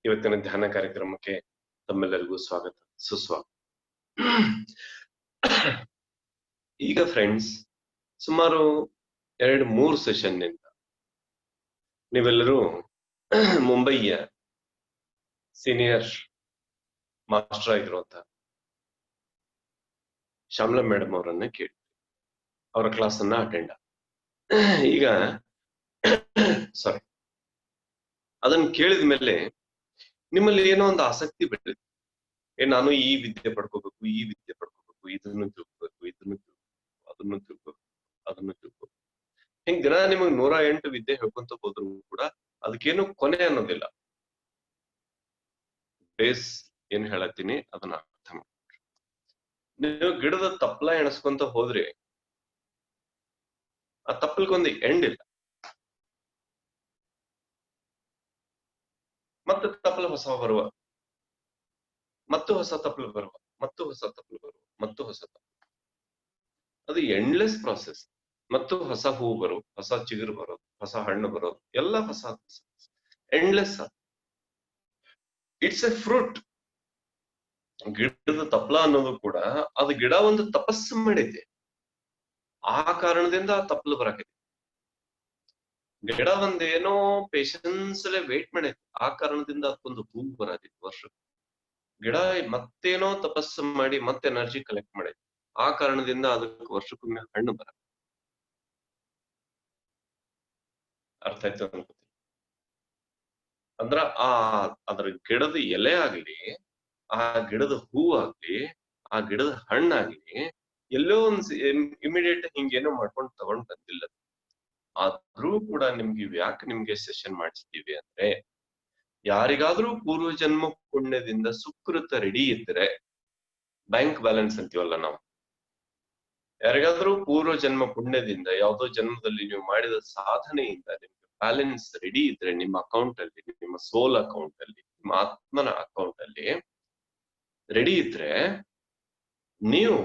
ಇವತ್ತಿನ ಧ್ಯಾನ ಕಾರ್ಯಕ್ರಮಕ್ಕೆ ತಮ್ಮೆಲ್ಲರಿಗೂ ಸ್ವಾಗತ ಸುಸ್ವಾಗತ. ಈಗ ಫ್ರೆಂಡ್ಸ್, ಸುಮಾರು 2-3 ಸೆಷನ್ ನಿಂದ ನೀವೆಲ್ಲರೂ ಮುಂಬಯಿಯ ಸೀನಿಯರ್ ಮಾಸ್ಟರ್ ಆಗಿರುವಂತ ಶ್ಯಾಮಲಾ ಮೇಡಮ್ ಅವರನ್ನ ಕೇಳಿ ಅವರ ಕ್ಲಾಸ್ ಅನ್ನ ಅಟೆಂಡ್ ಈಗ ಸಾರಿ ಅದನ್ನ ಕೇಳಿದ ಮೇಲೆ ನಿಮ್ಮಲ್ಲಿ ಏನೋ ಒಂದು ಆಸಕ್ತಿ ಬೆಳೆದಿದೆ. ನಾನು ಈ ವಿದ್ಯೆ ಪಡ್ಕೋಬೇಕು, ಈ ವಿದ್ಯೆ ಪಡ್ಕೋಬೇಕು, ಇದನ್ನು ತಿಳ್ಕೋಬೇಕು, ಇದನ್ನು ತಿಳ್ಕೋಬೇಕು, ಅದನ್ನು ತಿಳ್ಕೋಬೇಕು, ಅದನ್ನು ತಿಳ್ಕೋಬೇಕು. ಹಿಂಗ್ ದಿನ ನಿಮಗ್ 108 ವಿದ್ಯೆ ಹೇಳ್ಕೊಂತ ಹೋದ್ರು ಕೂಡ ಅದಕ್ಕೇನು ಕೊನೆ ಅನ್ನೋದಿಲ್ಲ. ಬೇಸ್ ಏನ್ ಹೇಳತ್ತೀನಿ ಅದನ್ನ ಅರ್ಥ ಮಾಡ್ರಿ. ನೀವು ಗಿಡದ ತಪ್ಪಲ ಎಣಸ್ಕೊಂತ ಹೋದ್ರಿ, ಆ ತಪ್ಪಲ್ಗೊಂದು ಎಂಡ್ ಇಲ್ಲ. ಮತ್ತೆ ತಪ್ಪಲ ಹೊಸ ಬರುವ, ಮತ್ತು ಹೊಸ ತಪ್ಪಲು ಬರುವ, ಮತ್ತು ಹೊಸ ತಪ್ಪಲು ಬರುವ, ಮತ್ತು ಹೊಸ ತಪ್ಪಲು. ಅದು ಎಂಡ್ಲೆಸ್ ಪ್ರಾಸೆಸ್. ಮತ್ತು ಹೊಸ ಹೂ ಬರೋದು, ಹೊಸ ಚಿಗುರು ಬರೋದು, ಹೊಸ ಹಣ್ಣು ಬರೋದು, ಎಲ್ಲ ಹೊಸ ಎಂಡ್ಲೆಸ್. It's A fruit. ಗಿಡದ ತಪ್ಪಲ ಅನ್ನೋದು ಕೂಡ ಅದು ಗಿಡ ಒಂದು ತಪಸ್ಸು ಮಾಡೈತಿ. ಆ ಕಾರಣದಿಂದ ಆ ತಪ್ಪಲು ಬರಾಕೈತಿ. ಗಿಡ ಒಂದೇನೋ ಪೇಶನ್ಸ್ ವೇಟ್ ಮಾಡೈತಿ. ಆ ಕಾರಣದಿಂದ ಅದಕ್ಕೊಂದು ಹೂ ಬರತೈತಿ ವರ್ಷ. ಗಿಡ ಮತ್ತೇನೋ ತಪಸ್ಸು ಮಾಡಿ ಮತ್ತೆ ಎನರ್ಜಿ ಕಲೆಕ್ಟ್ ಮಾಡೈತಿ. ಆ ಕಾರಣದಿಂದ ಅದಕ್ಕೆ ವರ್ಷಕ್ಕೊಮ್ಮೆ ಹಣ್ಣು ಬರ. ಅರ್ಥ ಆಯ್ತು ಅನ್ಕೋತೀನಿ. ಅಂದ್ರ ಅದ್ರ ಗಿಡದ ಎಲೆ ಆಗ್ಲಿ, ಆ ಗಿಡದ ಹೂ ಆಗ್ಲಿ, ಆ ಗಿಡದ ಹಣ್ಣಾಗ್ಲಿ, ಎಲ್ಲೋ ಒಂದ್ ಇಮಿಡಿಯೇಟ್ ಹಿಂಗೇನೋ ಮಾಡ್ಕೊಂಡು ತಗೊಂಡ್ ಬಂದಿಲ್ಲ. ಆದ್ರೂ ಕೂಡ ಯಾಕೆ ನಿಮ್ಗೆ ಸೆಷನ್ ಮಾಡಿಸ್ತೀವಿ ಅಂದ್ರೆ, ಯಾರಿಗಾದ್ರೂ ಪೂರ್ವ ಜನ್ಮ ಪುಣ್ಯದಿಂದ ಸುಕೃತ ರೆಡಿ ಇದ್ರೆ, ಬ್ಯಾಂಕ್ ಬ್ಯಾಲೆನ್ಸ್ ಅಂತೀವಲ್ಲ ನಾವು, ಯಾರಿಗಾದ್ರೂ ಪೂರ್ವ ಜನ್ಮ ಪುಣ್ಯದಿಂದ ಯಾವ್ದೋ ಜನ್ಮದಲ್ಲಿ ನೀವು ಮಾಡಿದ ಸಾಧನೆಯಿಂದ ನಿಮ್ಗೆ ಬ್ಯಾಲೆನ್ಸ್ ರೆಡಿ ಇದ್ರೆ ನಿಮ್ಮ ಅಕೌಂಟ್ ಅಲ್ಲಿ, ನಿಮ್ಮ ಸೋಲ್ ಅಕೌಂಟ್ ಅಲ್ಲಿ, ನಿಮ್ಮ ಆತ್ಮನ ಅಕೌಂಟ್ ಅಲ್ಲಿ ರೆಡಿ ಇದ್ರೆ, ನೀವು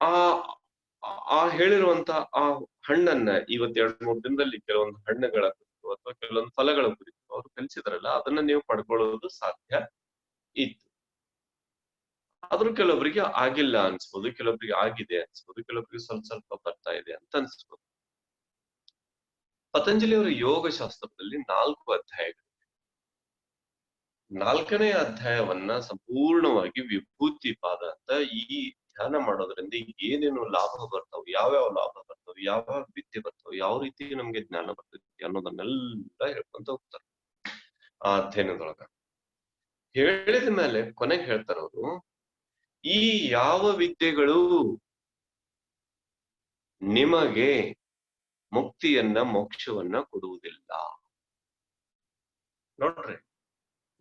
ಆ ಹೇಳಿರುವಂತ ಆ ಹಣ್ಣನ್ನ ಇವತ್ತು 2-3 ದಿನದಲ್ಲಿ ಕೆಲವೊಂದು ಹಣ್ಣುಗಳ ಕುರಿತು ಅಥವಾ ಕೆಲವೊಂದು ಫಲಗಳ ಕುರಿತು ಅವರು ಕಲಿಸಿದಾರಲ್ಲ, ಅದನ್ನ ನೀವು ಪಡ್ಕೊಳ್ಳೋದು ಸಾಧ್ಯ ಇತ್ತು. ಆದ್ರೂ ಕೆಲವೊಬ್ಬರಿಗೆ ಆಗಿಲ್ಲ ಅನ್ಸ್ಬೋದು, ಕೆಲವೊಬ್ಬರಿಗೆ ಆಗಿದೆ ಅನ್ಸ್ಬೋದು, ಕೆಲವೊಬ್ಬರಿಗೆ ಸ್ವಲ್ಪ ಸ್ವಲ್ಪ ಬರ್ತಾ ಇದೆ ಅಂತ ಅನ್ಸ್ಬೋದು. ಪತಂಜಲಿ ಅವರ ಯೋಗ ಶಾಸ್ತ್ರದಲ್ಲಿ 4 ಅಧ್ಯಾಯಗಳಿವೆ. 4ನೇ ಅಧ್ಯಾಯವನ್ನ ಸಂಪೂರ್ಣವಾಗಿ ವಿಭೂತಿ ಪಾದ ಅಂತ, ಈ ಧ್ಯಾನ ಮಾಡೋದ್ರಿಂದ ಏನೇನು ಲಾಭ ಬರ್ತಾವ, ಯಾವ್ಯಾವ ಲಾಭ ಬರ್ತಾವ, ಯಾವ ವಿದ್ಯೆ ಬರ್ತಾವ, ಯಾವ ರೀತಿ ನಮ್ಗೆ ಜ್ಞಾನ ಬರ್ತೈತಿ ಅನ್ನೋದನ್ನೆಲ್ಲ ಹೇಳ್ಕೊಂತ ಹೋಗ್ತಾರೆ ಆ ಅಧ್ಯಯನದೊಳಗ. ಹೇಳಿದ ಮೇಲೆ ಕೊನೆಗೆ ಹೇಳ್ತಾರ ಅವರು, ಈ ಯಾವ ವಿದ್ಯೆಗಳು ನಿಮಗೆ ಮುಕ್ತಿಯನ್ನ, ಮೋಕ್ಷವನ್ನ ಕೊಡುವುದಿಲ್ಲ. ನೋಡ್ರಿ,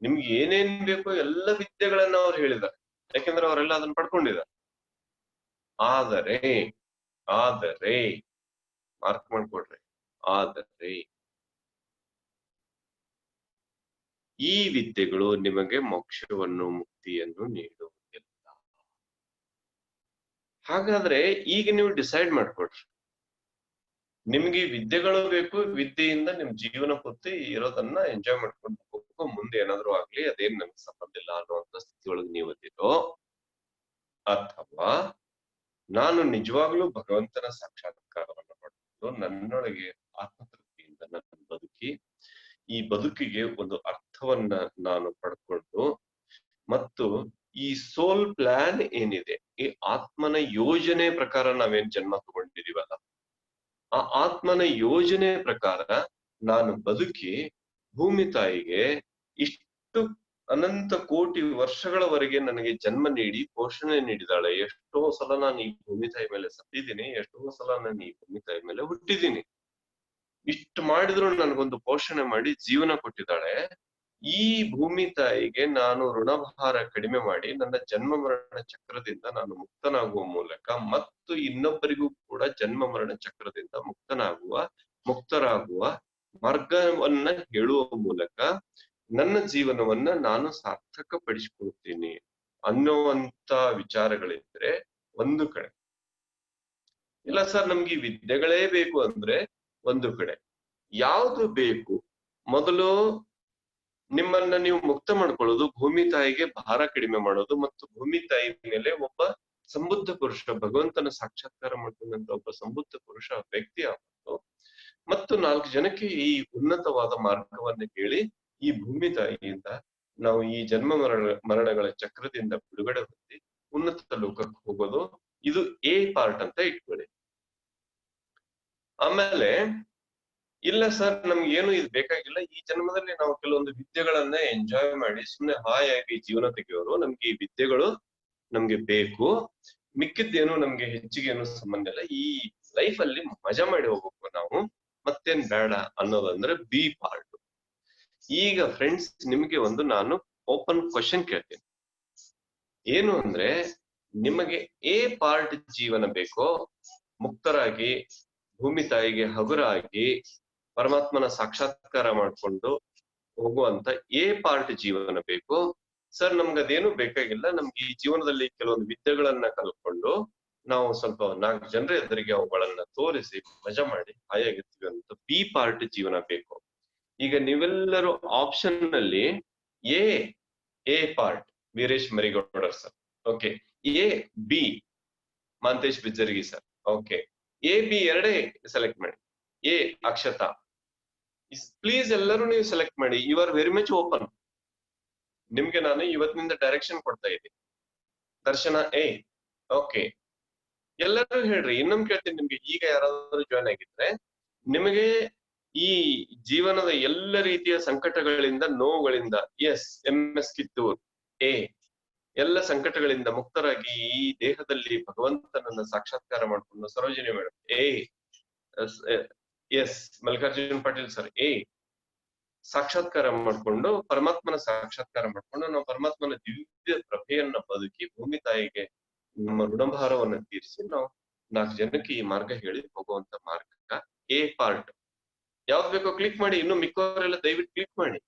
ನಿಮ್ಗೆ ಏನೇನ್ ಬೇಕೋ ಎಲ್ಲ ವಿದ್ಯೆಗಳನ್ನ ಅವ್ರು ಹೇಳಿದ್ದಾರೆ. ಯಾಕೆಂದ್ರೆ ಅವರೆಲ್ಲ ಅದನ್ನ ಪಡ್ಕೊಂಡಿದ್ದಾರೆ. ಆದರೆ ಮಾರ್ಕ್ ಮಾಡ್ಕೊಡ್ರಿ, ಆದರೆ ಈ ವಿದ್ಯೆಗಳು ನಿಮಗೆ ಮೋಕ್ಷವನ್ನು, ಮುಕ್ತಿಯನ್ನು ನೀಡುವುದಿಲ್ಲ. ಹಾಗಾದ್ರೆ ಈಗ ನೀವು ಡಿಸೈಡ್ ಮಾಡ್ಕೊಡ್ರಿ, ನಿಮ್ಗೆ ವಿದ್ಯೆಗಳು ಬೇಕು, ವಿದ್ಯೆಯಿಂದ ನಿಮ್ ಜೀವನ ಪೂರ್ತಿ ಇರೋದನ್ನ ಎಂಜಾಯ್ ಮಾಡ್ಕೊಂಡು ಹೋಗ್ಬೇಕು, ಮುಂದೆ ಏನಾದ್ರು ಆಗ್ಲಿ ಅದೇನ್ ನಮ್ಗೆ ಸಂಬಂಧ ಇಲ್ಲ ಅನ್ನುವಂತ ಸ್ಥಿತಿಯೊಳಗೆ ನೀವು ಇದ್ದೀರೋ, ಅಥವಾ ನಾನು ನಿಜವಾಗ್ಲೂ ಭಗವಂತನ ಸಾಕ್ಷಾತ್ಕಾರವನ್ನು ಪಡೆದು ನನ್ನೊಳಗೆ ಆತ್ಮತೃಪ್ತಿಯಿಂದ ನನ್ನ ಬದುಕಿ, ಈ ಬದುಕಿಗೆ ಒಂದು ಅರ್ಥವನ್ನ ನಾನು ಪಡ್ಕೊಂಡು, ಮತ್ತು ಈ ಸೋಲ್ ಪ್ಲಾನ್ ಏನಿದೆ, ಈ ಆತ್ಮನ ಯೋಜನೆ ಪ್ರಕಾರ ನಾವೇನ್ ಜನ್ಮ ತಗೊಂಡಿದೀವಲ್ಲ, ಆ ಆತ್ಮನ ಯೋಜನೆ ಪ್ರಕಾರ ನಾನು ಬದುಕಿ ಭೂಮಿ ತಾಯಿಗೆ ಇಷ್ಟು ಅನಂತ ಕೋಟಿ ವರ್ಷಗಳವರೆಗೆ ನನಗೆ ಜನ್ಮ ನೀಡಿ ಪೋಷಣೆ ನೀಡಿದಾಳೆ. ಎಷ್ಟೋ ಸಲ ನಾನು ಈ ಭೂಮಿ ತಾಯಿ ಮೇಲೆ ಸತ್ತಿದ್ದೀನಿ, ಎಷ್ಟೋ ಸಲ ನಾನು ಈ ಭೂಮಿ ತಾಯಿ ಮೇಲೆ ಹುಟ್ಟಿದ್ದೀನಿ. ಇಷ್ಟು ಮಾಡಿದ್ರು ನನಗೊಂದು ಪೋಷಣೆ ಮಾಡಿ ಜೀವನ ಕೊಟ್ಟಿದ್ದಾಳೆ. ಈ ಭೂಮಿ ತಾಯಿಗೆ ನಾನು ಋಣಭಾರ ಕಡಿಮೆ ಮಾಡಿ ನನ್ನ ಜನ್ಮ ಮರಣ ಚಕ್ರದಿಂದ ನಾನು ಮುಕ್ತನಾಗುವ ಮೂಲಕ, ಮತ್ತು ಇನ್ನೊಬ್ಬರಿಗೂ ಕೂಡ ಜನ್ಮ ಮರಣ ಚಕ್ರದಿಂದ ಮುಕ್ತರಾಗುವ ಮಾರ್ಗವನ್ನ ಹೇಳುವ ಮೂಲಕ ನನ್ನ ಜೀವನವನ್ನ ನಾನು ಸಾರ್ಥಕ ಪಡಿಸಿಕೊಳ್ತೀನಿ ಅನ್ನುವಂತ ವಿಚಾರಗಳಿದ್ರೆ ಒಂದು ಕಡೆ. ಇಲ್ಲ ಸರ್, ನಮ್ಗೆ ಈ ವಿದ್ಯೆಗಳೇ ಬೇಕು ಅಂದ್ರೆ ಒಂದು ಕಡೆ. ಯಾವುದು ಬೇಕು? ಮೊದಲು ನಿಮ್ಮನ್ನ ನೀವು ಮುಕ್ತ ಮಾಡ್ಕೊಳ್ಳೋದು, ಭೂಮಿ ತಾಯಿಗೆ ಭಾರ ಕಡಿಮೆ ಮಾಡೋದು, ಮತ್ತು ಭೂಮಿ ತಾಯಿ ಮೇಲೆ ಒಬ್ಬ ಸಮೃದ್ಧ ಪುರುಷ, ಭಗವಂತನ ಸಾಕ್ಷಾತ್ಕಾರ ಮಾಡ್ಕೊಂಡಂತ ಒಬ್ಬ ಸಮೃದ್ಧ ಪುರುಷ ವ್ಯಕ್ತಿ ಆಗ್ಬೇಕು. ಮತ್ತು 4 ಜನಕ್ಕೆ ಈ ಉನ್ನತವಾದ ಮಾರ್ಗವನ್ನ ಹೇಳಿ ಈ ಭೂಮಿ ತಾಯಿಯಿಂದ ನಾವು ಈ ಜನ್ಮ ಮರಣಗಳ ಚಕ್ರದಿಂದ ಬಿಡುಗಡೆ ಹೊಂದಿ ಉನ್ನತ ಲೋಕಕ್ಕೆ ಹೋಗೋದು. ಇದು ಎ ಪಾರ್ಟ್ ಅಂತ ಇಟ್ಕೊಳ್ಳಿ. ಆಮೇಲೆ ಇಲ್ಲ ಸರ್ ನಮ್ಗೆ ಏನು ಇದು ಬೇಕಾಗಿಲ್ಲ, ಈ ಜನ್ಮದಲ್ಲಿ ನಾವು ಕೆಲವೊಂದು ವಿದ್ಯೆಗಳನ್ನ ಎಂಜಾಯ್ ಮಾಡಿ ಸುಮ್ನೆ ಹಾಯಾಗಿ ಜೀವನ ತೆಗೆಯೋರು, ನಮ್ಗೆ ಈ ವಿದ್ಯೆಗಳು ನಮ್ಗೆ ಬೇಕು, ಮಿಕ್ಕಿದ್ದೇನು ನಮ್ಗೆ ಹೆಚ್ಚಿಗೆ ಏನು ಸಂಬಂಧ ಇಲ್ಲ, ಈ ಲೈಫ್ ಅಲ್ಲಿ ಮಜಾ ಮಾಡಿ ಹೋಗ್ಬೇಕು ನಾವು, ಮತ್ತೇನ್ ಬೇಡ ಅನ್ನೋದಂದ್ರೆ ಬಿ ಪಾರ್ಟ್. ಈಗ ಫ್ರೆಂಡ್ಸ್ ನಿಮ್ಗೆ ಒಂದು ನಾನು ಓಪನ್ ಕ್ವಶನ್ ಕೇಳ್ತೀನಿ. ಏನು ಅಂದ್ರೆ ನಿಮಗೆ ಎ ಪಾರ್ಟ್ ಜೀವನ ಬೇಕೋ, ಮುಕ್ತರಾಗಿ ಭೂಮಿ ತಾಯಿಗೆ ಹಗುರಾಗಿ ಪರಮಾತ್ಮನ ಸಾಕ್ಷಾತ್ಕಾರ ಮಾಡ್ಕೊಂಡು ಹೋಗುವಂತ ಎ ಪಾರ್ಟ್ ಜೀವನ ಬೇಕು? ಸರ್ ನಮ್ಗೆ ಅದೇನು ಬೇಕಾಗಿಲ್ಲ, ನಮ್ಗೆ ಈ ಜೀವನದಲ್ಲಿ ಕೆಲವೊಂದು ವಿದ್ಯೆಗಳನ್ನ ಕಲ್ತ್ಕೊಂಡು ನಾವು ಸ್ವಲ್ಪ 4 ಜನರ ಎದುರಿಗೆ ಅವುಗಳನ್ನ ತೋರಿಸಿ ಮಜಾ ಮಾಡಿ ಹಾಯಾಗಿರ್ತೀವಿ ಅಂತ ಬಿ ಪಾರ್ಟ್ ಜೀವನ ಬೇಕು. ಈಗ ನೀವೆಲ್ಲರೂ ಆಪ್ಷನ್ ನಲ್ಲಿ A part Veeresh Marigoudar sir, okay. A B Manthesh Bijjargi sir, okay. A B ಎರಡೇ ಸೆಲೆಕ್ಟ್ ಮಾಡಿ. ಎ ಅಕ್ಷತಾ, ಪ್ಲೀಸ್ ಎಲ್ಲರೂ ನೀವು ಸೆಲೆಕ್ಟ್ ಮಾಡಿ. You are very much open. ನಿಮ್ಗೆ ನಾನು ಇವತ್ತಿನಿಂದ ಡೈರೆಕ್ಷನ್ ಕೊಡ್ತಾ ಇದ್ದೀನಿ. ದರ್ಶನ ಎ, ಓಕೆ. ಎಲ್ಲರೂ ಹೇಳ್ರಿ. ಇನ್ನೊಮ್ಮೆ ಕೇಳ್ತೀನಿ ನಿಮ್ಗೆ, ಈಗ ಯಾರಾದ್ರೂ ಜಾಯ್ನ್ ಆಗಿದ್ರೆ ನಿಮಗೆ ಈ ಜೀವನದ ಎಲ್ಲ ರೀತಿಯ ಸಂಕಟಗಳಿಂದ, ನೋವುಗಳಿಂದ, ಎಸ್ MS ಕಿತ್ತೂರ್ ಎ, ಎಲ್ಲ ಸಂಕಟಗಳಿಂದ ಮುಕ್ತರಾಗಿ ಈ ದೇಹದಲ್ಲಿ ಭಗವಂತನನ್ನ ಸಾಕ್ಷಾತ್ಕಾರ ಮಾಡ್ಕೊಂಡು ಸರೋಜಿನಿ ಮೇಡಮ್ ಎ, ಎಸ್ ಮಲ್ಲಿಕಾರ್ಜುನ್ ಪಾಟೀಲ್ ಸರ್ ಎ, ಸಾಕ್ಷಾತ್ಕಾರ ಮಾಡ್ಕೊಂಡು ಪರಮಾತ್ಮನ ಸಾಕ್ಷಾತ್ಕಾರ ಮಾಡ್ಕೊಂಡು ನಾವು ಪರಮಾತ್ಮನ ದಿವ್ಯ ಪ್ರಭೆಯನ್ನ ಬದುಕಿ ಭೂಮಿ ತಾಯಿಗೆ ನಮ್ಮ ಋಣಭಾರವನ್ನ ತೀರಿಸಿ ನಾವು 4 ಜನಕ್ಕೆ ಈ ಮಾರ್ಗ ಹೇಳಿ ಹೋಗುವಂತ ಮಾರ್ಗ ಎ ಪಾರ್ಟ್. ಯಾವ್ದು ಬೇಕೋ ಕ್ಲಿಕ್ ಮಾಡಿ. ಇನ್ನು ಮಿಕ್ಕವರೆಲ್ಲ ದಯವಿಟ್ಟು ಕ್ಲಿಕ್ ಮಾಡಿ.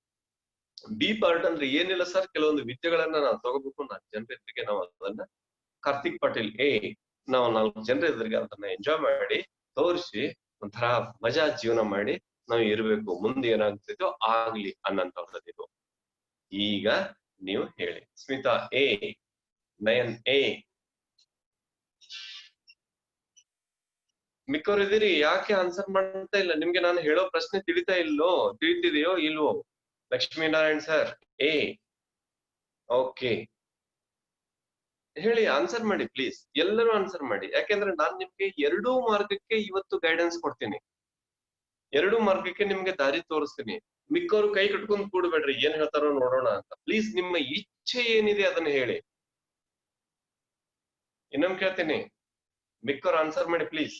ಬಿ ಪಾರ್ಟ್ ಅಂದ್ರೆ ಏನಿಲ್ಲ ಸರ್, ಕೆಲವೊಂದು ವಿದ್ಯೆಗಳನ್ನ ನಾವು ತಗೋಬೇಕು, 4 ಜನರ ಎದುರಿಗೆ ನಾವು ಅದನ್ನ, ಕಾರ್ತಿಕ್ ಪಾಟೀಲ್ ಎ, ನಾವು 4 ಜನರ ಎದುರಿಗೆ ಅದನ್ನ ಎಂಜಾಯ್ ಮಾಡಿ ತೋರಿಸಿ ಒಂಥರ ಮಜಾ ಜೀವನ ಮಾಡಿ ನಾವು ಇರ್ಬೇಕು, ಮುಂದೆ ಏನಾಗ್ತಿದೋ ಆಗ್ಲಿ ಅನ್ನಂತವ್ರದ್ದು. ಈಗ ನೀವು ಹೇಳಿ. ಸ್ಮಿತಾ ಎ, ನಯನ್ ಎ, ಮಿಕ್ಕವ್ರು ಇದೀರಿ, ಯಾಕೆ ಆನ್ಸರ್ ಮಾಡ್ತಾ ಇಲ್ಲ? ನಿಮ್ಗೆ ನಾನು ಹೇಳೋ ಪ್ರಶ್ನೆ ತಿಳಿತಿದೆಯೋ ಇಲ್ವೋ? Lakshminarayan sir A, okay. ಹೇಳಿ, ಆನ್ಸರ್ ಮಾಡಿ ಪ್ಲೀಸ್, ಎಲ್ಲರೂ ಆನ್ಸರ್ ಮಾಡಿ. ಯಾಕೆಂದ್ರೆ ನಾನ್ ನಿಮ್ಗೆ 2 ಮಾರ್ಗಕ್ಕೆ ಇವತ್ತು ಗೈಡೆನ್ಸ್ ಕೊಡ್ತೀನಿ, 2 ಮಾರ್ಗಕ್ಕೆ ನಿಮ್ಗೆ ದಾರಿ ತೋರಿಸ್ತೀನಿ. ಮಿಕ್ಕವರು ಕೈ ಕಟ್ಕೊಂಡ್ ಕೂಡ್ಬೇಡ್ರಿ, ಏನ್ ಹೇಳ್ತಾರೋ ನೋಡೋಣ ಅಂತ. ಪ್ಲೀಸ್ ನಿಮ್ಮ ಇಚ್ಛೆ ಏನಿದೆ ಅದನ್ನ ಹೇಳಿ. ಇನ್ನೊಮ್ಮೆ ಕೇಳ್ತೀನಿ, ಮಿಕ್ಕವ್ರು ಆನ್ಸರ್ ಮಾಡಿ ಪ್ಲೀಸ್.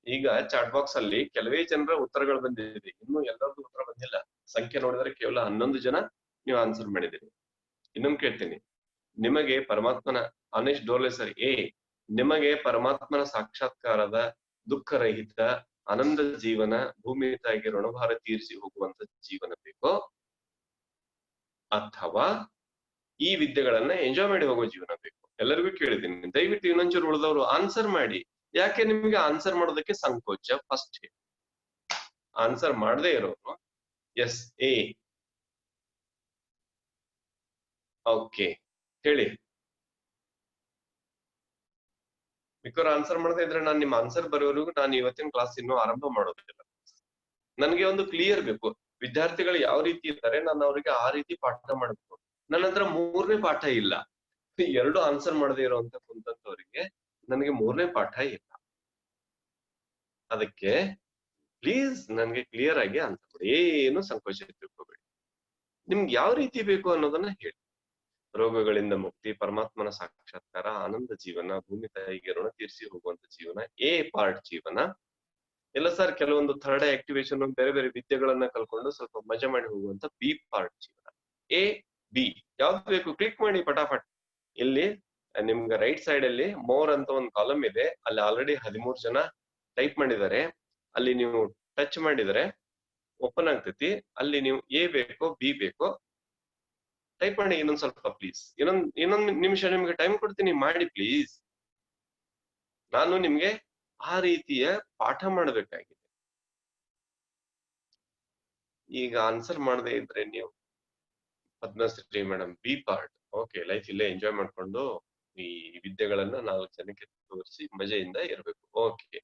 ಈಗ ಚಾಟ್ ಬಾಕ್ಸ್ ಅಲ್ಲಿ ಕೆಲವೇ ಜನರ ಉತ್ತರಗಳು ಬಂದಿದೆ, ಇನ್ನು ಎಲ್ಲರದ್ದು ಉತ್ತರ ಬಂದಿಲ್ಲ. ಸಂಖ್ಯೆ ನೋಡಿದ್ರೆ ಕೇವಲ 11 ಜನ ನೀವು ಆನ್ಸರ್ ಮಾಡಿದಿರಿ. ಇನ್ನೊಮ್ಮೆ ಕೇಳ್ತೀನಿ, ನಿಮಗೆ ಪರಮಾತ್ಮನ, ಅನೇಶ್ ಡೋಲೆ ಸರ್ ಎ, ನಿಮಗೆ ಪರಮಾತ್ಮನ ಸಾಕ್ಷಾತ್ಕಾರದ ದುಃಖರಹಿತ ಆನಂದ ಜೀವನ, ಭೂಮಿ ತಾಯಿಗೆ ಋಣಭಾರ ತೀರಿಸಿ ಹೋಗುವಂತ ಜೀವನ ಬೇಕೋ, ಅಥವಾ ಈ ವಿದ್ಯೆಗಳನ್ನ ಎಂಜಾಯ್ ಮಾಡಿ ಹೋಗೋ ಜೀವನ ಬೇಕು? ಎಲ್ಲರಿಗೂ ಕೇಳಿದ್ದೀನಿ, ದಯವಿಟ್ಟು ಇನ್ನೊಂಚೂರು ಉಳಿದವರು ಆನ್ಸರ್ ಮಾಡಿ. ಯಾಕೆ ನಿಮ್ಗೆ ಆನ್ಸರ್ ಮಾಡೋದಕ್ಕೆ ಸಂಕೋಚ? ಫಸ್ಟ್ ಆನ್ಸರ್ ಮಾಡದೇ ಇರೋರು ಎಸ್ ಎ, ಓಕೆ ಹೇಳಿ. ಮಿಕ್ಕವ್ರು ಆನ್ಸರ್ ಮಾಡದೇ ಇದ್ರೆ ನಾನು ನಿಮ್ಮ ಆನ್ಸರ್ ಬರೋವರೆಗೂ ನಾನು ಇವತ್ತಿನ ಕ್ಲಾಸ್ ಇನ್ನೂ ಆರಂಭ ಮಾಡೋದಿಲ್ಲ. ನನ್ಗೆ ಒಂದು ಕ್ಲಿಯರ್ ಬೇಕು, ವಿದ್ಯಾರ್ಥಿಗಳು ಯಾವ ರೀತಿ ಇದ್ದಾರೆ, ನಾನು ಅವರಿಗೆ ಆ ರೀತಿ ಪಾಠ ಮಾಡಬೇಕು. ನನ್ನ ಹತ್ರ 3ನೇ ಪಾಠ ಇಲ್ಲ. 2 ಆನ್ಸರ್ ಮಾಡದೇ ಇರುವಂತ ಕುಂತಂತವರಿಗೆ ನನಗೆ 3ನೇ ಪಾಠ ಇಲ್ಲ. ಅದಕ್ಕೆ ಪ್ಲೀಸ್ ನನ್ಗೆ ಕ್ಲಿಯರ್ ಆಗಿ ಆನ್ಸರ್ ಮಾಡಿ, ಏನು ಸಂಕೋಚ ತಿಳ್ಕೋಬೇಡಿ. ನಿಮ್ಗೆ ಯಾವ ರೀತಿ ಬೇಕು ಅನ್ನೋದನ್ನ ಹೇಳಿ. ರೋಗಗಳಿಂದ ಮುಕ್ತಿ, ಪರಮಾತ್ಮನ ಸಾಕ್ಷಾತ್ಕಾರ, ಆನಂದ ಜೀವನ, ಭೂಮಿ ತಾಯಿಗೆ ಋಣ ತೀರಿಸಿ ಹೋಗುವಂತ ಜೀವನ ಎ ಪಾರ್ಟ್ ಜೀವನ. ಇಲ್ಲ ಸರ್ ಕೆಲವೊಂದು ಥರ್ಡ್ ಆಕ್ಟಿವೇಶನ್, ಬೇರೆ ಬೇರೆ ವಿದ್ಯೆಗಳನ್ನ ಕಲ್ಕೊಂಡು ಸ್ವಲ್ಪ ಮಜಾ ಮಾಡಿ ಹೋಗುವಂತ ಬಿ ಪಾರ್ಟ್ ಜೀವನ. ಎ ಬಿ ಯಾವ್ದು ಬೇಕು ಕ್ಲಿಕ್ ಮಾಡಿ ಪಟಾಪಟ್. ಇಲ್ಲಿ ನಿಮ್ಗೆ ರೈಟ್ ಸೈಡ್ ಅಲ್ಲಿ ಮೋರ್ ಅಂತ ಒಂದು ಕಾಲಮ್ ಇದೆ, ಅಲ್ಲಿ ಆಲ್ರೆಡಿ 13 ಜನ ಟೈಪ್ ಮಾಡಿದ್ದಾರೆ. ಅಲ್ಲಿ ನೀವು ಟಚ್ ಮಾಡಿದರೆ ಓಪನ್ ಆಗ್ತೈತಿ. ಅಲ್ಲಿ ನೀವು ಎ ಬೇಕೋ ಬಿ ಬೇಕೋ ಟೈಪ್ ಮಾಡಿ. ಇನ್ನೊಂದ್ ಸ್ವಲ್ಪ ಪ್ಲೀಸ್, ಇನ್ನೊಂದ್ ನಿಮಿಷ ನಿಮ್ಗೆ ಟೈಮ್ ಕೊಡ್ತೀನಿ, ಮಾಡಿ ಪ್ಲೀಸ್. ನಾನು ನಿಮ್ಗೆ ಆ ರೀತಿಯ ಪಾಠ ಮಾಡಬೇಕಾಗಿದೆ. ಈಗ ಆನ್ಸರ್ ಮಾಡದೇ ಇದ್ರೆ ನೀವು Padmashri madam B part. Okay, life ಇಲ್ಲೇ ಎಂಜಾಯ್ ಮಾಡ್ಕೊಂಡು ಈ ವಿದ್ಯೆಗಳನ್ನ 4 ಜನಕ್ಕೆ ತೋರಿಸಿ ಮಜೆಯಿಂದ ಇರಬೇಕು. Okay,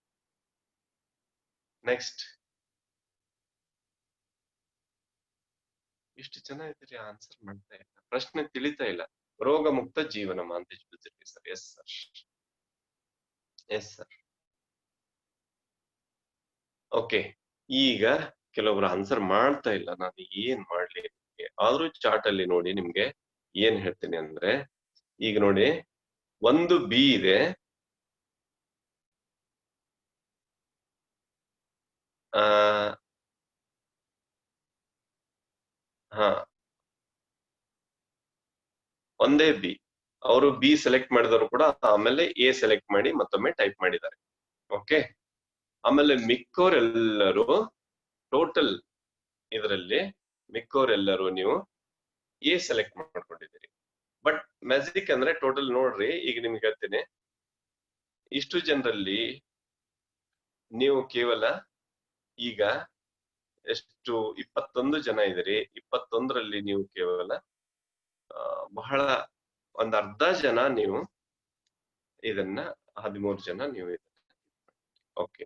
next. ಇಷ್ಟು ಜನ ಇದ್ದೀರಿ, ಆನ್ಸರ್ ಮಾಡ್ತಾ ಇಲ್ಲ, ಪ್ರಶ್ನೆ ತಿಳಿತಾ ಇಲ್ಲ. ರೋಗ ಮುಕ್ತ ಜೀವನ Mantesh BJP sir. Yes sir, yes sir. Okay, ಈಗ ಕೆಲವೊಬ್ರು ಆನ್ಸರ್ ಮಾಡ್ತಾ ಇಲ್ಲ, ನಾನು ಏನ್ ಮಾಡ್ಲಿ? ಆದ್ರೂ ಚಾರ್ಟ್ ಅಲ್ಲಿ ನೋಡಿ ನಿಮ್ಗೆ ಏನ್ ಹೇಳ್ತೀನಿ ಅಂದ್ರೆ, ಈಗ ನೋಡಿ ಒಂದು ಬಿ ಇದೆ, ಹಾ ಒಂದೇ ಬಿ. ಅವರು ಬಿ ಸೆಲೆಕ್ಟ್ ಮಾಡಿದವರು ಕೂಡ ಆಮೇಲೆ ಎ ಸೆಲೆಕ್ಟ್ ಮಾಡಿ ಮತ್ತೊಮ್ಮೆ ಟೈಪ್ ಮಾಡಿದ್ದಾರೆ. ಓಕೆ, ಆಮೇಲೆ ಮಿಕ್ಕೋರೆಲ್ಲರೂ ಟೋಟಲ್ ಇದರಲ್ಲಿ ಮಿಕ್ಕೋರೆಲ್ಲರೂ ನೀವು ಎ ಸೆಲೆಕ್ಟ್ ಮಾಡ್ಕೊಂಡಿದ್ದೀರಿ. ಬಟ್ ಮ್ಯಾಜಿಕ್ ಅಂದ್ರೆ ಟೋಟಲ್ ನೋಡ್ರಿ, ಈಗ ನಿಮ್ಗೆ ಹೇಳ್ತೇನೆ, ಇಷ್ಟು ಜನರಲ್ಲಿ ನೀವು ಕೇವಲ ಈಗ ಎಷ್ಟು 21 ಜನ ಇದ್ದೀರಿ. 21ರಲ್ಲಿ ನೀವು ಕೇವಲ ಬಹಳ ಒಂದ್ ಅರ್ಧ ಜನ ನೀವು ಇದನ್ನ 13 ಜನ ನೀವು ಓಕೆ.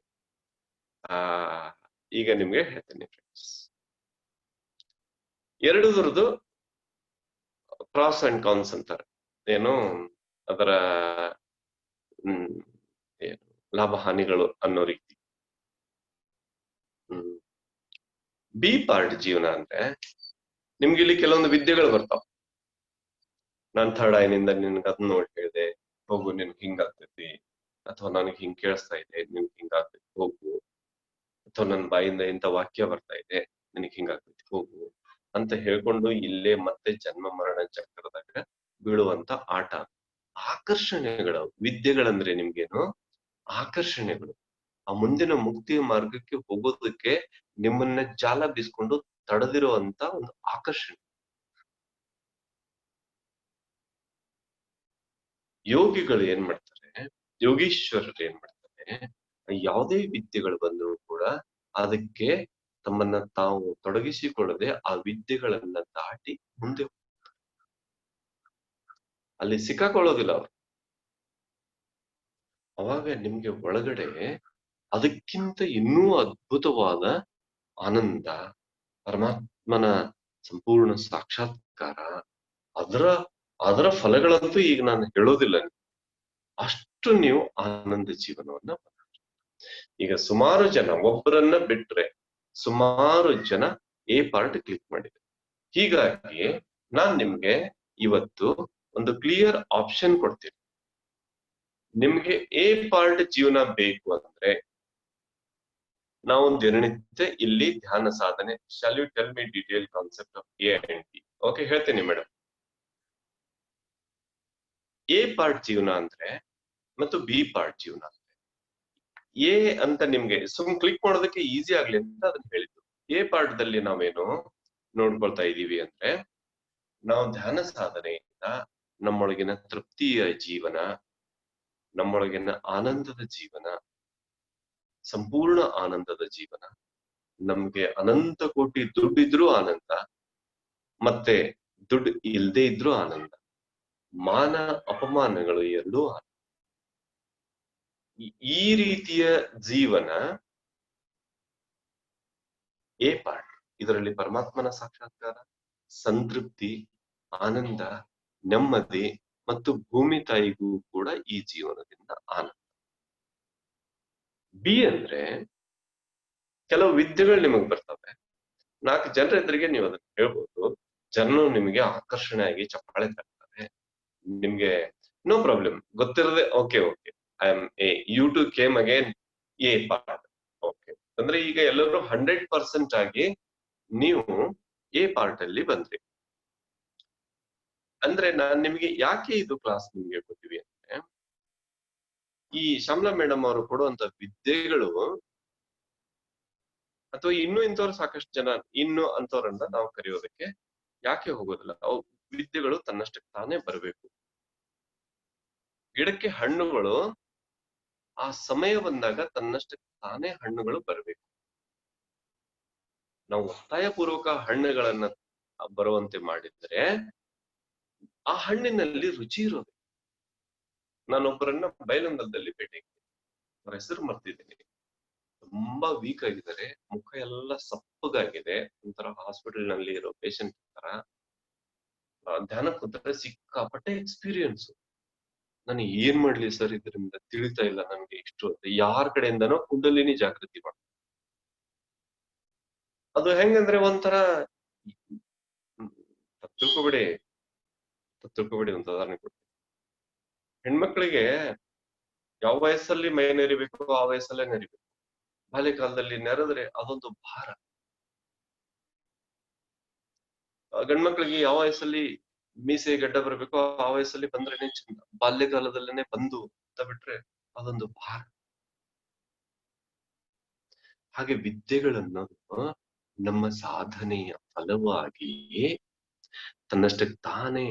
ಈಗ ನಿಮ್ಗೆ ಹೇಳ್ತೇನೆ ಫ್ರೆಂಡ್ಸ್, ಎರಡರದ್ದು ಪ್ರಾಸ್ ಅಂಡ್ ಕಾನ್ಸ್ ಅಂತಾರೆ. ಏನು ಅದರ ಲಾಭ ಹಾನಿಗಳು ಅನ್ನೋ ರೀತಿ. ಬಿ ಪಾರ್ಟ್ ಜೀವನ ಅಂದ್ರೆ ನಿಮ್ಗೆ ಇಲ್ಲಿ ಕೆಲವೊಂದು ವಿದ್ಯೆಗಳು ಬರ್ತಾವ. ನಾನ್ ಥರ್ಡ್ ಐನಿಂದ ನಿನ್ಗೆ ಅದನ್ನ ನೋಡಿ ಹೇಳಿದೆ, ಹೋಗು ನಿನ್ಗೆ ಹಿಂಗಾಗ್ತೈತಿ, ಅಥವಾ ನನಗೆ ಹಿಂಗ್ ಕೇಳಿಸ್ತಾ ಇದೆ, ನಿನ್ಗೆ ಹಿಂಗಾಗ್ತೈತಿ ಹೋಗು, ಅಥವಾ ನನ್ನ ಬಾಯಿಂದ ಇಂಥ ವಾಕ್ಯ ಬರ್ತಾ ಇದೆ, ನಿನಗೆ ಹಿಂಗಾಗ್ತೈತಿ ಹೋಗು ಅಂತ ಹೇಳ್ಕೊಂಡು ಇಲ್ಲೇ ಮತ್ತೆ ಜನ್ಮ ಮರಣ ಚಕ್ರದಾಗ ಬೀಳುವಂತ ಆಟ. ಆಕರ್ಷಣೆಗಳು ವಿದ್ಯೆಗಳಂದ್ರೆ ನಿಮ್ಗೇನು ಆಕರ್ಷಣೆಗಳು. ಆ ಮುಂದಿನ ಮುಕ್ತಿಯ ಮಾರ್ಗಕ್ಕೆ ಹೋಗೋದಕ್ಕೆ ನಿಮ್ಮನ್ನ ಜಾಲ ಬೀಸ್ಕೊಂಡು ತಡೆದಿರುವಂತ ಒಂದು ಆಕರ್ಷಣೆ. ಯೋಗಿಗಳು ಏನ್ ಮಾಡ್ತಾರೆ, ಯೋಗೀಶ್ವರರು ಏನ್ ಮಾಡ್ತಾರೆ, ಯಾವುದೇ ವಿದ್ಯೆಗಳು ಬಂದರೂ ಕೂಡ ಅದಕ್ಕೆ ತಮ್ಮನ್ನ ತಾವು ತೊಡಗಿಸಿಕೊಳ್ಳದೆ ಆ ವಿದ್ಯೆಗಳನ್ನ ದಾಟಿ ಮುಂದೆ ಅಲ್ಲಿ ಸಿಕ್ಕಾಕೊಳ್ಳೋದಿಲ್ಲ ಅವರು. ಅವಾಗ ನಿಮ್ಗೆ ಒಳಗಡೆ ಅದಕ್ಕಿಂತ ಇನ್ನೂ ಅದ್ಭುತವಾದ ಆನಂದ, ಪರಮಾತ್ಮನ ಸಂಪೂರ್ಣ ಸಾಕ್ಷಾತ್ಕಾರ, ಅದರ ಫಲಗಳಂತೂ ಈಗ ನಾನು ಹೇಳೋದಿಲ್ಲ. ಅಷ್ಟು ನೀವು ಆನಂದ ಜೀವನವನ್ನ. ಈಗ ಸುಮಾರು ಜನ, ಒಬ್ಬರನ್ನ ಬಿಟ್ರೆ ಸುಮಾರು ಜನ ಎ ಪಾರ್ಟ್ ಕ್ಲಿಕ್ ಮಾಡಿದೆ. ಹೀಗಾಗಿ ನಾನ್ ನಿಮ್ಗೆ ಇವತ್ತು ಒಂದು ಕ್ಲಿಯರ್ ಆಪ್ಷನ್ ಕೊಡ್ತೀನಿ. ನಿಮ್ಗೆ ಎ ಪಾರ್ಟ್ ಜೀವನ ಬೇಕು ಅಂದ್ರೆ ನಾವು ದಿನನಿತ್ಯ ಇಲ್ಲಿ ಧ್ಯಾನ ಸಾಧನೆ. Shall you tell me detail concept of A and B? Okay, ಹೇಳ್ತೇನೆ ಮೇಡಮ್. ಎ ಪಾರ್ಟ್ ಜೀವನ ಅಂದ್ರೆ ಮತ್ತು ಬಿ ಪಾರ್ಟ್ ಜೀವನ ಅಂದ್ರೆ, ಎ ಅಂತ ನಿಮ್ಗೆ ಸುಮ್ ಕ್ಲಿಕ್ ಮಾಡೋದಕ್ಕೆ ಈಸಿ ಆಗ್ಲಿ ಅಂತ ಅದನ್ನ ಹೇಳಿದ್ದು. ಎ ಪಾರ್ಟ್ ದಲ್ಲಿ ನಾವೇನು ನೋಡ್ಕೊಳ್ತಾ ಇದೀವಿ ಅಂದ್ರೆ, ನಾವು ಧ್ಯಾನ ಸಾಧನೆಯಿಂದ ನಮ್ಮೊಳಗಿನ ತೃಪ್ತಿಯ ಜೀವನ, ನಮ್ಮೊಳಗಿನ ಆನಂದದ ಜೀವನ, ಸಂಪೂರ್ಣ ಆನಂದದ ಜೀವನ, ನಮ್ಗೆ ಅನಂತ ಕೋಟಿ ದುಡ್ಡಿದ್ರೂ ಆನಂದ, ಮತ್ತೆ ದುಡ್ಡು ಇಲ್ದೇ ಇದ್ರೂ ಆನಂದ, ಮಾನ ಅಪಮಾನಗಳು ಎರಡೂ ಆನಂದ. ಈ ರೀತಿಯ ಜೀವನ ಎ ಪಾರ್ಟ್. ಇದರಲ್ಲಿ ಪರಮಾತ್ಮನ ಸಾಕ್ಷಾತ್ಕಾರ, ಸಂತೃಪ್ತಿ, ಆನಂದ, ನೆಮ್ಮದಿ ಮತ್ತು ಭೂಮಿ ತಾಯಿಗೂ ಕೂಡ ಈ ಜೀವನದಿಂದ ಆನಂದ. ಬಿ ಅಂದ್ರೆ ಕೆಲವು ವಿದ್ಯೆಗಳು ನಿಮಗ್ ಬರ್ತವೆ, 4 ಜನರ ಎದುರಿಗೆ ನೀವು ಅದನ್ನ ಹೇಳ್ಬೋದು, ಜನರು ನಿಮಗೆ ಆಕರ್ಷಣೆ ಆಗಿ ಚಪ್ಪಾಳೆ ತರ್ತಾರೆ. ನಿಮ್ಗೆ ನೋ ಪ್ರಾಬ್ಲಮ್, ಗೊತ್ತಿರದೆ okay I am A, you too came again A part. Okay, ಅಂದ್ರೆ ಈಗ ಎಲ್ಲರೂ 100% ಆಗಿ ನೀವು ಎ ಪಾರ್ಟ್ ಅಲ್ಲಿ ಬಂದ್ರಿ. ಅಂದ್ರೆ ನಾನ್ ನಿಮ್ಗೆ ಯಾಕೆ ಇದು ಕ್ಲಾಸ್ ನಿಮ್ಗೆ ಕೊಟ್ಟಿವಿ ಅಂದ್ರೆ, ಈ ಶ್ಯಾಮಲಾ ಮೇಡಮ್ ಅವರು ಕೊಡುವಂತ ವಿದ್ಯೆಗಳು, ಅಥವಾ ಇನ್ನೂ ಇಂಥವ್ರು ಸಾಕಷ್ಟು ಜನ ಇನ್ನು ಅಂತವ್ರನ್ನ ನಾವು ಕರೆಯೋದಕ್ಕೆ ಯಾಕೆ ಹೋಗೋದಿಲ್ಲ. ಅವು ವಿದ್ಯೆಗಳು ತನ್ನಷ್ಟಕ್ಕೆ ತಾನೇ ಬರಬೇಕು. ಗಿಡಕ್ಕೆ ಹಣ್ಣುಗಳು ಆ ಸಮಯ ಬಂದಾಗ ತನ್ನಷ್ಟಕ್ಕೆ ತಾನೇ ಹಣ್ಣುಗಳು ಬರಬೇಕು. ನಾವು ಒತ್ತಾಯ ಪೂರ್ವಕ ಹಣ್ಣುಗಳನ್ನ ಬರುವಂತೆ ಮಾಡಿದ್ರೆ ಆ ಹಣ್ಣಿನಲ್ಲಿ ರುಚಿ ಇರೋದು. ನಾನೊಬ್ಬರನ್ನ ಬೈಲಂಗಲದಲ್ಲಿ ಭೇಟಿ, ಅವ್ರ ಹೆಸರು ಮರ್ತಿದ್ದೀನಿ, ತುಂಬಾ ವೀಕ್ ಆಗಿದ್ದಾರೆ, ಮುಖ ಎಲ್ಲ ಸಪ್ಪಗಾಗಿದೆ, ಒಂಥರ ಹಾಸ್ಪಿಟಲ್ ನಲ್ಲಿ ಇರೋ ಪೇಷಂಟ್ ತರ. ಧ್ಯಾನ ಕೂತ್ರೆ ಸಿಕ್ಕಾಪಟ್ಟೆ ಎಕ್ಸ್ಪೀರಿಯನ್ಸ್. ನಾನು ಏನ್ ಮಾಡ್ಲಿ ಸರ್, ಇದರಿಂದ ತಿಳಿತಾ ಇಲ್ಲ ನನ್ಗೆ ಇಷ್ಟು ಅಂತ. ಯಾರ ಕಡೆಯಿಂದನೋ ಕುಂಡಲಿನಿ ಜಾಗೃತಿ ಮಾಡ. ಅದು ಹೆಂಗಂದ್ರೆ ಒಂಥರ ತಿಳ್ಕೊಬೇಡಿ ಒಂದು ಉದಾಹರಣೆ ಕೊಡ್ತೀನಿ. ಹೆಣ್ಮಕ್ಳಿಗೆ ಯಾವ ವಯಸ್ಸಲ್ಲಿ ಮೈ ನೆರಿಬೇಕು ಆ ವಯಸ್ಸಲ್ಲೇ ನೆರಿಬೇಕು. ಬಾಲ್ಯಕಾಲದಲ್ಲಿ ನೆರೆದ್ರೆ ಅದೊಂದು ಭಾರ. ಗಂಡ್ಮಕ್ಳಿಗೆ ಯಾವ ವಯಸ್ಸಲ್ಲಿ ಮೀಸೆ ಗಡ್ಡ ಬರ್ಬೇಕು ಆ ವಯಸ್ಸಲ್ಲಿ ಬಂದ್ರೇನೆ ಚಂದ. ಬಾಲ್ಯಕಾಲದಲ್ಲೇನೆ ಬಂದು ಅಂತ ಬಿಟ್ರೆ ಅದೊಂದು ಭಾರ. ಹಾಗೆ ವಿದ್ಯೆಗಳನ್ನು ನಮ್ಮ ಸಾಧನೆಯ ಫಲವಾಗಿ ತನ್ನಷ್ಟಕ್ಕೆ ತಾನೇ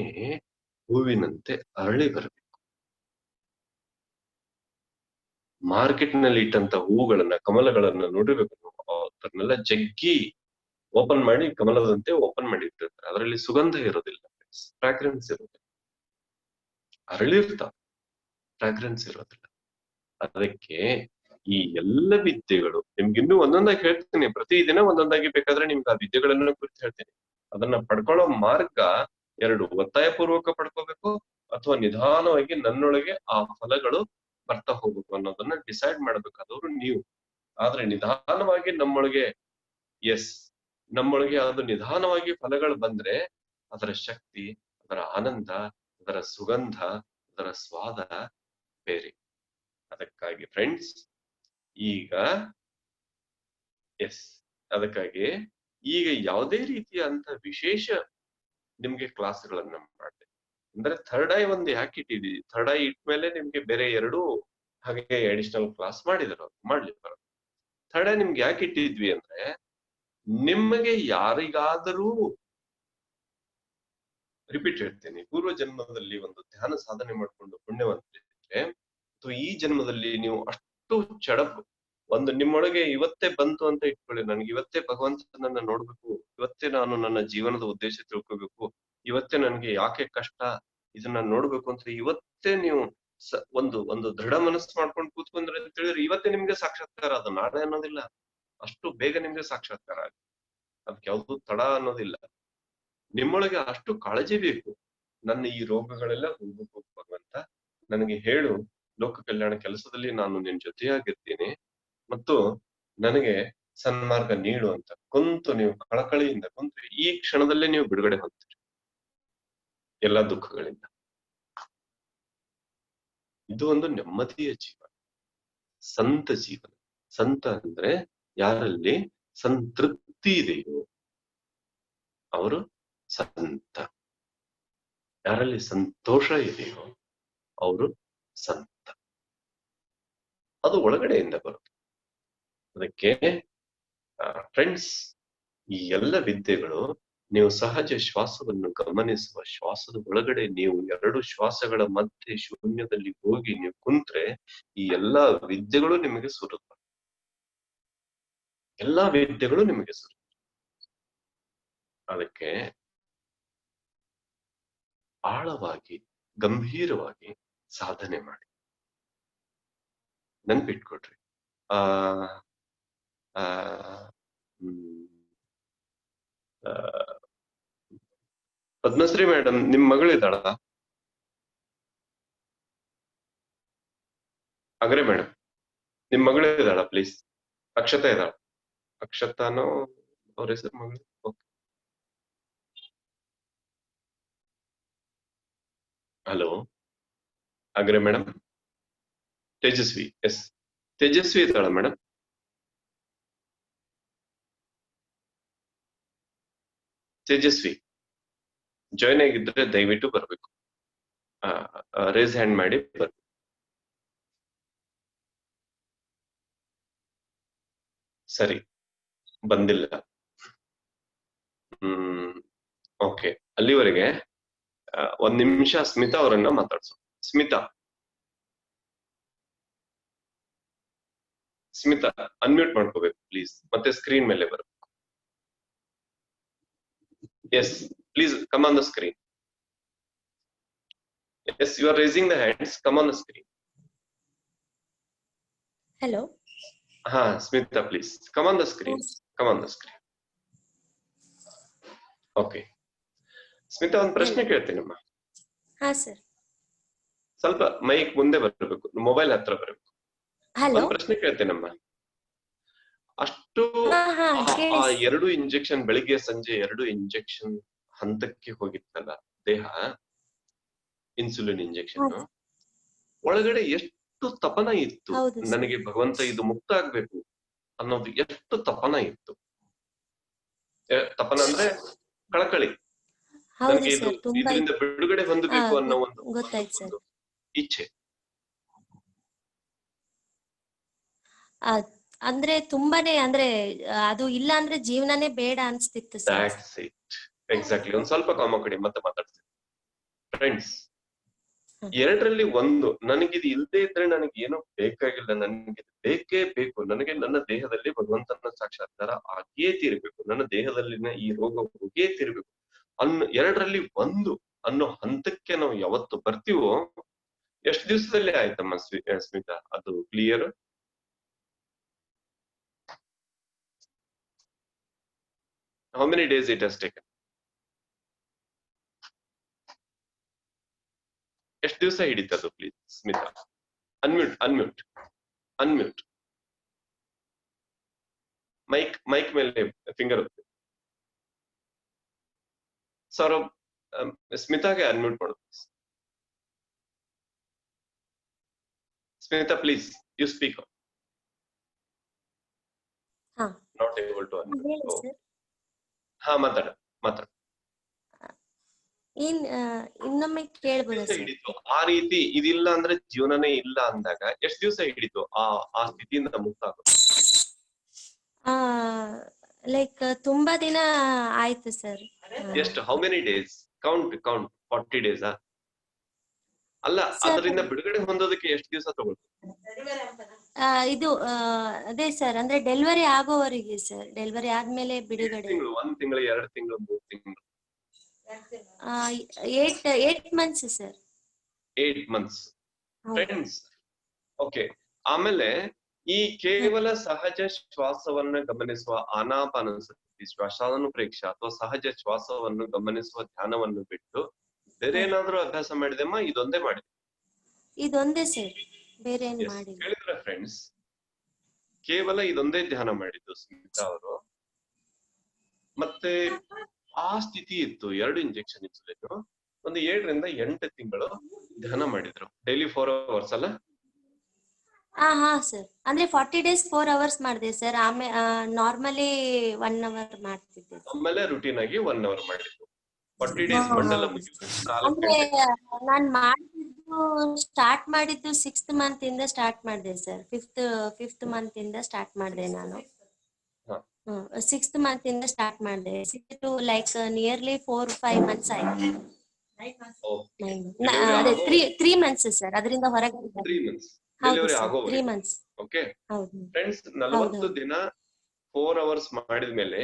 ಹೂವಿನಂತೆ ಅರಳಿ ಬರಬೇಕು. ಮಾರ್ಕೆಟ್ ನಲ್ಲಿ ಇಟ್ಟಂತ ಹೂಗಳನ್ನ, ಕಮಲಗಳನ್ನ ನೋಡಿರ್ಬೇಕು. ಅದನ್ನೆಲ್ಲ ಜಗ್ಗಿ ಓಪನ್ ಮಾಡಿ ಕಮಲದಂತೆ ಓಪನ್ ಮಾಡಿ ಇಟ್ಟಿರ್ತಾರೆ. ಅದರಲ್ಲಿ ಸುಗಂಧ ಇರೋದಿಲ್ಲ, ಫ್ರಾಗ್ರೆನ್ಸ್ ಇರೋದಿಲ್ಲ. ಅರಳಿರ್ತಾವ, ಫ್ರಾಗ್ರೆನ್ಸ್ ಇರೋದಿಲ್ಲ. ಅದಕ್ಕೆ ಈ ಎಲ್ಲ ವಿದ್ಯೆಗಳು ನಿಮ್ಗೆ ಇನ್ನೂ ಒಂದೊಂದಾಗಿ ಹೇಳ್ತೀನಿ, ಪ್ರತಿದಿನ ಒಂದೊಂದಾಗಿ ಬೇಕಾದ್ರೆ ನಿಮ್ಗೆ ಆ ವಿದ್ಯೆಗಳನ್ನ ಕುರಿತು ಹೇಳ್ತೀನಿ. ಅದನ್ನ ಪಡ್ಕೊಳ್ಳೋ ಮಾರ್ಗ ಎರಡು: ಒತ್ತಾಯ ಪೂರ್ವಕ ಪಡ್ಕೋಬೇಕು ಅಥವಾ ನಿಧಾನವಾಗಿ ನನ್ನೊಳಗೆ ಆ ಫಲಗಳು ಬರ್ತಾ ಹೋಗ್ಬೇಕು ಅನ್ನೋದನ್ನ ಡಿಸೈಡ್ ಮಾಡ್ಬೇಕಾದವ್ರು ನೀವು. ಆದ್ರೆ ನಿಧಾನವಾಗಿ ನಮ್ಮೊಳಗೆ ನಮ್ಮೊಳಗೆ ಅದು ನಿಧಾನವಾಗಿ ಫಲಗಳು ಬಂದ್ರೆ ಅದರ ಶಕ್ತಿ, ಅದರ ಆನಂದ, ಅದರ ಸುಗಂಧ, ಅದರ ಸ್ವಾದ ಬೇರೆ. ಅದಕ್ಕಾಗಿ ಫ್ರೆಂಡ್ಸ್, ಅದಕ್ಕಾಗಿ ಈಗ ಯಾವುದೇ ರೀತಿಯ ಅಂತ ವಿಶೇಷ ನಿಮ್ಗೆ ಕ್ಲಾಸ್ಗಳನ್ನ ಮಾಡ್ಬೇಕು ಅಂದ್ರೆ ಥರ್ಡ್ ಐ ಒಂದು ಯಾಕೆ ಇಟ್ಟಿದ್ದೀವಿ, ಥರ್ಡ್ ಐ ಇಟ್ಮೇಲೆ ನಿಮ್ಗೆ ಬೇರೆ ಎರಡು ಹಾಗೆ ಅಡಿಷನಲ್ ಕ್ಲಾಸ್ ಮಾಡಿದ್ರು, ಮಾಡ್ಲಿ ಬರೋದು. ಥರ್ಡ್ ಐ ನಿಮ್ಗೆ ಯಾಕೆ ಇಟ್ಟಿದ್ವಿ ಅಂದ್ರೆ, ನಿಮಗೆ ಯಾರಿಗಾದರೂ ರಿಪೀಟ್ ಹೇಳ್ತೇನೆ, ಪೂರ್ವ ಜನ್ಮದಲ್ಲಿ ಒಂದು ಧ್ಯಾನ ಸಾಧನೆ ಮಾಡ್ಕೊಂಡು ಪುಣ್ಯವಂತರಿದ್ರೆ ಅಥವಾ ಈ ಜನ್ಮದಲ್ಲಿ ನೀವು ಅಷ್ಟು ಚಡಪು ಒಂದು ನಿಮ್ಮೊಳಗೆ ಇವತ್ತೇ ಬಂತು ಅಂತ ಇಟ್ಕೊಳ್ಳಿ, ನನ್ಗೆ ಇವತ್ತೇ ಭಗವಂತನನ್ನ ನೋಡ್ಬೇಕು, ಇವತ್ತೇ ನಾನು ನನ್ನ ಜೀವನದ ಉದ್ದೇಶ ತಿಳ್ಕೊಬೇಕು, ಇವತ್ತೇ ನನ್ಗೆ ಯಾಕೆ ಕಷ್ಟ ಇದನ್ನ ನೋಡ್ಬೇಕು ಅಂತ ಇವತ್ತೇ ನೀವು ಒಂದು ದೃಢ ಮನಸ್ಸು ಮಾಡ್ಕೊಂಡು ಕೂತ್ಕೊಂಡ್ರೆ ಅಂತ ಹೇಳಿದ್ರೆ ಇವತ್ತೇ ನಿಮ್ಗೆ ಸಾಕ್ಷಾತ್ಕಾರ. ಅದು ನಾಳೆ ಅನ್ನೋದಿಲ್ಲ, ಅಷ್ಟು ಬೇಗ ನಿಮ್ಗೆ ಸಾಕ್ಷಾತ್ಕಾರ ಆಗುತ್ತೆ. ಅದಕ್ಕೆ ಯಾವ್ದು ತಡ ಅನ್ನೋದಿಲ್ಲ. ನಿಮ್ಮೊಳಗೆ ಅಷ್ಟು ಕಾಳಜಿ ಬೇಕು, ನನ್ನ ಈ ರೋಗಗಳೆಲ್ಲ ಹೋಗ್ಬೇಕು ಭಗವಂತ, ನನಗೆ ಹೇಳು, ಲೋಕ ಕಲ್ಯಾಣ ಕೆಲಸದಲ್ಲಿ ನಾನು ನಿನ್ ಜೊತೆಯಾಗಿರ್ತೀನಿ ಮತ್ತು ನನಗೆ ಸನ್ಮಾರ್ಗ ನೀಡು ಅಂತ ಕುಂತು ನೀವು ಕಳಕಳಿಯಿಂದ ಕುಂತು ಈ ಕ್ಷಣದಲ್ಲೇ ನೀವು ಬಿಡುಗಡೆ ಹೊಂದ್ತೀರಿ ಎಲ್ಲ ದುಃಖಗಳಿಂದ. ಇದು ಒಂದು ನೆಮ್ಮದಿಯ ಜೀವನ, ಸಂತ ಜೀವನ. ಸಂತ ಅಂದ್ರೆ ಯಾರಲ್ಲಿ ಸಂತೃಪ್ತಿ ಇದೆಯೋ ಅವರು ಸಂತ. ಯಾರಲ್ಲಿ ಸಂತೋಷ ಇದೆಯೋ ಅವರು ಸಂತ. ಅದು ಒಳಗಡೆಯಿಂದ ಬರುತ್ತೆ. ಅದಕ್ಕೆ ಫ್ರೆಂಡ್ಸ್, ಈ ಎಲ್ಲ ವಿದ್ಯೆಗಳು ನೀವು ಸಹಜ ಶ್ವಾಸವನ್ನು ಗಮನಿಸುವ, ಶ್ವಾಸದ ಒಳಗಡೆ ನೀವು ಎರಡು ಶ್ವಾಸಗಳ ಮಧ್ಯೆ ಶೂನ್ಯದಲ್ಲಿ ಹೋಗಿ ನೀವು ಕುಂತ್ರೆ ಈ ಎಲ್ಲಾ ವಿದ್ಯೆಗಳು ನಿಮಗೆ ಸುರುತ್ತೆ. ಎಲ್ಲಾ ವಿದ್ಯೆಗಳು ನಿಮಗೆ ಸುರುತ್ತೆ. ಅದಕ್ಕೆ ಆಳವಾಗಿ ಗಂಭೀರವಾಗಿ ಸಾಧನೆ ಮಾಡಿ. ನೆನ್ಪಿಟ್ಕೊಡ್ರಿ. ಪದ್ಮಶ್ರೀ ಮೇಡಮ್, ನಿಮ್ ಮಗಳಿದ್ದಾಳ? ಆಗ್ರೆ ಮೇಡಮ್, ನಿಮ್ ಮಗಳಿದ್ದಾಳ ಪ್ಲೀಸ್? ಅಕ್ಷತಾ ಇದ್ದಾಳ? ಅಕ್ಷತಾನೋ ಅವ್ರ ಹೆಸರು ಮಗಳು? ಹಲೋ ಆಗ್ರೆ ಮೇಡಮ್. ತೇಜಸ್ವಿ, ಎಸ್ ತೇಜಸ್ವಿ ಇದ್ದಾಳ ಮೇಡಮ್? ತೇಜಸ್ವಿ ಜಾಯ್ನ್ ಆಗಿದ್ರೆ ದಯವಿಟ್ಟು ಬರ್ಬೇಕು. ರೇಸ್ ಹ್ಯಾಂಡ್ ಮಾಡಿ ಬರ್ಬೇಕು. ಸರಿ, ಬಂದಿಲ್ಲ. ಓಕೆ, ಅಲ್ಲಿವರೆಗೆ ಒಂದ್ ನಿಮಿಷ ಸ್ಮಿತಾ ಅವರನ್ನ ಮಾತಾಡ್ಸು. ಸ್ಮಿತಾ ಅನ್ಮ್ಯೂಟ್ ಮಾಡ್ಕೋಬೇಕು ಪ್ಲೀಸ್, ಮತ್ತೆ ಸ್ಕ್ರೀನ್ ಮೇಲೆ ಬರಬೇಕು. Yes, please come on the screen. Yes, you are raising the hands. Come on the screen. Hello. Smita, please come on the screen. Yes. Come on the screen. Okay. Smita, ಒಂದು ಪ್ರಶ್ನೆ ಕೇಳ್ತೀನಮ್ಮ. ಹಾ sir. ಸ್ವಲ್ಪ mic ಮುಂದೆ ಬರಬೇಕು, mobile ಹತ್ರ ಬರಬೇಕು. ಒಂದು ಪ್ರಶ್ನೆ ಕೇಳ್ತೀನಮ್ಮ. ಅಷ್ಟು ಆ 2 ಇಂಜೆಕ್ಷನ್, ಬೆಳಿಗ್ಗೆ ಸಂಜೆ 2 ಇಂಜೆಕ್ಷನ್ ಹಂತಕ್ಕೆ ಹೋಗಿತ್ತಲ್ಲ ದೇಹ, ಇನ್ಸುಲಿನ್ ಇಂಜೆಕ್ಷನ್ ಒಳಗಡೆ ಎಷ್ಟು ತಪನ ಇತ್ತು. ನನಗೆ ಭಗವಂತ ಇದು ಮುಕ್ತ ಆಗ್ಬೇಕು ಅನ್ನೋದು ಎಷ್ಟು ತಪನ ಇತ್ತು. ತಪನ ಅಂದ್ರೆ ಕಳಕಳಿ, ನನಗೆ ಇದು ಇದರಿಂದ ಬಿಡುಗಡೆ ಹೊಂದಬೇಕು ಅನ್ನೋ ಒಂದು ಇಚ್ಛೆ. ಅಂದ್ರೆ ತುಂಬಾನೇ, ಅಂದ್ರೆ ಅದು ಇಲ್ಲ ಅಂದ್ರೆ ಜೀವನನೇ ಬೇಡ ಅನ್ಸ್ತಿತ್ತು ಸರ್. ಎಕ್ಸಾಕ್ಟ್ಲಿ. ಒಂದ್ ಸ್ವಲ್ಪ ಕಾಮ ಕೊಡಿ, ಮತ್ತೆ ಮಾತಾಡ್ತೀನಿ. ಫ್ರೆಂಡ್ಸ್, 2ರಲ್ಲಿ 1, ನನಗಿದು ಇಲ್ಲದೆ ಇದ್ರೆ ನನಗೆ ಏನೋ ಬೇಕಾಗಿಲ್ಲ, ನನಗೆ ಬೇಕೇ ಬೇಕು. ನನಗೆ ನನ್ನ ದೇಹದಲ್ಲಿ ಭಗವಂತನ ಸಾಕ್ಷಾತ್ಕಾರ ಆಗಿಯೇ ತೀರಬೇಕು, ನನ್ನ ದೇಹದಲ್ಲಿನ ಈ ರೋಗ ಹೋಗಿಯೇ ತೀರಬೇಕು 2ರಲ್ಲಿ 1 ಅನ್ನೋ ಹಂತಕ್ಕೆ ನಾವು ಯಾವತ್ತು ಬರ್ತೀವೋ, ಎಷ್ಟು ದಿವಸದಲ್ಲಿ ಆಯ್ತಮ್ಮ ಸ್ಮಿತಾ ಅದು clear? How many days it has taken? ಎಷ್ಟು ದಿವಸ ಹಿಡಿತದು ಪ್ಲೀಸ್ ಸ್ಮಿತಾ? ಅನ್ಮ್ಯೂಟ್. ಮೈಕ್ ಮೇಲೆ ಫಿಂಗರ್ ಸೌರಭ್, ಸ್ಮಿತಾಗೆ ಅನ್ಮ್ಯೂಟ್ ಮಾಡು. Smita please, you speak. Not able to unmute. ಮಾತಾಡ. ಇನ್ನೊಮ್ಮೆ ಕೇಳಬಹುದಾ ಸರ್? ಆ ರೀತಿ ಇದಿಲ್ಲ ಅಂದ್ರೆ ಜೀವನನೇ ಇಲ್ಲ ಅಂದಾಗ ಎಷ್ಟು ದಿವಸ ಹಿಡಿತು ಆ ಸ್ಥಿತಿಯಿಂದ ಮುಕ್ತ ಆಗೋದು? ಲೈಕ್ ತುಂಬಾ ದಿನ ಆಯ್ತು ಸರ್. ಎಷ್ಟು? How many days? Count 40 days ಅಲ್ಲ, ಅದರಿಂದ ಬಿಡುಗಡೆ ಹೊಂದೋದಕ್ಕೆ ಎಷ್ಟು ದಿವಸ ತಗೊಳ್ತು? ಇದು ಅದೇ ಸರ್, ಅಂದ್ರೆ ಡೆಲಿವರಿ ಆಗೋವರೆಗೆ ಸರ್. ಡೆಲಿವರಿ ಆದ್ಮೇಲೆ ಬಿಡುಗಡೆ. 1 ತಿಂಗಳು, 2 ತಿಂಗಳು, 3 ತಿಂಗಳು? 8 months sir. 8 months friends. Okay. ಆಮೇಲೆ ಈ ಕೇವಲ ಸಹಜ ಶ್ವಾಸವನ್ನ ಗಮನಿಸುವ ಆನಾಪಾನಸತಿ, ಶ್ವಾಸಾನುಪ್ರೇಕ್ಷ ಅಥವಾ ಸಹಜ ಶ್ವಾಸವನ್ನು ಗಮನಿಸುವ ಧ್ಯಾನವನ್ನು ಬಿಟ್ಟು ಬೇರೆ ಏನಾದ್ರೂ ಅಭ್ಯಾಸ ಮಾಡಿದೆಮ್ಮ? ಇದೊಂದೇ ಮಾಡಿದೆ? ಇದೊಂದೇ ಸರ್, ಬೇರೆ ಏನು ಮಾಡಿಲ್ಲ. ಹೇಳಿದ್ರೆ ಫ್ರೆಂಡ್ಸ್, ಕೇವಲ ಇದೊಂದೇ ಧ್ಯಾನ ಮಾಡಿದ್ದು ಸ್ಮಿತಾ ಅವರು. ಮತ್ತೆ ಆ ಸ್ಥಿತಿ ಇತ್ತು, 2 ಇಂಜೆಕ್ಷನ್ ಇನ್ಸುಲಿನ್, ಒಂದು 7 ರಿಂದ 8 ತಿಂಗಳು ಧ್ಯಾನ ಮಾಡಿದ್ರು. ಡೈಲಿ 4 ಅವರ್ಸ್ ಅಲ್ಲ? ಹಾ ಸರ್, ಅಂದ್ರೆ 40 ಡೇಸ್ 4 ಅವರ್ಸ್ ಮಾಡಿದೆ ಸರ್. ಆಮೇಲೆ ನಾರ್ಮಲಿ 1 ಅವರ್ ಮಾಡ್ತಿದ್ದೆ. ಆಮೇಲೆ ರುಟೀನ್ ಆಗಿ 1 ಅವರ್ ಮಾಡಿದ್ದು. 40 ಡೇಸ್ ಮಂಡಲ ಮುಗಿತು. ಅಂದ್ರೆ ನಾನು ಸ್ಟಾರ್ಟ್ ಮಾಡಿದ್ದು 6th ಮಂತ್ ಇಂದ ಸ್ಟಾರ್ಟ್ ಮಾಡಿದೆ ಸರ್. 5th ಮಂತ್ ಇಂದ ಸ್ಟಾರ್ಟ್ ಮಾಡಿದೆ ನಾನು. 6th ಮಂತ್ ಇಂದ ಸ್ಟಾರ್ಟ್ ಮಾಡಿದೆ. 6 to like nearly 4-5 months ಆಯ್ತು. ಅದೇ 3 months ಸರ್. ಅದರಿಂದ ಹೊರಗೆ 3 months ಡೆಲಿವರಿ ಆಗೋವರೆಗೆ. 3 months. ಓಕೆ ಫ್ರೆಂಡ್ಸ್, 40 ದಿನ 4 ಅವರ್ಸ್ ಮಾಡಿದ್ಮೇಲೆ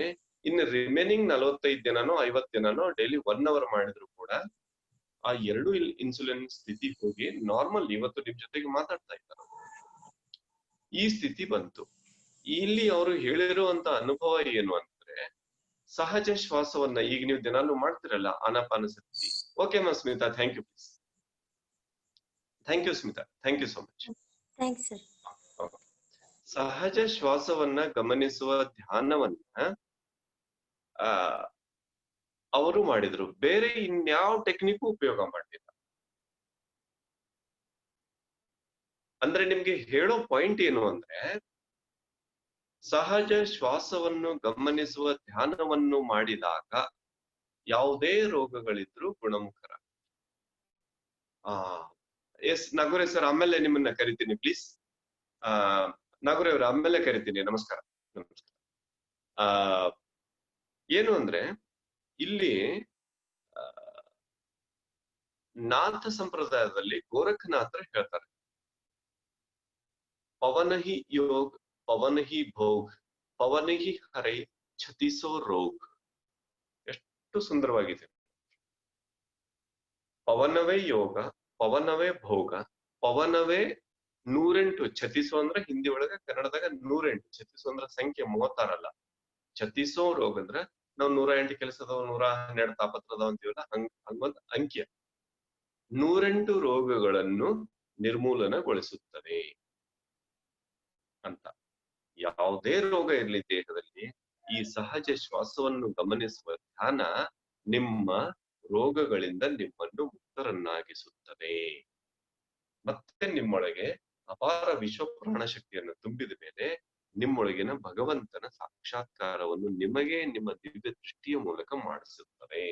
ಇನ್ನು ರಿಮೈನಿಂಗ್ 45 ದಿನನೋ 50 ದಿನನೋ ಡೈಲಿ 1 ಅವರ್ ಮಾಡಿದ್ರು ಕೂಡ ಆ 2 ಇನ್ಸುಲಿನ್ ಸ್ಥಿತಿ ಹೋಗಿ ನಾರ್ಮಲ್ ಇವತ್ತು ನಿಮ್ ಜೊತೆಗೆ ಮಾತಾಡ್ತಾ ಇದ್ದಾರೆ. ಈ ಸ್ಥಿತಿ ಬಂತು. ಇಲ್ಲಿ ಅವರು ಹೇಳಿರುವಂತ ಅನುಭವ ಏನು ಅಂದ್ರೆ, ಸಹಜ ಶ್ವಾಸವನ್ನ ಈಗ ನೀವು ದಿನಾಲೂ ಮಾಡ್ತಿರಲ್ಲ ಆನಾಪಾನಸತಿ. ಓಕೆ ಮಾ Smita, thank you please. Thank you Smita, thank you so much. Thanks sir. ಸಹಜ ಶ್ವಾಸವನ್ನ ಗಮನಿಸುವ ಧ್ಯಾನವನ್ನ ಅವರು ಮಾಡಿದ್ರು, ಬೇರೆ ಇನ್ಯಾವ ಟೆಕ್ನಿಕ್ ಉಪಯೋಗ ಮಾಡಲಿಲ್ಲ. ಅಂದ್ರೆ ನಿಮ್ಗೆ ಹೇಳೋ ಪಾಯಿಂಟ್ ಏನು ಅಂದ್ರೆ, ಸಹಜ ಶ್ವಾಸವನ್ನು ಗಮನಿಸುವ ಧ್ಯಾನವನ್ನು ಮಾಡಿದಾಗ ಯಾವುದೇ ರೋಗಗಳಿದ್ರು ಗುಣಮುಖರ. ಎಸ್ ನಾಗೂರೇ ಸರ್, ಆಮೇಲೆ ನಿಮ್ಮನ್ನ ಕರಿತೀನಿ ಪ್ಲೀಸ್. ನಾಗೂರೇ ಅವ್ರ ಆಮೇಲೆ ಕರಿತೀನಿ. ನಮಸ್ಕಾರ. ಏನು ಅಂದ್ರೆ, ಇಲ್ಲಿ ನಾಥ ಸಂಪ್ರದಾಯದಲ್ಲಿ ಗೋರಖನಾಥರು ಹೇಳ್ತಾರೆ, ಪವನಹಿ ಯೋಗ್ ಪವನಹಿ ಭೋಗ್ ಪವನಹಿ ಹರೈ ಛತಿಸೋ ರೋಗ್. ಎಷ್ಟು ಎಷ್ಟು ಸುಂದರವಾಗಿದೆ. ಪವನವೇ ಯೋಗ, ಪವನವೇ ಭೋಗ, ಪವನವೇ 108. ಛತಿಸು ಅಂದ್ರೆ ಹಿಂದಿ ಒಳಗ, ಕನ್ನಡದಾಗ 108. ಛತಿಸು ಅಂದ್ರ ಸಂಖ್ಯೆ 36 ಅಲ್ಲ. ಛತಿಸೋ ರೋಗ ಅಂದ್ರ ನಾವ್ 108 ಕೆಲಸದವ್, 112 ತಾಪತ್ರದವ್ ಅಂತೀವಲ್ಲ, ಹಂಗೊಂದ್ ಅಂಕ್ಯ. 108 ರೋಗಗಳನ್ನು ನಿರ್ಮೂಲನಗೊಳಿಸುತ್ತದೆ ಅಂತ. ಯಾವುದೇ ರೋಗ ಇರ್ಲಿ ದೇಹದಲ್ಲಿ, ಈ ಸಹಜ ಶ್ವಾಸವನ್ನು ಗಮನಿಸುವ ಧ್ಯಾನ ನಿಮ್ಮ ರೋಗಗಳಿಂದ ನಿಮ್ಮನ್ನು ಮುಕ್ತರನ್ನಾಗಿಸುತ್ತದೆ. ಮತ್ತೆ ನಿಮ್ಮೊಳಗೆ ಅಪಾರ ವಿಶ್ವ ಪ್ರಾಣ ಶಕ್ತಿಯನ್ನು ತುಂಬಿದ ಮೇಲೆ ನಿಮ್ಮೊಳಗಿನ ಭಗವಂತನ ಸಾಕ್ಷಾತ್ಕಾರವನ್ನು ನಿಮಗೆ ನಿಮ್ಮ ದಿವ್ಯ ದೃಷ್ಟಿಯ ಮೂಲಕ ಮಾಡಿಸುತ್ತದೆ.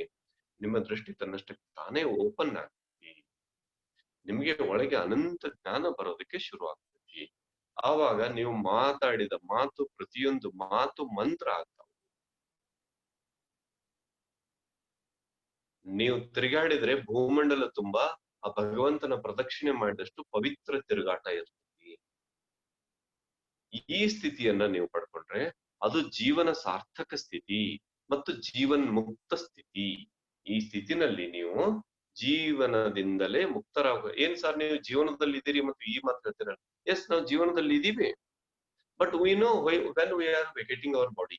ನಿಮ್ಮ ದೃಷ್ಟಿ ತನ್ನಷ್ಟಕ್ಕೆ ತಾನೇ ಓಪನ್ ಆಗ್ತದೆ. ನಿಮ್ಗೆ ಒಳಗೆ ಅನಂತ ಜ್ಞಾನ ಬರೋದಕ್ಕೆ ಶುರು ಆಗ್ತದೆ. ಆವಾಗ ನೀವು ಮಾತಾಡಿದ ಮಾತು, ಪ್ರತಿಯೊಂದು ಮಾತು ಮಂತ್ರ ಆಗ್ತಾವ. ನೀವು ತಿರುಗಾಡಿದ್ರೆ ಭೂಮಂಡಲ ತುಂಬಾ ಆ ಭಗವಂತನ ಪ್ರದಕ್ಷಿಣೆ ಮಾಡಿದಷ್ಟು ಪವಿತ್ರ ತಿರುಗಾಟ ಇರ್ತದೆ. ಈ ಸ್ಥಿತಿಯನ್ನ ನೀವು ಪಡ್ಕೊಂಡ್ರೆ ಅದು ಜೀವನ ಸಾರ್ಥಕ ಸ್ಥಿತಿ ಮತ್ತು ಜೀವನ್ ಮುಕ್ತ ಸ್ಥಿತಿ. ಈ ಸ್ಥಿತಿನಲ್ಲಿ ನೀವು ಜೀವನದಿಂದಲೇ ಮುಕ್ತರಾಗ. ಏನ್ ಸರ್ ನೀವು ಜೀವನದಲ್ಲಿ ಇದ್ದೀರಿ ಮತ್ತು ಈ ಮಾತು ಹೇಳ್ತೀರಲ್ಲ? ಎಸ್, ನಾವು ಜೀವನದಲ್ಲಿ ಇದೀವಿ, but we know when we are ವೆಕೇಟಿಂಗ್ our body.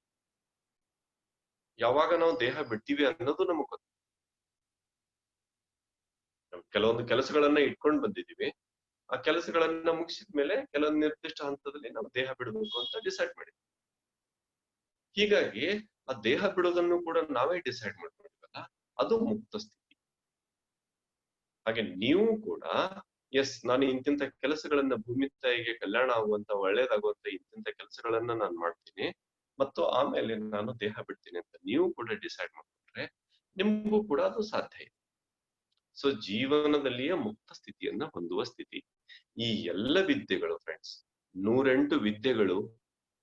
ಯಾವಾಗ ನಾವು ದೇಹ ಬಿಡ್ತೀವಿ ಅನ್ನೋದು ನಮಗ್ ಗೊತ್ತು. ಕೆಲವೊಂದು ಕೆಲಸಗಳನ್ನ ಇಟ್ಕೊಂಡು ಬಂದಿದೀವಿ. ಆ ಕೆಲಸಗಳನ್ನ ಮುಗಿಸಿದ ಮೇಲೆ ಕೆಲವೊಂದು ನಿರ್ದಿಷ್ಟ ಹಂತದಲ್ಲಿ ನಾವು ದೇಹ ಬಿಡಬೇಕು ಅಂತ ಡಿಸೈಡ್ ಮಾಡಿದ್ವಿ. ಹೀಗಾಗಿ ಆ ದೇಹ ಬಿಡೋದನ್ನು ಕೂಡ ನಾವೇ ಡಿಸೈಡ್ ಮಾಡ್ಕೊಂಡಿವಲ್ಲ, ಅದು ಮುಕ್ತ ಸ್ಥಿತಿ. ಹಾಗೆ ನೀವು ಕೂಡ ಎಸ್, ನಾನು ಇಂತಿಂತ ಕೆಲಸಗಳನ್ನ, ಭೂಮಿ ತಾಯಿಗೆ ಕಲ್ಯಾಣ ಆಗುವಂತ, ಒಳ್ಳೇದಾಗುವಂತ ಇಂತಿಂತ ಕೆಲಸಗಳನ್ನ ನಾನು ಮಾಡ್ತೀನಿ ಮತ್ತು ಆಮೇಲೆ ನಾನು ದೇಹ ಬಿಡ್ತೀನಿ ಅಂತ ನೀವು ಕೂಡ ಡಿಸೈಡ್ ಮಾಡ್ಕೊಂಡ್ರೆ ನಿಮ್ಗೂ ಕೂಡ ಅದು ಸಾಧ್ಯ ಇದೆ. ಸೊ ಜೀವನದಲ್ಲಿಯೇ ಮುಕ್ತ ಸ್ಥಿತಿಯನ್ನ ಹೊಂದುವ ಸ್ಥಿತಿ. ಈ ಎಲ್ಲ ವಿದ್ಯೆಗಳು ಫ್ರೆಂಡ್ಸ್, 108 ವಿದ್ಯೆಗಳು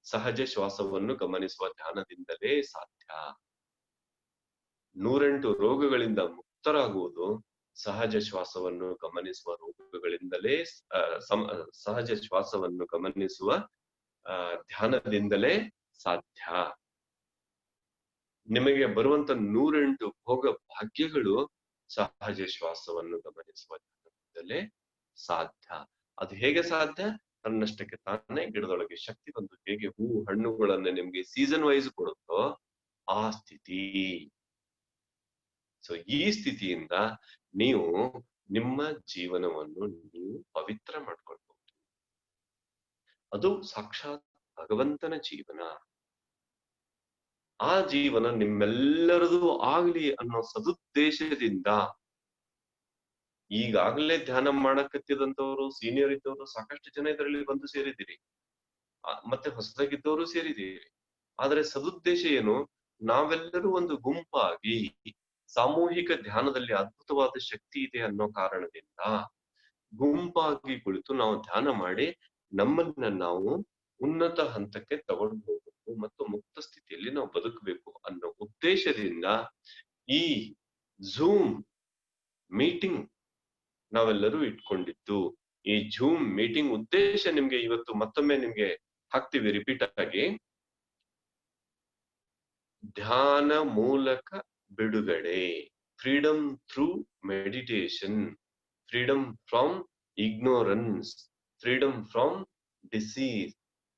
ಸಹಜ ಶ್ವಾಸವನ್ನು ಗಮನಿಸುವ ಧ್ಯಾನದಿಂದಲೇ ಸಾಧ್ಯ. 108 ರೋಗಗಳಿಂದ ಮುಕ್ತರಾಗುವುದು ಸಹಜ ಶ್ವಾಸವನ್ನು ಗಮನಿಸುವ ರೋಗಗಳಿಂದಲೇ, ಸಹಜ ಶ್ವಾಸವನ್ನು ಗಮನಿಸುವ ಧ್ಯಾನದಿಂದಲೇ ಸಾಧ್ಯ. ನಿಮಗೆ ಬರುವಂತ 108 ಭೋಗ ಭಾಗ್ಯಗಳು ಸಹಜ ಶ್ವಾಸವನ್ನು ಗಮನಿಸುವ ಧ್ಯಾನದಿಂದಲೇ ಸಾಧ್ಯ. ಅದು ಹೇಗೆ ಸಾಧ್ಯ? ತನ್ನಷ್ಟಕ್ಕೆ ತಾನೇ ಗಿಡದೊಳಗೆ ಶಕ್ತಿ ಬಂದು ಹೇಗೆ ಹೂವು ಹಣ್ಣುಗಳನ್ನ ನಿಮ್ಗೆ ಸೀಸನ್ ವೈಸ್ ಕೊಡುತ್ತೋ ಆ ಸ್ಥಿತಿ. ಸೊ ಈ ಸ್ಥಿತಿಯಿಂದ ನೀವು ನಿಮ್ಮ ಜೀವನವನ್ನು ನೀವು ಪವಿತ್ರ ಮಾಡ್ಕೊಳ್ಬಹುದು. ಅದು ಸಾಕ್ಷಾತ್ ಭಗವಂತನ ಜೀವನ. ಆ ಜೀವನ ನಿಮ್ಮೆಲ್ಲರದು ಆಗ್ಲಿ ಅನ್ನೋ ಸದುದ್ದೇಶದಿಂದ ಈಗಾಗಲೇ ಧ್ಯಾನ ಮಾಡಕತ್ತಿದಂತವ್ರು, ಸೀನಿಯರ್ ಇದ್ದವರು ಸಾಕಷ್ಟು ಜನ ಇದರಲ್ಲಿ ಬಂದು ಸೇರಿದ್ದೀರಿ, ಮತ್ತೆ ಹೊಸದಾಗಿದ್ದವರು ಸೇರಿದ್ದೀರಿ. ಆದ್ರೆ ಸದುದ್ದೇಶ ಏನು? ನಾವೆಲ್ಲರೂ ಒಂದು ಗುಂಪಾಗಿ ಸಾಮೂಹಿಕ ಧ್ಯಾನದಲ್ಲಿ ಅದ್ಭುತವಾದ ಶಕ್ತಿ ಇದೆ ಅನ್ನೋ ಕಾರಣದಿಂದ ಗುಂಪಾಗಿ ಕುಳಿತು ನಾವು ಧ್ಯಾನ ಮಾಡಿ ನಮ್ಮನ್ನ ನಾವು ಉನ್ನತ ಹಂತಕ್ಕೆ ತಗೊಂಡು ಹೋಗ್ಬೇಕು ಮತ್ತು ಮುಕ್ತ ಸ್ಥಿತಿಯಲ್ಲಿ ನಾವು ಬದುಕಬೇಕು ಅನ್ನೋ ಉದ್ದೇಶದಿಂದ ಈ ಝೂಮ್ ಮೀಟಿಂಗ್ ನಾವೆಲ್ಲರೂ ಇಟ್ಕೊಂಡಿದ್ದು. ಈ ಝೂಮ್ ಮೀಟಿಂಗ್ ಉದ್ದೇಶ ನಿಮ್ಗೆ ಇವತ್ತು ಮತ್ತೊಮ್ಮೆ ನಿಮ್ಗೆ ಹಾಕ್ತಿವಿ ರಿಪೀಟ್ ಆಗಿ. ಧ್ಯಾನ ಮೂಲಕ ಬಿಡುಗಡೆ, freedom through meditation, freedom from ignorance, freedom from disease,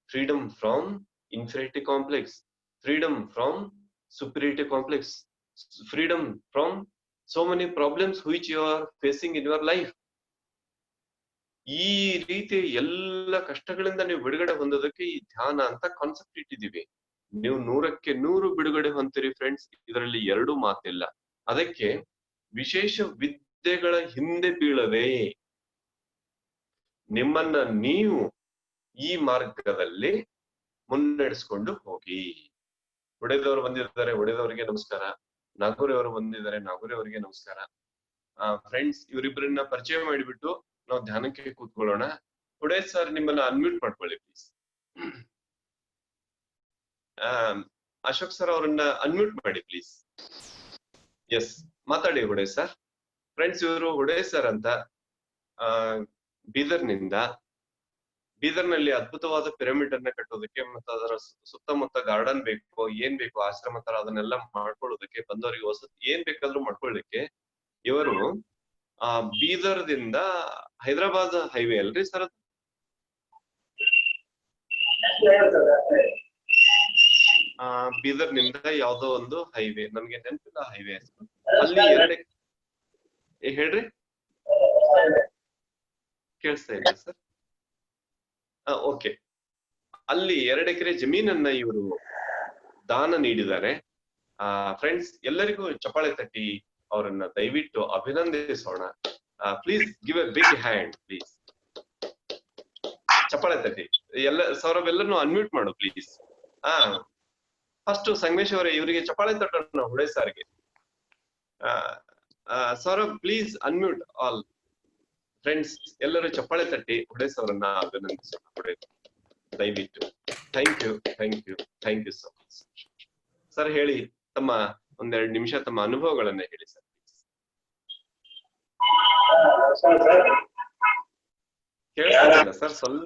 freedom from inferiority complex, freedom from superiority complex, freedom from so many problems which you are facing in your life. ಈ ರೀತಿ ಎಲ್ಲ ಕಷ್ಟಗಳಿಂದ ನೀವು ಬಿಡುಗಡೆ ಹೊಂದೋದಕ್ಕೆ ಈ ಧ್ಯಾನ ಅಂತ ಕಾನ್ಸೆಪ್ಟ್ ಇಟ್ಟಿದ್ದೀವಿ. ನೀವು 100ಕ್ಕೆ 100 ಬಿಡುಗಡೆ ಹೊಂದ್ತೀರಿ ಫ್ರೆಂಡ್ಸ್, ಇದರಲ್ಲಿ ಎರಡು ಮಾತಿಲ್ಲ. ಅದಕ್ಕೆ ವಿಶೇಷ ವಿದ್ಯೆಗಳ ಹಿಂದೆ ಬೀಳದೆ ನಿಮ್ಮನ್ನ ನೀವು ಈ ಮಾರ್ಗದಲ್ಲಿ ಮುನ್ನಡೆಸ್ಕೊಂಡು ಹೋಗಿ. ಒಡೆದವರು ಬಂದಿದ್ದಾರೆ, ಒಡೆದವರಿಗೆ ನಮಸ್ಕಾರ. ನಾಗೂರಿ ಅವರು ಬಂದಿದ್ದಾರೆ, ನಾಗೂರಿ ಅವರಿಗೆ ನಮಸ್ಕಾರ. ಫ್ರೆಂಡ್ಸ್, ಇವರಿಬ್ಬರನ್ನ ಪರಿಚಯ ಮಾಡಿಬಿಟ್ಟು ನಾವು ಧ್ಯಾನಕ್ಕೆ ಕೂತ್ಕೊಳ್ಳೋಣ. ಒಡೆ ಸರ್, ನಿಮ್ಮನ್ನ ಅನ್ಮ್ಯೂಟ್ ಮಾಡ್ಕೊಳ್ಳಿ ಪ್ಲೀಸ್. ಅಶೋಕ್ ಸರ್ ಅವರನ್ನ ಅನ್ಮ್ಯೂಟ್ ಮಾಡಿ ಪ್ಲೀಸ್. ಎಸ್, ಮಾತಾಡಿ ಒಡೆ ಸರ್. ಫ್ರೆಂಡ್ಸ್, ಇವರು ಒಡೆ ಸರ್ ಅಂತ ಬೀದರ್ನಿಂದ ಬೀದರ್ನಲ್ಲಿ ಅದ್ಭುತವಾದ ಪಿರಮಿಡ್ ಅನ್ನ ಕಟ್ಟೋದಕ್ಕೆ ಮತ್ತು ಅದರ ಸುತ್ತಮುತ್ತ ಗಾರ್ಡನ್ ಬೇಕು, ಏನ್ ಬೇಕು ಆಶ್ರಮ ತರ ಅದನ್ನೆಲ್ಲ ಮಾಡ್ಕೊಳ್ಳೋದಕ್ಕೆ, ಬಂದವರಿಗೆ ವಸತಿ ಏನ್ ಬೇಕಾದ್ರೂ ಮಾಡ್ಕೊಳ್ಳಿಕ್ಕೆ ಇವರು ಬೀದರ್ದಿಂದ ಹೈದರಾಬಾದ್ ಹೈವೇ ಅಲ್ರಿ ಸರ್? ಬೀದರ್ ನಿಂದ ಯಾವ್ದೋ ಒಂದು ಹೈವೇ, ನನ್ಗೆ ನೆನಪಿಲ್ಲ ಹೈವೇ ಹೆಸರು. ಅಲ್ಲಿ ಹೇಳ್ರಿ, ಕೇಳಿಸ್ತಾ ಇದೆ ಸರ್? ಓಕೆ. ಅಲ್ಲಿ 2 ಎಕರೆ ಜಮೀನನ್ನ ಇವರು ದಾನ ನೀಡಿದ್ದಾರೆ. ಫ್ರೆಂಡ್ಸ್, ಎಲ್ಲರಿಗೂ ಚಪ್ಪಾಳೆ ತಟ್ಟಿ ಅವರನ್ನ ದಯವಿಟ್ಟು ಅಭಿನಂದಿಸೋಣ. Please give a big hand please. ಚಪ್ಪಾಳೆ ತಟ್ಟಿ ಸೌರಭ್ ಎಲ್ಲರನ್ನು ಅನ್ಮ್ಯೂಟ್ ಮಾಡು ಪ್ಲೀಸ್. ಫಸ್ಟ್ ಸಂಗಮೇಶ್ ಅವರೇ ಇವರಿಗೆ ಚಪ್ಪಾಳೆ ತಟ್ಟೋಣ, ಹುಡೆ ಸಾರ್ಗೆ. Saurabh please unmute all. Friends ಎಲ್ಲರೂ ಚಪ್ಪಾಳೆ ತಟ್ಟಿ ಹುಡೆ ಅವರನ್ನ ಅಭಿನಂದಿಸೋಣ. ಹುಡೆ ದಯವಿಟ್ಟು. Thank you so much sir. ಹೇಳಿ, ತಮ್ಮ 1-2 ನಿಮಿಷ ತಮ್ಮ ಅನುಭವಗಳನ್ನ ಹೇಳಿ ಸರ್. ಕೇಳಿಸ್ತಾ ಸರ್?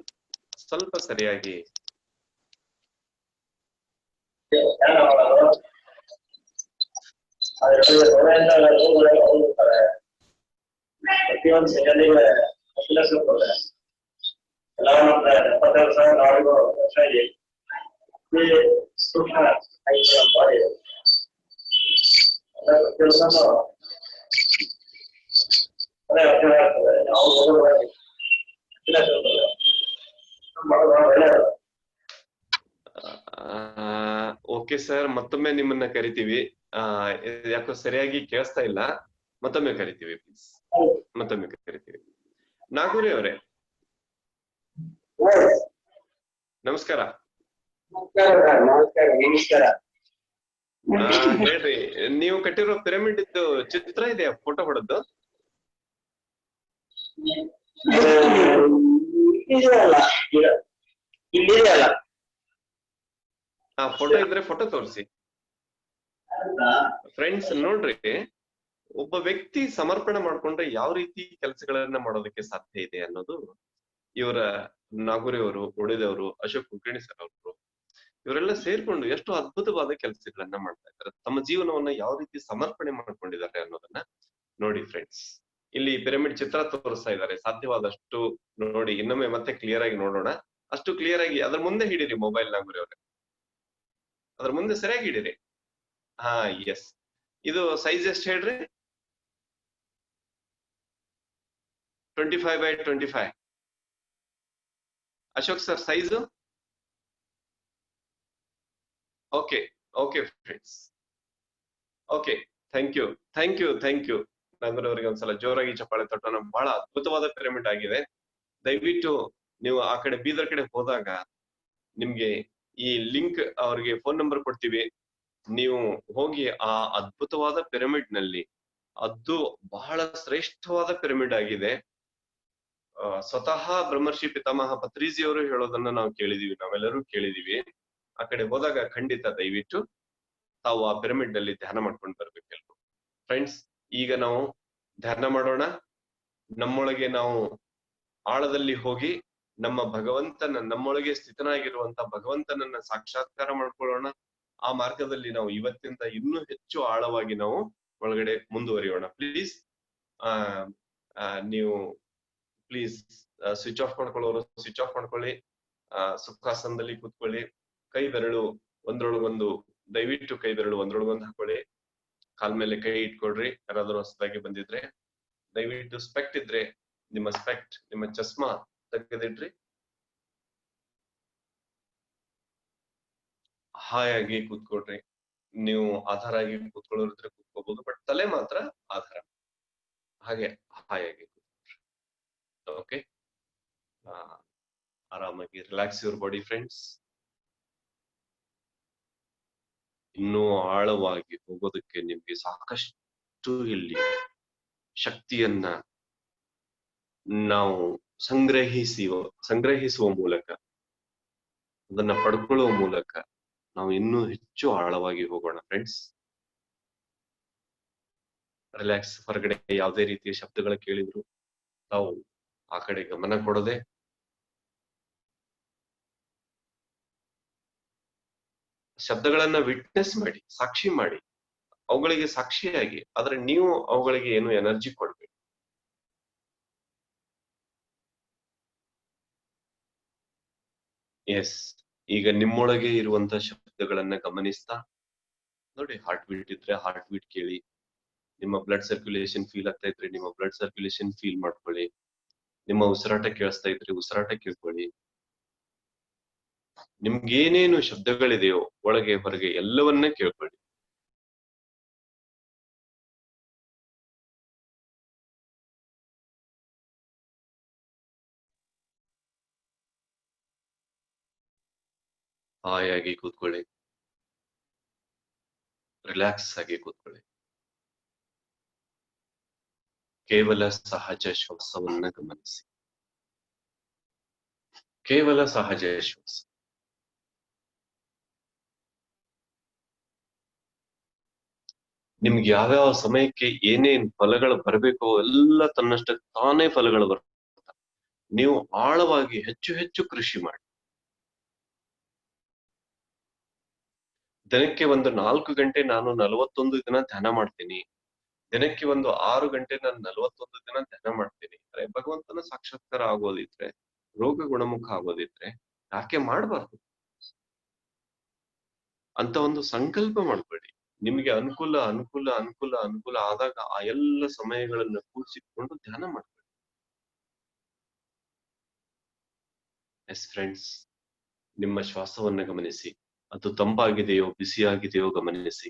ಸ್ವಲ್ಪ ಸರಿಯಾಗಿ. ಓಕೆ ಸರ್, ಮತ್ತೊಮ್ಮೆ ನಿಮ್ಮನ್ನ ಕರಿತೀವಿ. ಯಾಕೋ ಸರಿಯಾಗಿ ಕೇಳಿಸ್ತಾ ಇಲ್ಲ, ಮತ್ತೊಮ್ಮೆ ಕರಿತೀವಿ ಪ್ಲೀಸ್, ಮತ್ತೊಮ್ಮೆ ಕರಿತೀವಿ. ನಾಗೂರಿ ಅವರೇ ನಮಸ್ಕಾರ. ಹೇಳ್ರಿ, ನೀವು ಕಟ್ಟಿರೋ ಪಿರಮಿಡ್ ಇದ್ದು ಚಿತ್ರ ಇದೆಯಾ? ಫೋಟೋ ಹೊಡೆದು ಫೋಟೋ ಇದ್ರೆ ಫೋಟೋ ತೋರಿಸಿ. ಫ್ರೆಂಡ್ಸ್ ನೋಡ್ರಿ, ಒಬ್ಬ ವ್ಯಕ್ತಿ ಸಮರ್ಪಣೆ ಮಾಡ್ಕೊಂಡ್ರೆ ಯಾವ ರೀತಿ ಕೆಲಸಗಳನ್ನ ಮಾಡೋದಕ್ಕೆ ಸಾಧ್ಯ ಇದೆ ಅನ್ನೋದು ಇವರ ನಾಗೂರಿ ಅವರು, ಉಳಿದವರು, ಅಶೋಕ್ ಕುಲಕರ್ಣಿ ಸರ್ ಅವರು, ಇವರೆಲ್ಲ ಸೇರ್ಕೊಂಡು ಎಷ್ಟು ಅದ್ಭುತವಾದ ಕೆಲಸಗಳನ್ನ ಮಾಡ್ತಾ ಇದ್ದಾರೆ. ತಮ್ಮ ಜೀವನವನ್ನ ಯಾವ ರೀತಿ ಸಮರ್ಪಣೆ ಮಾಡ್ಕೊಂಡಿದ್ದಾರೆ ಅನ್ನೋದನ್ನ ನೋಡಿ ಫ್ರೆಂಡ್ಸ್. ಇಲ್ಲಿ ಪಿರಮಿಡ್ ಚಿತ್ರ ತೋರಿಸ್ತಾ ಇದ್ದಾರೆ. ಸಾಧ್ಯವಾದಷ್ಟು ನೋಡಿ, ಇನ್ನೊಮ್ಮೆ ಮತ್ತೆ ಕ್ಲಿಯರ್ ಆಗಿ ನೋಡೋಣ. ಅಷ್ಟು ಕ್ಲಿಯರ್ ಆಗಿ ಅದ್ರ ಮುಂದೆ ಹಿಡೀರಿ ಮೊಬೈಲ್. ನಾಗೂರಿ ಅವ್ರೆ, ಅದ್ರ ಮುಂದೆ ಸರಿಯಾಗಿ ಹಿಡೀರಿ. ಎಸ್. ಇದು ಸೈಜ್ ಎಷ್ಟು ಹೇಳ್ರಿ? 25x25. Ashok sir size? Okay friends, okay. Thank you Naguri ಅವರಿಗೆ ಒಂದ್ಸಲ ಜೋರಾಗಿ ಚಪ್ಪಾಳೆ ತಟ್ಟೋಣ. ಬಹಳ ಅದ್ಭುತವಾದ ಪಿರಮಿಡ್ ಆಗಿದೆ. ದಯವಿಟ್ಟು ನೀವು ಆ ಕಡೆ ಬೀದರ್ ಕಡೆ ಹೋದಾಗ ನಿಮ್ಗೆ ಈ ಲಿಂಕ್, ಅವ್ರಿಗೆ ಫೋನ್ ನಂಬರ್ ಕೊಡ್ತೀವಿ. ನೀವು ಹೋಗಿ ಆ ಅದ್ಭುತವಾದ ಪಿರಮಿಡ್ ನಲ್ಲಿ, ಅದು ಬಹಳ ಶ್ರೇಷ್ಠವಾದ ಪಿರಮಿಡ್ ಆಗಿದೆ. ಸ್ವತಃ ಬ್ರಹ್ಮರ್ಷಿ ಪಿತಾಮಹ ಪತ್ರಿಜಿ ಅವರು ಹೇಳೋದನ್ನ ನಾವು ಕೇಳಿದೀವಿ, ನಾವೆಲ್ಲರೂ ಕೇಳಿದೀವಿ. ಆ ಕಡೆ ಹೋದಾಗ ಖಂಡಿತ ದಯವಿಟ್ಟು ತಾವು ಆ ಪಿರಮಿಡ್ ನಲ್ಲಿ ಧ್ಯಾನ ಮಾಡ್ಕೊಂಡು ಬರ್ಬೇಕೆಲ್ರು. ಫ್ರೆಂಡ್ಸ್, ಈಗ ನಾವು ಧ್ಯಾನ ಮಾಡೋಣ. ನಮ್ಮೊಳಗೆ ನಾವು ಆಳದಲ್ಲಿ ಹೋಗಿ ನಮ್ಮ ಭಗವಂತನ, ನಮ್ಮೊಳಗೆ ಸ್ಥಿತನಾಗಿರುವಂತ ಭಗವಂತನನ್ನ ಸಾಕ್ಷಾತ್ಕಾರ ಮಾಡ್ಕೊಳ್ಳೋಣ. ಆ ಮಾರ್ಗದಲ್ಲಿ ನಾವು ಇವತ್ತಿಂದ ಇನ್ನೂ ಹೆಚ್ಚು ಆಳವಾಗಿ ನಾವು ಒಳಗಡೆ ಮುಂದುವರಿಯೋಣ. ಪ್ಲೀಸ್ ನೀವು ಪ್ಲೀಸ್ ಸ್ವಿಚ್ ಆಫ್ ಮಾಡ್ಕೊಳ್ಳೋರು ಸ್ವಿಚ್ ಆಫ್ ಮಾಡ್ಕೊಳ್ಳಿ. ಸುಖಾಸನದಲ್ಲಿ ಕೂತ್ಕೊಳ್ಳಿ. ಕೈ ಬೆರಳು ಒಂದ್ರೊಳಗೊಂದು, ದಯವಿಟ್ಟು ಕೈ ಬೆರಳು ಒಂದ್ರೊಳಗೊಂದು ಹಾಕೊಳ್ಳಿ. ಕಾಲ್ ಮೇಲೆ ಕೈ ಇಟ್ಕೊಳ್ರಿ. ಯಾರಾದ್ರೂ ಹೊಸದಾಗಿ ಬಂದಿದ್ರೆ ದಯವಿಟ್ಟು ಸ್ಪೆಕ್ಟ್ ಇದ್ರೆ ನಿಮ್ಮ ಚಸ್ಮಾ ತೆಗೆದಿಡ್ರಿ. ಹಾಯಾಗಿ ಕೂತ್ಕೊಳ್ರಿ. ನೀವು ಆಧಾರ ಆಗಿ ಕೂತ್ಕೊಳ್ಳೋರಿದ್ರೆ ಕೂತ್ಕೋಬಹುದು, ಬಟ್ ತಲೆ ಮಾತ್ರ ಆಧಾರ. ಹಾಗೆ ಹಾಯಾಗಿ ಕೂತ್ಕೊಳ್ರಿ. ಓಕೆ, ಆರಾಮಾಗಿ ರಿಲ್ಯಾಕ್ಸ್ ಯುವರ್ ಬಾಡಿ ಫ್ರೆಂಡ್ಸ್. ಇನ್ನೂ ಆಳವಾಗಿ ಹೋಗೋದಕ್ಕೆ ನಿಮ್ಗೆ ಸಾಕಷ್ಟು ಇಲ್ಲಿ ಶಕ್ತಿಯನ್ನ ನಾವು ಸಂಗ್ರಹಿಸುವ ಮೂಲಕ, ಅದನ್ನ ಪಡ್ಕೊಳ್ಳುವ ಮೂಲಕ ನಾವು ಇನ್ನೂ ಹೆಚ್ಚು ಆಳವಾಗಿ ಹೋಗೋಣ ಫ್ರೆಂಡ್ಸ್. ರಿಲ್ಯಾಕ್ಸ್. ಹೊರಗಡೆ ಯಾವುದೇ ರೀತಿಯ ಶಬ್ದಗಳ ಕೇಳಿದ್ರು ತಾವು ಆ ಕಡೆ ಗಮನ ಕೊಡದೆ ಶಬ್ದಗಳನ್ನ ವಿಟ್ನೆಸ್ ಮಾಡಿ, ಸಾಕ್ಷಿ ಮಾಡಿ, ಅವುಗಳಿಗೆ ಸಾಕ್ಷಿಯಾಗಿ, ಆದ್ರೆ ನೀವು ಅವುಗಳಿಗೆ ಏನು ಎನರ್ಜಿ ಕೊಡ್ಬೇಕು. ಎಸ್, ಈಗ ನಿಮ್ಮೊಳಗೆ ಇರುವಂತ ಶಬ್ದಗಳನ್ನ ಗಮನಿಸ್ತಾ ನೋಡಿ. ಹಾರ್ಟ್ ಬೀಟ್ ಇದ್ರೆ ಹಾರ್ಟ್ ಬೀಟ್ ಕೇಳಿ, ನಿಮ್ಮ ಬ್ಲಡ್ ಸರ್ಕ್ಯುಲೇಷನ್ ಫೀಲ್ ಆಗ್ತಾ ಇದ್ರೆ ನಿಮ್ಮ ಬ್ಲಡ್ ಸರ್ಕ್ಯುಲೇಷನ್ ಫೀಲ್ ಮಾಡ್ಕೊಳ್ಳಿ, ನಿಮ್ಮ ಉಸಿರಾಟ ಕೇಳಿಸ್ತಾ ಇದ್ರೆ ಉಸಿರಾಟ ಕೇಳ್ಕೊಳ್ಳಿ. ನಿಮ್ಗೆ ಏನೇನು ಶಬ್ದಗಳಿದೆಯೋ ಒಳಗೆ ಹೊರಗೆ ಎಲ್ಲವನ್ನ ಕೇಳ್ಕೊಳ್ಳಿ. ಹಾಯಾಗಿ ಕೂತ್ಕೊಳ್ಳಿ, ರಿಲ್ಯಾಕ್ಸ್ ಆಗಿ ಕೂತ್ಕೊಳ್ಳಿ. ಕೇವಲ ಸಹಜ ಶ್ವಾಸವನ್ನ ಗಮನಿಸಿ. ಕೇವಲ ಸಹಜ ಶ್ವಾಸ. ನಿಮ್ಗೆ ಯಾವ್ಯಾವ ಸಮಯಕ್ಕೆ ಏನೇನ್ ಫಲಗಳು ಬರಬೇಕೋ ಎಲ್ಲ ತನ್ನಷ್ಟ ತಾನೇ ಫಲಗಳು ಬರ್ತವೆ. ನೀವು ಆಳವಾಗಿ ಹೆಚ್ಚು ಹೆಚ್ಚು ಕೃಷಿ ಮಾಡಿ. ದಿನಕ್ಕೆ ಒಂದು 4 ಗಂಟೆ ನಾನು 41 ದಿನ ಧ್ಯಾನ ಮಾಡ್ತೀನಿ, ದಿನಕ್ಕೆ ಒಂದು 6 ಗಂಟೆ ನಾನು 41 ದಿನ ಧ್ಯಾನ ಮಾಡ್ತೀನಿ ಅಂದ್ರೆ ಭಗವಂತನ ಸಾಕ್ಷಾತ್ಕಾರ ಆಗೋದಿದ್ರೆ, ರೋಗ ಗುಣಮುಖ ಆಗೋದಿದ್ರೆ ಯಾಕೆ ಮಾಡಬಾರ್ದು ಅಂತ ಒಂದು ಸಂಕಲ್ಪ ಮಾಡ್ಬೇಡಿ. ನಿಮಗೆ ಅನುಕೂಲ ಅನುಕೂಲ ಅನುಕೂಲ ಅನುಕೂಲ ಆದಾಗ ಆ ಎಲ್ಲ ಸಮಯಗಳನ್ನ ಕೂಡಿಸಿಕೊಂಡು ಧ್ಯಾನ ಮಾಡ್ಬೇಡಿ. ಎಸ್ ಫ್ರೆಂಡ್ಸ್, ನಿಮ್ಮ ಶ್ವಾಸವನ್ನ ಗಮನಿಸಿ. ಅದು ತಂಪಾಗಿದೆಯೋ ಬಿಸಿಯಾಗಿದೆಯೋ ಗಮನಿಸಿ.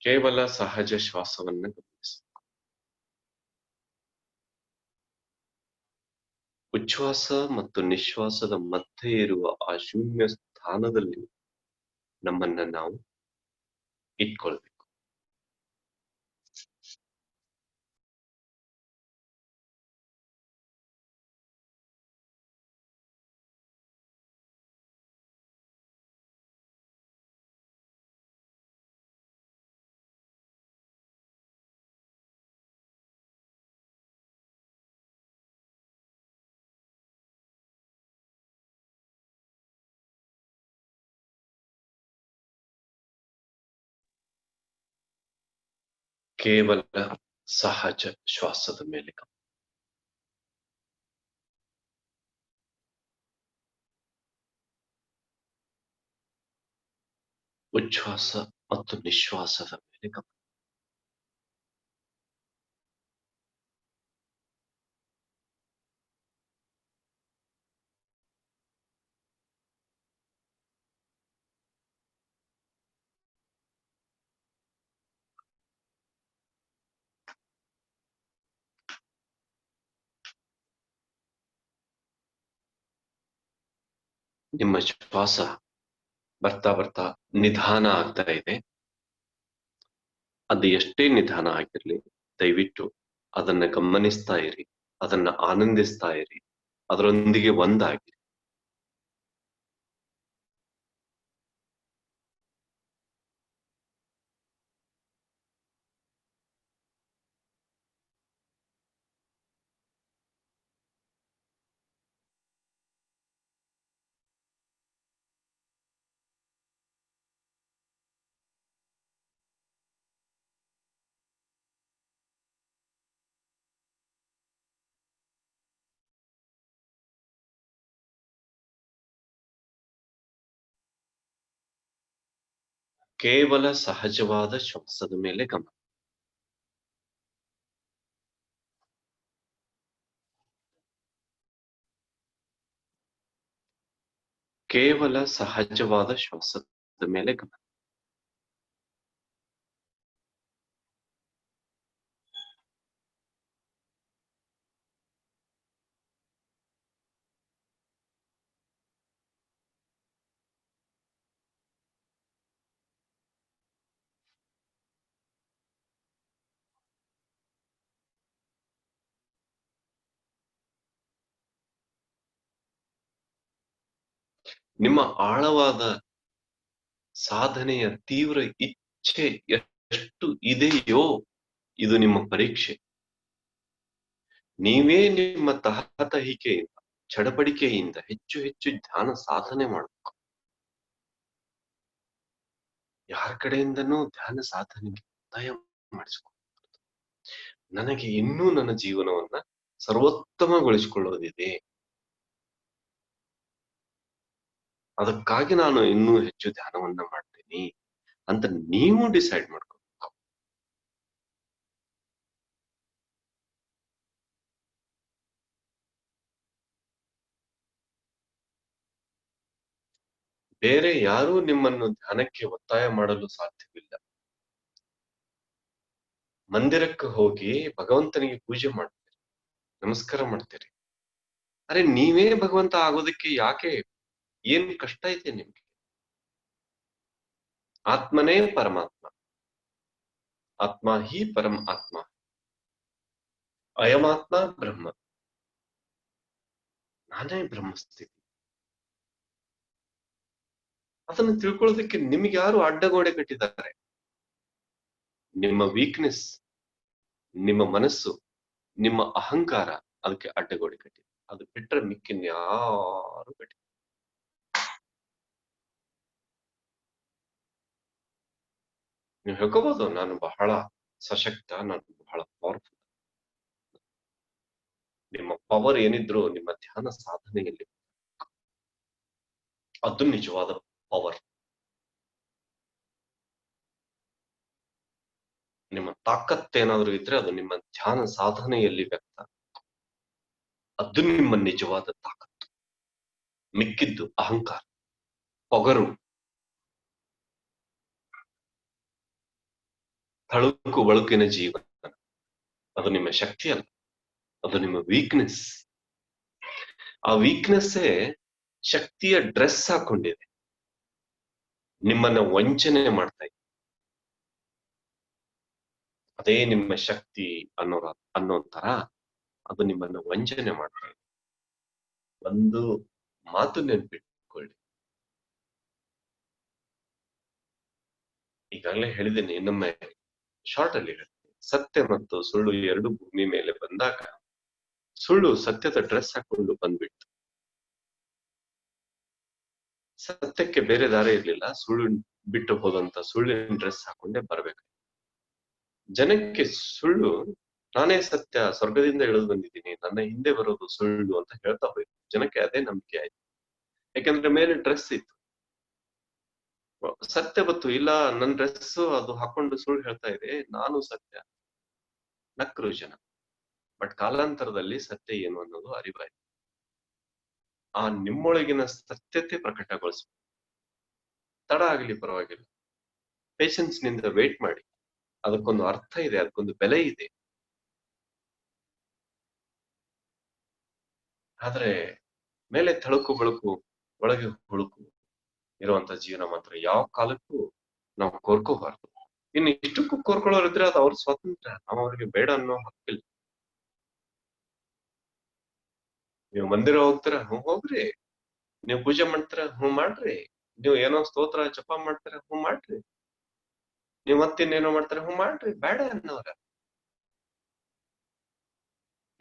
ಕೇವಲ ಸಹಜ ಶ್ವಾಸವನ್ನ ಗಮನಿಸಿ. ಉಚ್ಛ್ವಾಸ ಮತ್ತು ನಿಶ್ವಾಸದ ಮಧ್ಯೆ ಇರುವ ಆ ಶೂನ್ಯ ಸ್ಥಾನದಲ್ಲಿ ನಮ್ಮನ್ನ ನಾವು ಇಟ್ಕೊಳ್ಬೇಕು. ಕೇವಲ ಸಹಜ ಶ್ವಾಸದ ಮೇಲೆ ಗಮನ. ಉಚ್ಛ್ವಾಸ ಮತ್ತು ನಿಶ್ವಾಸದ ಮೇಲೆ ಗಮನ. ನಿಮ್ಮ ಶ್ವಾಸ ಬರ್ತಾ ಬರ್ತಾ ನಿಧಾನ ಆಗ್ತಾ ಇದೆ. ಅದು ಎಷ್ಟೇ ನಿಧಾನ ಆಗಿರ್ಲಿ, ದಯವಿಟ್ಟು ಅದನ್ನ ಗಮನಿಸ್ತಾ ಇರಿ, ಅದನ್ನ ಆನಂದಿಸ್ತಾ ಇರಿ, ಅದರೊಂದಿಗೆ ಒಂದಾಗಿ. ಕೇವಲ ಸಹಜವಾದ ಶ್ವಾಸದ ಮೇಲೆ ಗಮನ. ಕೇವಲ ಸಹಜವಾದ ಶ್ವಾಸದ ಮೇಲೆ ಗಮನ. ನಿಮ್ಮ ಆಳವಾದ ಸಾಧನೆಯ ತೀವ್ರ ಇಚ್ಛೆ ಎಷ್ಟು ಇದೆಯೋ ಇದು ನಿಮ್ಮ ಪರೀಕ್ಷೆ. ನೀವೇ ನಿಮ್ಮ ತಹತಹಿಕೆಯಿಂದ, ಚಡಪಡಿಕೆಯಿಂದ ಹೆಚ್ಚು ಹೆಚ್ಚು ಧ್ಯಾನ ಸಾಧನೆ ಮಾಡಬೇಕು. ಯಾರ ಕಡೆಯಿಂದನೂ ಧ್ಯಾನ ಸಾಧನೆಗೆ ಒತ್ತಾಯ ಮಾಡಿಸ್ಕೊ. ನನಗೆ ಇನ್ನೂ ನನ್ನ ಜೀವನವನ್ನ ಸರ್ವೋತ್ತಮಗೊಳಿಸಿಕೊಳ್ಳೋದಿದೆ, ಅದಕ್ಕಾಗಿ ನಾನು ಇನ್ನೂ ಹೆಚ್ಚು ಧ್ಯಾನವನ್ನ ಮಾಡ್ತೀನಿ ಅಂತ ನೀವು ಡಿಸೈಡ್ ಮಾಡ್ಕೊ. ಬೇರೆ ಯಾರೂ ನಿಮ್ಮನ್ನು ಧ್ಯಾನಕ್ಕೆ ಒತ್ತಾಯ ಮಾಡಲು ಸಾಧ್ಯವಿಲ್ಲ. ಮಂದಿರಕ್ಕೆ ಹೋಗಿ ಭಗವಂತನಿಗೆ ಪೂಜೆ ಮಾಡ್ತೀರಿ, ನಮಸ್ಕಾರ ಮಾಡ್ತೀರಿ. ಅರೆ ನೀವೇ ಭಗವಂತ ಆಗೋದಕ್ಕೆ ಯಾಕೆ, ಏನ್ ಕಷ್ಟ ಐತೆ ನಿಮ್ಗೆ? ಆತ್ಮನೇ ಪರಮಾತ್ಮ, ಆತ್ಮ ಹಿ ಪರಮ ಆತ್ಮ, ಅಯಮಾತ್ಮ ಬ್ರಹ್ಮ, ನಾನೇ ಬ್ರಹ್ಮಸ್ಥಿತಿ. ಅದನ್ನು ತಿಳ್ಕೊಳ್ಳೋದಕ್ಕೆ ನಿಮ್ಗೆ ಯಾರು ಅಡ್ಡಗೋಡೆ ಕಟ್ಟಿದ್ದಾರೆ? ನಿಮ್ಮ ವೀಕ್ನೆಸ್, ನಿಮ್ಮ ಮನಸ್ಸು, ನಿಮ್ಮ ಅಹಂಕಾರ ಅದಕ್ಕೆ ಅಡ್ಡಗೋಡೆ ಕಟ್ಟಿದೆ. ಅದು ಬಿಟ್ಟರೆ ಮಿಕ್ಕಿನ್ಯಾರು ಕಟ್ಟಿದೆ. ನೀವು ಹೇಳ್ಕೋಬಹುದು, ನಾನು ಬಹಳ ಸಶಕ್ತ, ನಾನು ಬಹಳ ಪವರ್ಫುಲ್. ನಿಮ್ಮ ಪವರ್ ಏನಿದ್ರು ನಿಮ್ಮ ಧ್ಯಾನ ಸಾಧನೆಯಲ್ಲಿ, ಅದು ನಿಜವಾದ ಪವರ್. ನಿಮ್ಮ ತಾಕತ್ತೇನಾದ್ರೂ ಇದ್ರೆ ಅದು ನಿಮ್ಮ ಧ್ಯಾನ ಸಾಧನೆಯಲ್ಲಿ ವ್ಯಕ್ತ, ಅದು ನಿಮ್ಮ ನಿಜವಾದ ತಾಕತ್ತು. ಮಿಕ್ಕಿದ್ದು ಅಹಂಕಾರ, ಪೊಗರು, ತಳುಕು ಬಳುಕಿನ ಜೀವನ, ಅದು ನಿಮ್ಮ ಶಕ್ತಿ ಅಲ್ಲ, ಅದು ನಿಮ್ಮ ವೀಕ್ನೆಸ್. ಆ ವೀಕ್ನೆಸ್ಸೇ ಶಕ್ತಿಯ ಡ್ರೆಸ್ ಹಾಕೊಂಡಿದೆ, ನಿಮ್ಮನ್ನ ವಂಚನೆ ಮಾಡ್ತಾ ಇದೆ. ಅದೇ ನಿಮ್ಮ ಶಕ್ತಿ ಅನ್ನೋಂತರ ಅದು ನಿಮ್ಮನ್ನ ವಂಚನೆ ಮಾಡ್ತಾ ಇದೆ. ಒಂದು ಮಾತು ನೆನ್ಪಿಟ್ಕೊಳ್ಳಿ, ಈಗಾಗಲೇ ಹೇಳಿದ್ದೇನೆ, ಇನ್ನೊಮ್ಮೆ ಶಾರ್ಟ್ ಅಲ್ಲಿ ಹೇಳ್ತೀನಿ. ಸತ್ಯ ಮತ್ತು ಸುಳ್ಳು ಎರಡು ಭೂಮಿ ಮೇಲೆ ಬಂದಾಗ ಸುಳ್ಳು ಸತ್ಯದ ಡ್ರೆಸ್ ಹಾಕೊಂಡು ಬಂದ್ಬಿಟ್ಟು, ಸತ್ಯಕ್ಕೆ ಬೇರೆ ದಾರಿ ಇರ್ಲಿಲ್ಲ, ಸುಳ್ಳು ಬಿಟ್ಟು ಹೋದಂತ ಸುಳ್ಳಿನ ಡ್ರೆಸ್ ಹಾಕೊಂಡೇ ಬರ್ಬೇಕು. ಜನಕ್ಕೆ ಸುಳ್ಳು, ನಾನೇ ಸತ್ಯ, ಸ್ವರ್ಗದಿಂದ ಇಳಿದು ಬಂದಿದ್ದೀನಿ, ನನ್ನ ಹಿಂದೆ ಬರೋದು ಸುಳ್ಳು ಅಂತ ಹೇಳ್ತಾ ಹೋಯ್ತು. ಜನಕ್ಕೆ ಅದೇ ನಂಬಿಕೆ ಆಯ್ತು, ಯಾಕಂದ್ರೆ ಮೇಲೆ ಡ್ರೆಸ್ ಇತ್ತು. ಸತ್ಯ ಗೊತ್ತು, ಇಲ್ಲ ನನ್ನ ಡ್ರೆಸ್ ಅದು ಹಾಕೊಂಡು ಸುಳ್ಳು ಹೇಳ್ತಾ ಇದೆ, ನಾನು ಸತ್ಯ, ನಕ್ರು ಜನ. ಬಟ್ ಕಾಲಾಂತರದಲ್ಲಿ ಸತ್ಯ ಏನು ಅನ್ನೋದು ಅರಿವಾಯ್ತು. ಆ ನಿಮ್ಮೊಳಗಿನ ಸತ್ಯತೆ ಪ್ರಕಟಗೊಳಿಸ್ಬೇಕು. ತಡ ಆಗಲಿ ಪರವಾಗಿಲ್ಲ, ಪೇಷನ್ಸ್ ನಿಂದ ವೇಟ್ ಮಾಡಿ. ಅದಕ್ಕೊಂದು ಅರ್ಥ ಇದೆ, ಅದಕ್ಕೊಂದು ಬೆಲೆ ಇದೆ. ಆದ್ರೆ ಮೇಲೆ ತಳುಕು ಬೆಳಕು, ಒಳಗೆ ಹುಳುಕು ಇರುವಂತ ಜೀವನ ಮಾತ್ರ ಯಾವ ಕಾಲಕ್ಕೂ ನಾವು ಕೋರ್ಕೋಬಾರ್ದು. ಇನ್ನು ಇಷ್ಟಕ್ಕೂ ಕೋರ್ಕೊಳ್ಳೋರಿದ್ರೆ ಅದು ಅವ್ರ ಸ್ವಾತಂತ್ರ್ಯ, ನಾವು ಅವ್ರಿಗೆ ಬೇಡ ಅನ್ನೋ ಹಕ್ಕಿಲ್ಲ. ನೀವು ಮಂದಿರ ಹೋಗ್ತೀರ, ಹೋಗ್ರಿ. ನೀವು ಪೂಜೆ ಮಾಡ್ತೀರ, ಮಾಡ್ರಿ. ನೀವು ಏನೋ ಸ್ತೋತ್ರ ಜಪ ಮಾಡ್ತೀರ, ಮಾಡ್ರಿ. ನೀವ್ ಮತ್ತಿನ್ನೇನೋ ಮಾಡ್ತಾರೆ, ಮಾಡ್ರಿ. ಬೇಡ ಅನ್ನೋರ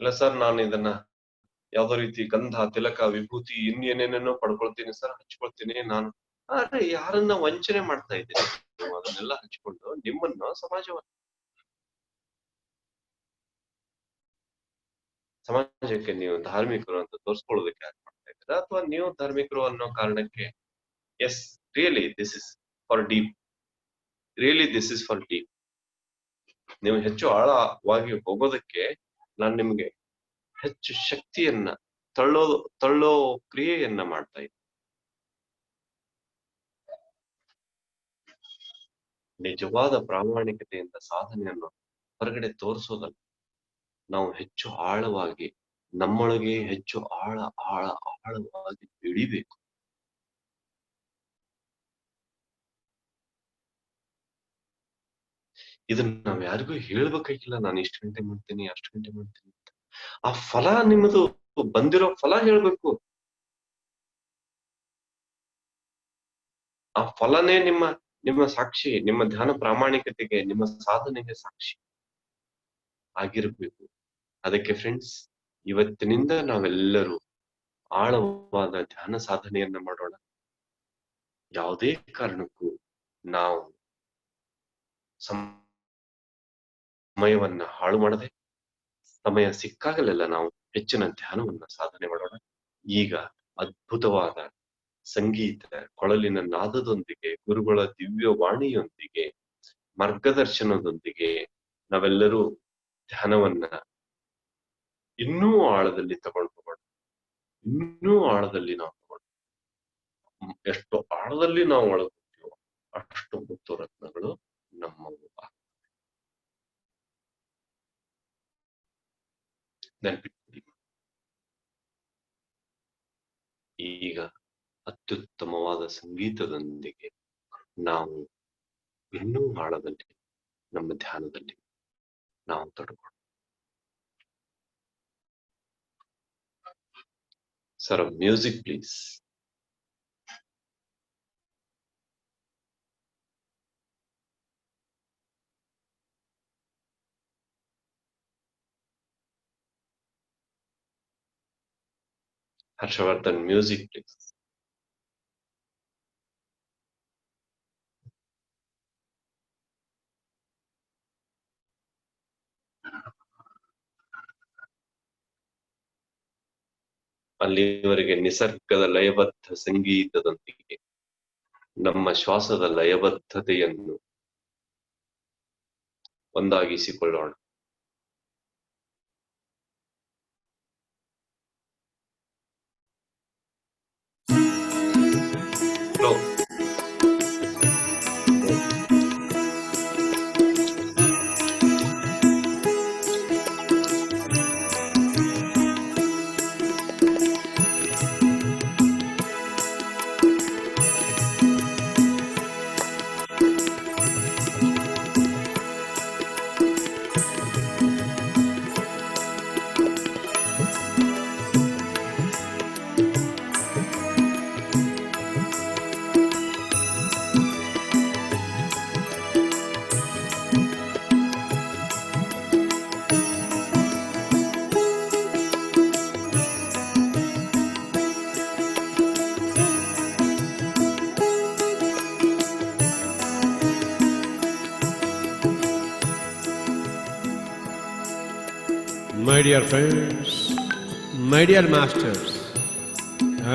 ಇಲ್ಲ ಸರ್, ನಾನು ಇದನ್ನ ಯಾವ್ದೋ ರೀತಿ ಗಂಧ, ತಿಲಕ, ವಿಭೂತಿ ಇನ್ನೇನೇನೇನೋ ಪಡ್ಕೊಳ್ತೀನಿ ಸರ್, ಹಚ್ಕೊಳ್ತೀನಿ ನಾನು. ಆದ್ರೆ ಯಾರನ್ನ ವಂಚನೆ ಮಾಡ್ತಾ ಇದ್ದೀರಿ ನೀವು? ಅದನ್ನೆಲ್ಲ ಹಚ್ಕೊಂಡು ನಿಮ್ಮನ್ನ ಸಮಾಜಕ್ಕೆ ನೀವು ಧಾರ್ಮಿಕರು ಅಂತ ತೋರ್ಸ್ಕೊಳ್ಳೋದಕ್ಕೆ ಯಾಕೆ ಮಾಡ್ತಾ ಇದ್ದೀರಾ? ಅಥವಾ ನೀವು ಧಾರ್ಮಿಕರು ಅನ್ನೋ ಕಾರಣಕ್ಕೆ, yes really this is far deep, really this is far deep. ನೀವು ಹೆಚ್ಚು ಆಳವಾಗಿ ಹೋಗೋದಕ್ಕೆ ನಾನು ನಿಮ್ಗೆ ಹೆಚ್ಚು ಶಕ್ತಿಯನ್ನ ತಳ್ಳೋ ಕ್ರಿಯೆಯನ್ನ ಮಾಡ್ತಾ ಇದ್ದೀನಿ. ನಿಜವಾದ ಪ್ರಾಮಾಣಿಕತೆಯಿಂದ ಸಾಧನೆಯನ್ನು ಹೊರಗಡೆ ತೋರಿಸೋದಲ್ಲ, ನಾವು ಹೆಚ್ಚು ಆಳವಾಗಿ ನಮ್ಮೊಳಗೆ ಹೆಚ್ಚು ಆಳವಾಗಿ ಇಳಿಬೇಕು. ಇದನ್ನ ನಾವ್ ಯಾರಿಗೂ ಹೇಳ್ಬೇಕಾಗಿಲ್ಲ, ನಾನು ಇಷ್ಟು ಗಂಟೆ ಮಾಡ್ತೀನಿ, ಅಷ್ಟು ಗಂಟೆ ಮಾಡ್ತೀನಿ ಅಂತ. ಆ ಫಲ ನಿಮ್ಮದು ಬಂದಿರೋ ಫಲ ಹೇಳ್ಬೇಕು. ಆ ಫಲನೇ ನಿಮ್ಮ ಸಾಕ್ಷಿ, ನಿಮ್ಮ ಧ್ಯಾನ ಪ್ರಾಮಾಣಿಕತೆಗೆ, ನಿಮ್ಮ ಸಾಧನೆಗೆ ಸಾಕ್ಷಿ ಆಗಿರ್ಬೇಕು. ಅದಕ್ಕೆ ಫ್ರೆಂಡ್ಸ್, ಇವತ್ತಿನಿಂದ ನಾವೆಲ್ಲರೂ ಆಳವಾದ ಧ್ಯಾನ ಸಾಧನೆಯನ್ನ ಮಾಡೋಣ. ಯಾವುದೇ ಕಾರಣಕ್ಕೂ ನಾವು ಸಮಯವನ್ನ ಹಾಳು ಮಾಡದೆ, ಸಮಯ ಸಿಕ್ಕಾಗಲೆಲ್ಲ ನಾವು ಹೆಚ್ಚಿನ ಧ್ಯಾನವನ್ನ ಸಾಧನೆ ಮಾಡೋಣ. ಈಗ ಅದ್ಭುತವಾದ ಸಂಗೀತ, ಕೊಳಲಿನ ನಾದದೊಂದಿಗೆ, ಗುರುಗಳ ದಿವ್ಯ ವಾಣಿಯೊಂದಿಗೆ, ಮಾರ್ಗದರ್ಶನದೊಂದಿಗೆ ನಾವೆಲ್ಲರೂ ಧ್ಯಾನವನ್ನ ಇನ್ನೂ ಆಳದಲ್ಲಿ ತಗೊಂಡು ಹೋಗೋಣ. ಇನ್ನೂ ಆಳದಲ್ಲಿ ನಾವು ತಗೊಂಡು, ಎಷ್ಟು ಆಳದಲ್ಲಿ ನಾವು ಒಳಗೋಗ್ತೀವೋ ಅಷ್ಟು ಮುತ್ತು ರತ್ನಗಳು ನಮ್ಮವು. ನೆನಪಿಟ್ಬಿಡಿ. ಈಗ ಅತ್ಯುತ್ತಮವಾದ ಸಂಗೀತದೊಂದಿಗೆ ನಾವು ಇನ್ನೂ ಆಳದಲ್ಲಿ ನಮ್ಮ ಧ್ಯಾನದಲ್ಲಿ ನಾವು ತೊಡಗೋಣ. Sir, music please. Harshavardhan, music please. ಅಲ್ಲಿವರೆಗೆ ನಿಸರ್ಗದ ಲಯಬದ್ಧ ಸಂಗೀತದೊಂದಿಗೆ ನಮ್ಮ ಶ್ವಾಸದ ಲಯಬದ್ಧತೆಯನ್ನು ಒಂದಾಗಿಸಿಕೊಳ್ಳೋಣ. My dear friends, my dear masters,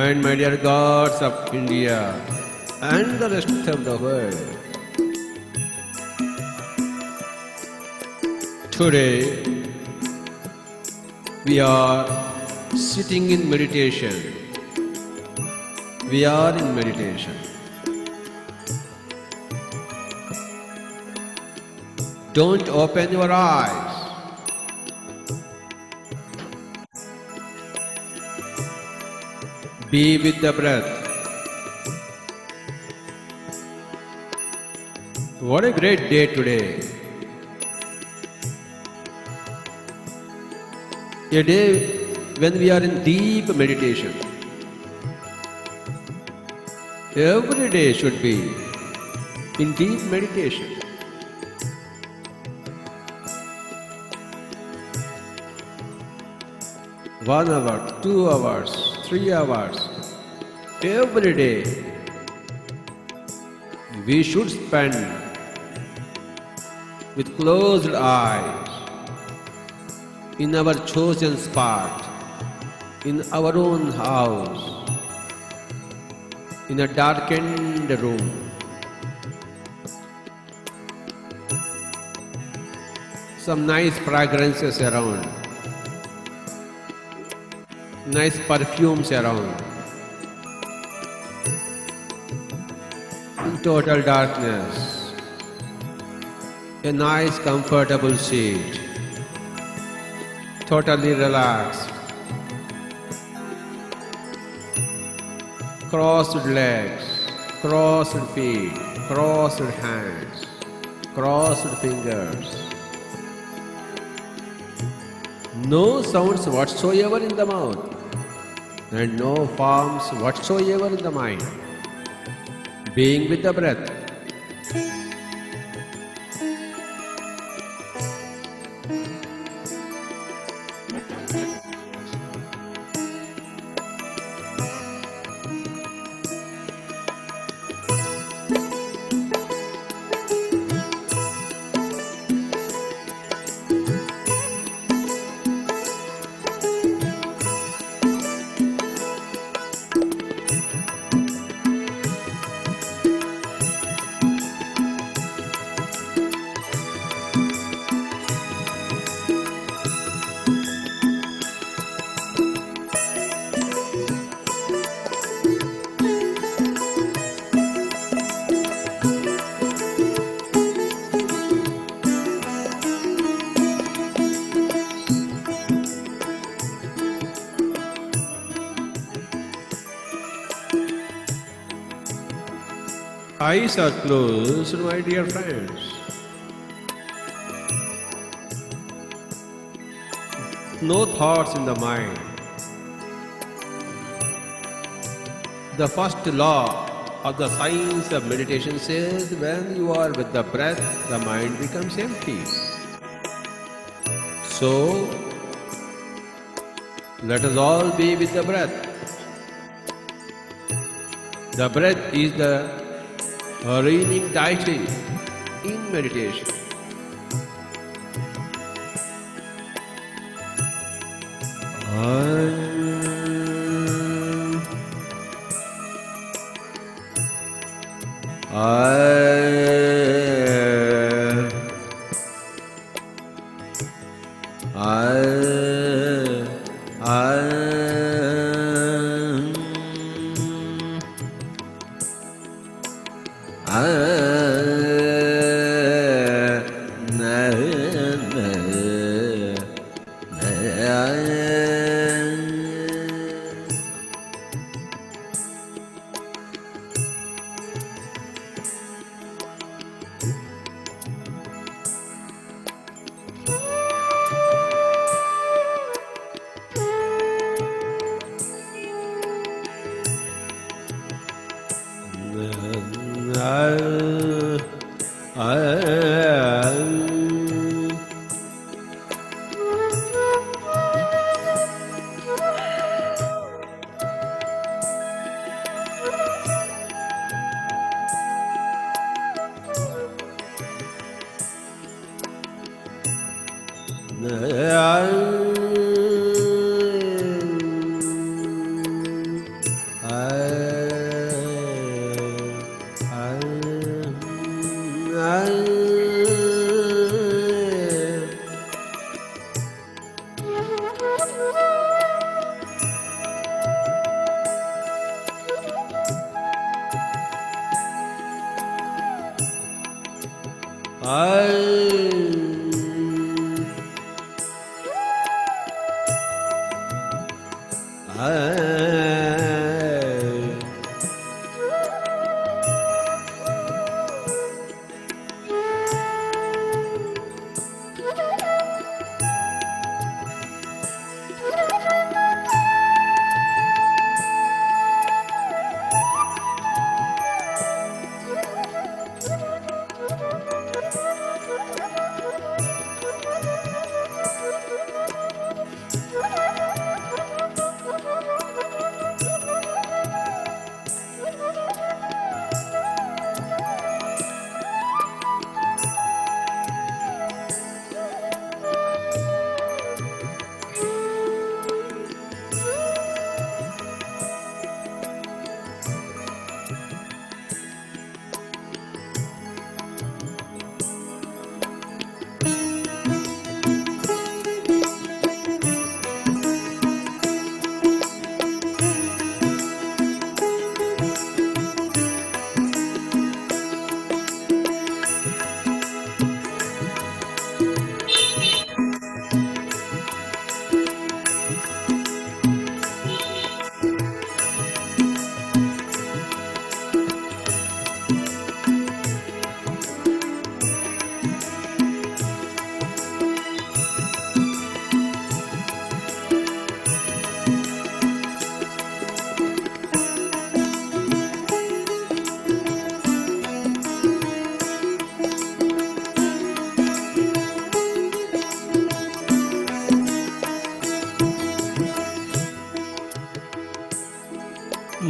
and my dear gods of India and the rest of the world. Today, we are sitting in meditation. We are in meditation. Don't open your eyes. Be with the breath. What a great day today. A day when we are in deep meditation. Every day should be in deep meditation. One hour, 2 hours, 3 hours, every day we should spend with closed eyes in our chosen spot, in our own house, in a darkened room. Some nice fragrances around, nice perfumes around. In total darkness, a nice comfortable seat, totally relaxed, crossed legs, crossed feet, crossed hands, crossed fingers. No sounds whatsoever in the mouth, and no forms whatsoever in the mind. being with the breath. Eyes are closed, my dear friends. No thoughts in the mind. The first law of the science of meditation says when you are with the breath, the mind becomes empty. So, let us all be with the breath. The breath is the reigning deity in meditation.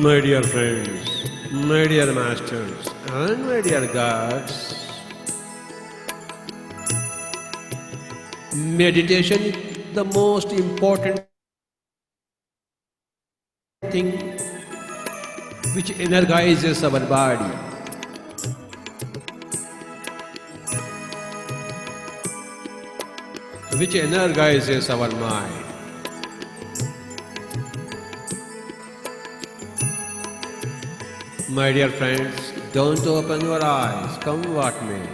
My dear friends, my dear masters, and my dear gods, meditation is the most important thing which energizes our body. Which energizes our mind. My dear friends, don't open your eyes, come what may.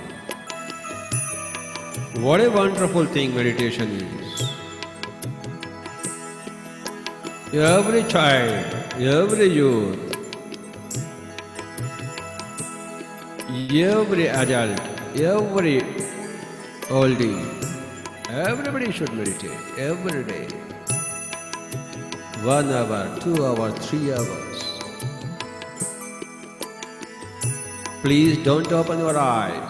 What a wonderful thing meditation is. Every child, every youth, every adult, every oldie, everybody should meditate every day. 1 hour, 2 hours, 3 hours. Please don't open your eyes.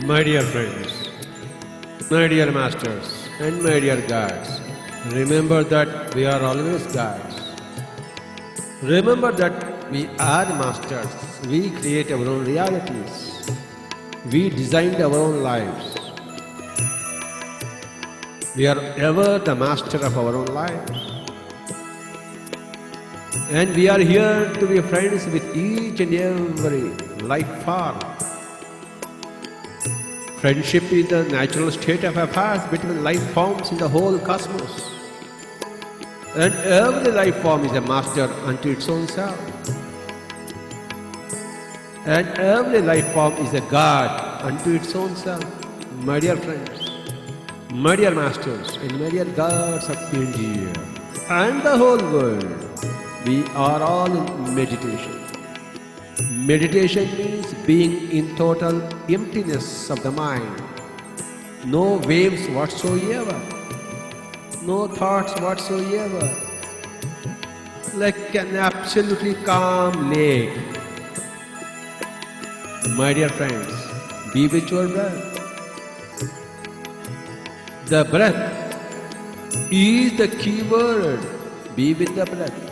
My dear friends, my dear masters, and my dear guides, remember that we are always guides. Remember that we are masters. We create our own realities. We designed our own lives. We are ever the master of our own lives. And we are here to be friends with each and every life form. Friendship is the natural state of affairs between life forms in the whole cosmos. And every life form is a master unto its own self. And every life form is a God unto its own self. My dear friends, my dear masters, and my dear gods of India, and the whole world, we are all in meditation. Meditation means being in total emptiness of the mind. No waves whatsoever. No thoughts whatsoever. Like an absolutely calm lake. My dear friends, be with your breath. The breath is the key word. Be with the breath.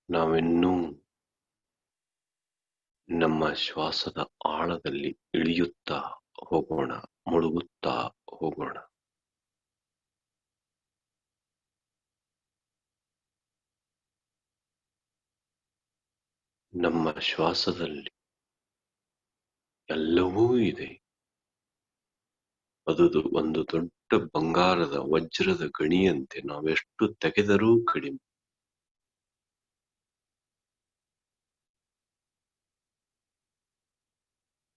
ನಾವಿನ್ನೂ ನಮ್ಮ ಶ್ವಾಸದ ಆಳದಲ್ಲಿ ಇಳಿಯುತ್ತಾ ಹೋಗೋಣ, ಮುಳುಗುತ್ತಾ ಹೋಗೋಣ. ನಮ್ಮ ಶ್ವಾಸದಲ್ಲಿ ಎಲ್ಲವೂ ಇದೆ. ಅದು ಒಂದು ದೊಡ್ಡ ಬಂಗಾರದ ವಜ್ರದ ಗಣಿಯಂತೆ ನಾವೆಷ್ಟು ತೆಗೆದರೂ ಕಡಿಮೆ.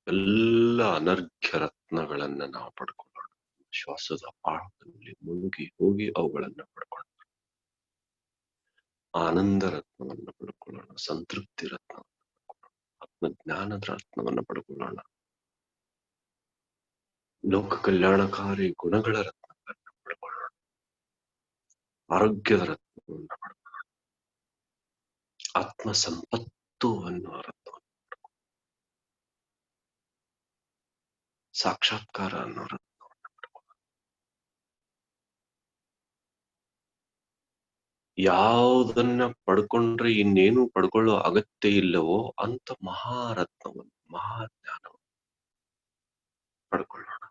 ಎಲ್ಲ ಅನರ್ಘ್ಯ ರತ್ನಗಳನ್ನ ನಾವು ಪಡ್ಕೊಳ್ಳೋಣ. ಶ್ವಾಸದ ಆಳದಲ್ಲಿ ಮುಳುಗಿ ಹೋಗಿ ಅವುಗಳನ್ನ ಪಡ್ಕೊಳ್ಳೋಣ. ಆನಂದ ರತ್ನವನ್ನು ಪಡ್ಕೊಳ್ಳೋಣ, ಸಂತೃಪ್ತಿ ರತ್ನವನ್ನು ಪಡ್ಕೊಳ್ಳೋಣ, ಆತ್ಮಜ್ಞಾನದ ರತ್ನವನ್ನು ಪಡ್ಕೊಳ್ಳೋಣ, ಲೋಕ ಕಲ್ಯಾಣಕಾರಿ ಗುಣಗಳ ರತ್ನಗಳನ್ನು ಪಡ್ಕೊಳ್ಳೋಣ, ಆರೋಗ್ಯದ ರತ್ನವನ್ನು ಪಡ್ಕೊಳ್ಳೋಣ, ಆತ್ಮ ಸಂಪತ್ತು ಅನ್ನುವ ರತ್ನವನ್ನು ಪಡ್ಕೊಳ್ಳೋಣ, ಸಾಕ್ಷಾತ್ಕಾರ ಅನ್ನೋ ರತ್ನವನ್ನು ಪಡ್ಕೊಳ್ಳೋಣ. ಯಾವುದನ್ನ ಪಡ್ಕೊಂಡ್ರೆ ಇನ್ನೇನು ಪಡ್ಕೊಳ್ಳೋ ಅಗತ್ಯ ಇಲ್ಲವೋ ಅಂತ ಮಹಾರತ್ನವನ್ನು, ಮಹಾಜ್ಞಾನವನ್ನು ಪಡ್ಕೊಳ್ಳೋಣ.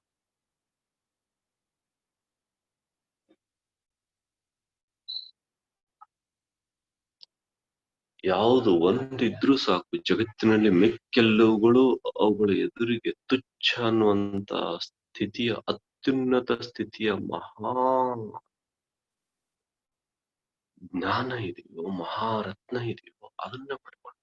ಯಾವುದು ಒಂದಿದ್ರೂ ಸಾಕು, ಜಗತ್ತಿನಲ್ಲಿ ಮಿಕ್ಕೆಲ್ಲವುಗಳು ಅವುಗಳ ಎದುರಿಗೆ ತುಚ್ಛ ಅನ್ನುವಂತ ಸ್ಥಿತಿಯ, ಅತ್ಯುನ್ನತ ಸ್ಥಿತಿಯ ಮಹಾ ಜ್ಞಾನ ಇದೆಯೋ, ಮಹಾರತ್ನ ಇದೆಯೋ ಅದನ್ನ ಪಡ್ಕೊಳ್ಳೋಣ.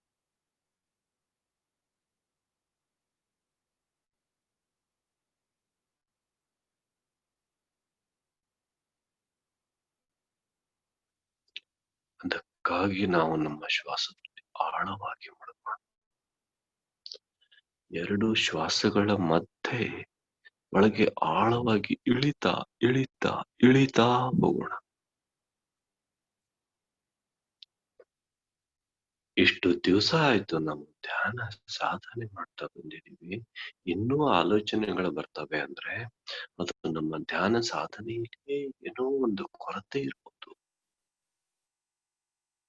ಅದಕ್ಕಾಗಿ ನಾವು ನಮ್ಮ ಶ್ವಾಸದಲ್ಲಿ ಆಳವಾಗಿ ಮುಳುಗೋಣ. ಎರಡು ಶ್ವಾಸಗಳ ಮಧ್ಯೆ ಒಳಗೆ ಆಳವಾಗಿ ಇಳಿತಾ ಇಳಿತಾ ಇಳಿತಾ ಹೋಗೋಣ. ಇಷ್ಟು ದಿವಸ ಆಯ್ತು ನಾವು ಧ್ಯಾನ ಸಾಧನೆ ಮಾಡ್ತಾ ಬಂದಿದೀವಿ, ಇನ್ನೂ ಆಲೋಚನೆಗಳು ಬರ್ತವೆ ಅಂದ್ರೆ ಅದು ನಮ್ಮ ಧ್ಯಾನ ಸಾಧನೆಗೆ ಏನೋ ಒಂದು ಕೊರತೆ ಇರ್ಬೋದು.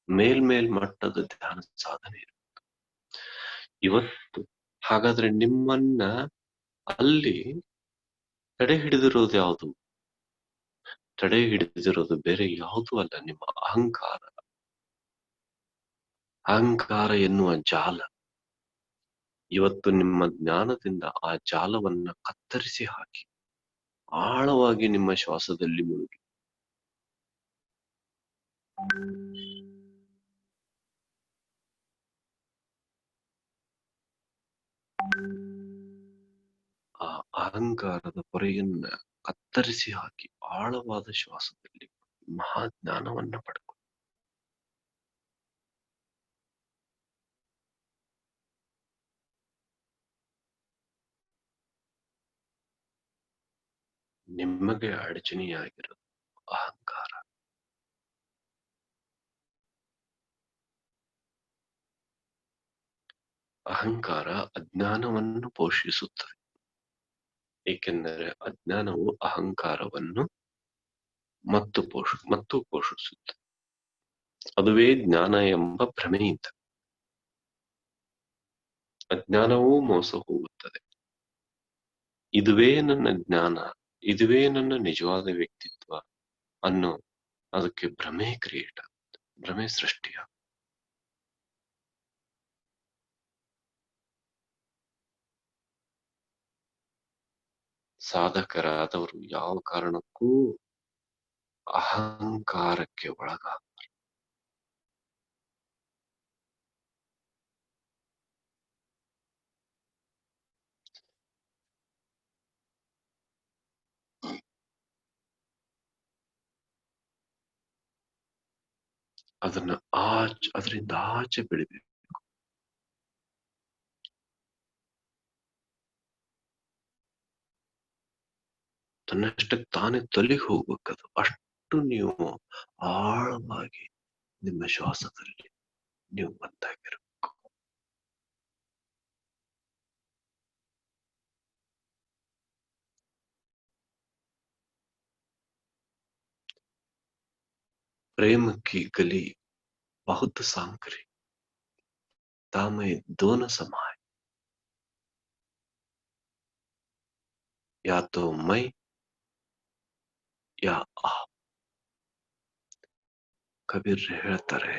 ಮೇಲ್ ಮಟ್ಟದ ಧ್ಯಾನ ಸಾಧನೆ ಇರ್ಬೋದು. ಇವತ್ತು ಹಾಗಾದ್ರೆ ನಿಮ್ಮನ್ನ ಅಲ್ಲಿ ತಡೆ ಹಿಡಿದಿರೋದು ಯಾವುದು? ತಡೆ ಹಿಡಿದಿರೋದು ಬೇರೆ ಯಾವುದೂ ಅಲ್ಲ, ನಿಮ್ಮ ಅಹಂಕಾರ. ಅಹಂಕಾರ ಎನ್ನುವ ಜಾಲ. ಇವತ್ತು ನಿಮ್ಮ ಜ್ಞಾನದಿಂದ ಆ ಜಾಲವನ್ನ ಕತ್ತರಿಸಿ ಹಾಕಿ ಆಳವಾಗಿ ನಿಮ್ಮ ಶ್ವಾಸದಲ್ಲಿ ಮುಳುಗಿ ಆ ಅಹಂಕಾರದ ಹೊರೆಯನ್ನ ಕತ್ತರಿಸಿ ಹಾಕಿ ಆಳವಾದ ಶ್ವಾಸದಲ್ಲಿ ಮಹಾಜ್ಞಾನವನ್ನ ಪಡ್ಕೊ. ನಿಮಗೆ ಅಡಚಣೆಯಾಗಿರೋದು ಅಹಂಕಾರ. ಅಹಂಕಾರ ಅಜ್ಞಾನವನ್ನು ಪೋಷಿಸುತ್ತದೆ, ಏಕೆಂದರೆ ಅಜ್ಞಾನವು ಅಹಂಕಾರವನ್ನು ಮತ್ತು ಪೋಷಿಸುತ್ತದೆ. ಅದುವೇ ಜ್ಞಾನ ಎಂಬ ಭ್ರಮೆಯಿಂದ ಅಜ್ಞಾನವೂ ಮೋಸ ಹೋಗುತ್ತದೆ. ಇದುವೇ ನನ್ನ ಜ್ಞಾನ, ಇದುವೇ ನನ್ನ ನಿಜವಾದ ವ್ಯಕ್ತಿತ್ವ ಅನ್ನೋ ಅದಕ್ಕೆ ಭ್ರಮೆ ಕ್ರಿಯೇಟ್ ಆಗುತ್ತೆ, ಭ್ರಮೆ ಸೃಷ್ಟಿಯ. ಸಾಧಕರಾದವರು ಯಾವ ಕಾರಣಕ್ಕೂ ಅಹಂಕಾರಕ್ಕೆ ಒಳಗಾಗ. ಅದರಿಂದ ಆಚೆ ಬೆಳಿಬೇಕು. ತನ್ನಷ್ಟಕ್ಕೆ ತಾನೇ ತೊಲಗಿ ಹೋಗ್ಬೇಕದು. ಅಷ್ಟು ನೀವು ಆಳವಾಗಿ ನಿಮ್ಮ ಶ್ವಾಸದಲ್ಲಿ ನೀವು ಬಂದಾಗಿರ್ಬೇಕು. ಪ್ರೇಮಕ್ಕೆ ಗಲಿ बहुत सांकरी तामे दोनों समाए, या तो मैं या आप. ಕಬೀರ್ ಹೇಳ್ತಾರೆ,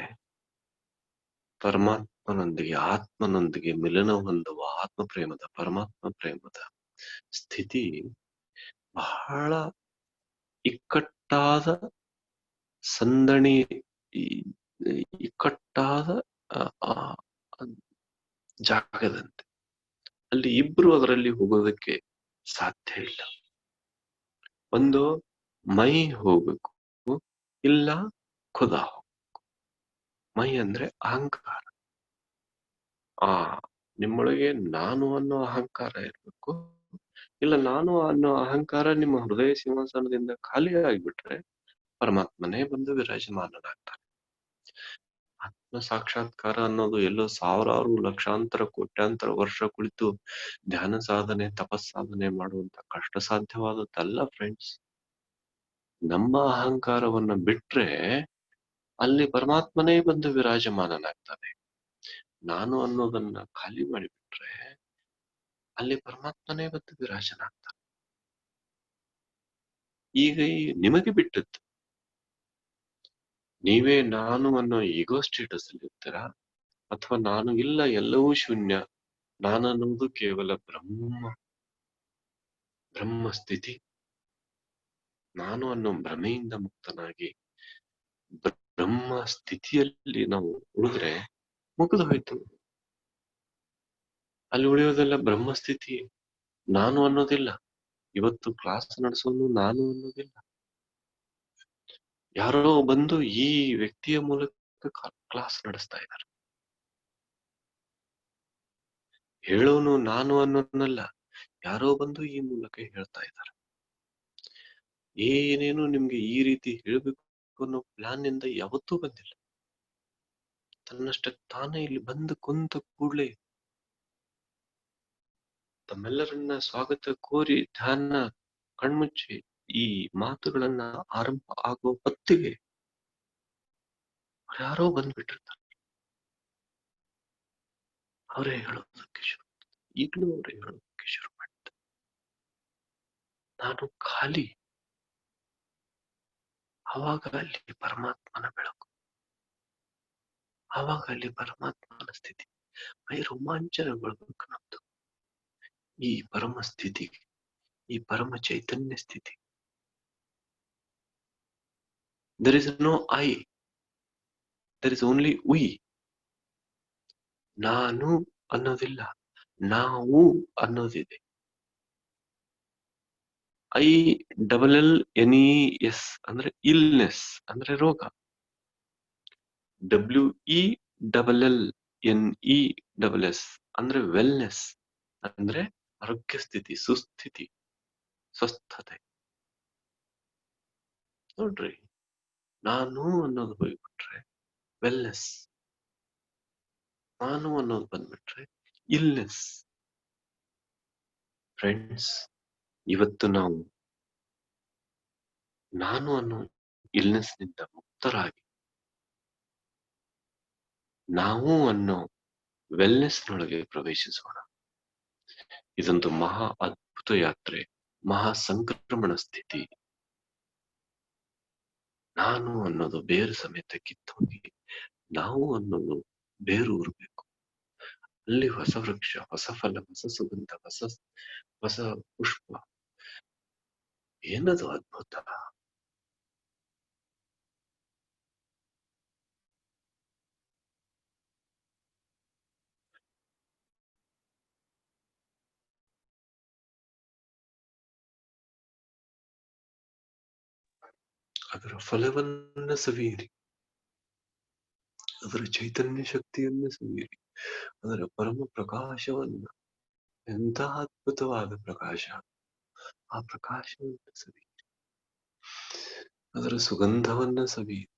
ಪರಮಾತ್ಮನೊಂದಿಗೆ ಆತ್ಮನೊಂದಿಗೆ ಮಿಲನ ಹೊಂದುವ ಆತ್ಮ ಪ್ರೇಮದ ಪರಮಾತ್ಮ ಪ್ರೇಮದ ಸ್ಥಿತಿ ಬಹಳ ಇಕ್ಕಟ್ಟಾದ ಸಂದಣಿ, ಇಕ್ಕಟ್ಟಾದ ಜಾಗದಂತೆ. ಅಲ್ಲಿ ಇಬ್ರು ಅದರಲ್ಲಿ ಹೋಗೋದಕ್ಕೆ ಸಾಧ್ಯ ಇಲ್ಲ. ಒಂದು ಮೈ ಹೋಗ್ಬೇಕು, ಇಲ್ಲ ಖುದಾ ಹೋಗ್ಬೇಕು. ಮೈ ಅಂದ್ರೆ ಅಹಂಕಾರ. ನಿಮ್ಮೊಳಗೆ ನಾನು ಅನ್ನೋ ಅಹಂಕಾರ ಇರ್ಬೇಕು, ಇಲ್ಲ ನಾನು ಅನ್ನೋ ಅಹಂಕಾರ ನಿಮ್ಮ ಹೃದಯ ಸಿಂಹಾಸನದಿಂದ ಖಾಲಿ ಆಗಿಬಿಟ್ರೆ ಪರಮಾತ್ಮನೇ ಬಂದು ವಿರಾಜಮಾನನಾಗ್ತಾನೆ. ಆತ್ಮ ಸಾಕ್ಷಾತ್ಕಾರ ಅನ್ನೋದು ಎಲ್ಲೋ ಸಾವಿರಾರು ಲಕ್ಷಾಂತರ ಕೋಟ್ಯಾಂತರ ವರ್ಷ ಕುಳಿತು ಧ್ಯಾನ ಸಾಧನೆ ತಪಸ್ಸಾಧನೆ ಮಾಡುವಂತ ಕಷ್ಟ ಸಾಧ್ಯವಾದದ್ದಲ್ಲ ಫ್ರೆಂಡ್ಸ್. ನಮ್ಮ ಅಹಂಕಾರವನ್ನ ಬಿಟ್ರೆ ಅಲ್ಲಿ ಪರಮಾತ್ಮನೇ ಬಂದು ವಿರಾಜಮಾನನಾಗ್ತಾನೆ. ನಾನು ಅನ್ನೋದನ್ನ ಖಾಲಿ ಮಾಡಿಬಿಟ್ರೆ ಅಲ್ಲಿ ಪರಮಾತ್ಮನೇ ಬಂದು ವಿರಾಜನಾಗ್ತಾನೆ. ಈಗ ನಿಮಗೆ ಬಿಟ್ಟದ್ದು, ನೀವೇ ನಾನು ಅನ್ನೋ ಈಗೋ ಸ್ಟೇಟಸ್ ಅಲ್ಲಿ ಇರ್ತೀರಾ, ಅಥವಾ ನಾನು ಇಲ್ಲ ಎಲ್ಲವೂ ಶೂನ್ಯ, ನಾನನ್ನುವುದು ಕೇವಲ ಬ್ರಹ್ಮ ಸ್ಥಿತಿ, ನಾನು ಅನ್ನೋ ಭ್ರಮೆಯಿಂದ ಮುಕ್ತನಾಗಿ ಬ್ರಹ್ಮ ಸ್ಥಿತಿಯಲ್ಲಿ ನಾವು ಉಳಿದ್ರೆ ಮುಗಿದು ಹೋಯ್ತು. ಅಲ್ಲಿ ಉಳಿಯೋದೆಲ್ಲ ಬ್ರಹ್ಮ ಸ್ಥಿತಿ, ನಾನು ಅನ್ನೋದಿಲ್ಲ. ಇವತ್ತು ಕ್ಲಾಸ್ ನಡೆಸೋನು ನಾನು ಅನ್ನೋದಿಲ್ಲ. ಯಾರೋ ಬಂದು ಈ ವ್ಯಕ್ತಿಯ ಮೂಲಕ ಕ್ಲಾಸ್ ನಡೆಸ್ತಾ ಇದ್ದಾರೆ. ಹೇಳೋನು ನಾನು ಅನ್ನೋನಲ್ಲ, ಯಾರೋ ಬಂದು ಈ ಮೂಲಕ ಹೇಳ್ತಾ ಇದ್ದಾರೆ. ಏನೇನು ನಿಮ್ಗೆ ಈ ರೀತಿ ಹೇಳ್ಬೇಕು ಅನ್ನೋ ಪ್ಲಾನ್ ನಿಂದ ಯಾವತ್ತೂ ಬಂದಿಲ್ಲ. ತನ್ನಷ್ಟಕ್ಕೆ ತಾನೇ ಇಲ್ಲಿ ಬಂದು ಕುಂತ ಕೂಡ್ಲೆ ತಮ್ಮೆಲ್ಲರನ್ನ ಸ್ವಾಗತ ಕೋರಿ ಧ್ಯಾನ ಕಣ್ಮುಚ್ಚಿ ಈ ಮಾತುಗಳನ್ನ ಆರಂಭ ಆಗೋ ಹೊತ್ತಿಗೆ ಯಾರೋ ಬಂದ್ಬಿಟ್ಟಿರ್ತಾರೆ. ಅವರೇ ಹೇಳೋದಕ್ಕೆ ಶುರು, ಈಗಲೂ ಅವರೇ ಹೇಳೋದಕ್ಕೆ ಶುರು ಮಾಡ್ತಾರೆ, ನಾನು ಖಾಲಿ. ಆವಾಗ ಅಲ್ಲಿ ಪರಮಾತ್ಮನ ಬೆಳಕು, ಆವಾಗ ಅಲ್ಲಿ ಪರಮಾತ್ಮನ ಸ್ಥಿತಿ. ಮೈ ರೋಮಾಂಚನಗೊಳ್ಬೇಕು ನಮ್ದು ಈ ಪರಮ ಸ್ಥಿತಿಗೆ, ಈ ಪರಮ ಚೈತನ್ಯ ಸ್ಥಿತಿ. there is no I, there is only we. ನಾನು ಅನ್ನೋದಿಲ್ಲ, ನಾವು ಅನ್ನೋದಿದೆ. ILLNES ಅಂದ್ರೆ ಇಲ್ನೆಸ್ ಅಂದ್ರೆ ರೋಗ, WELLNESS ಅಂದ್ರೆ ವೆಲ್ನೆಸ್ ಅಂದ್ರೆ ಆರೋಗ್ಯ ಸ್ಥಿತಿ, ಸುಸ್ಥಿತಿ, ಸ್ವಸ್ಥತೆ. ನೋಡ್ರಿ, ನಾನು ಅನ್ನೋದು ಹೋಗ್ಬಿಟ್ರೆ ವೆಲ್ನೆಸ್, ನಾನು ಅನ್ನೋದು ಬಂದ್ಬಿಟ್ರೆ ಇಲ್ನೆಸ್. ಫ್ರೆಂಡ್ಸ್, ಇವತ್ತು ನಾವು ನಾನು ಅನ್ನೋ ಇಲ್ನೆಸ್ ನಿಂದ ಮುಕ್ತರಾಗಿ ನಾವು ಅನ್ನೋ ವೆಲ್ನೆಸ್ ನೊಳಗೆ ಪ್ರವೇಶಿಸೋಣ. ಇದೊಂದು ಮಹಾ ಅದ್ಭುತ ಯಾತ್ರೆ, ಮಹಾ ಸಂಕ್ರಮಣ ಸ್ಥಿತಿ. ನಾನು ಅನ್ನೋದು ಬೇರು ಸಮೇತ ಕಿತ್ತೋಗಿ ನಾವು ಅನ್ನೋದು ಬೇರು ಊರ್ಬೇಕು. ಅಲ್ಲಿ ಹೊಸ ವೃಕ್ಷ, ಹೊಸ ಫಲ, ಹೊಸ ಸುಗಂಧ, ಹೊಸ ಪುಷ್ಪ. ಏನದು ಅದ್ಭುತ! ಅದರ ಫಲವನ್ನ ಸವಿಯಿರಿ, ಅದರ ಚೈತನ್ಯ ಶಕ್ತಿಯನ್ನ ಸವಿಯಿರಿ, ಅದರ ಪರಮ ಪ್ರಕಾಶವನ್ನ. ಎಂಥ ಅದ್ಭುತವಾದ ಪ್ರಕಾಶ! ಆ ಪ್ರಕಾಶವನ್ನು ಸವಿಯಿರಿ, ಅದರ ಸುಗಂಧವನ್ನ ಸವಿಯಿರಿ,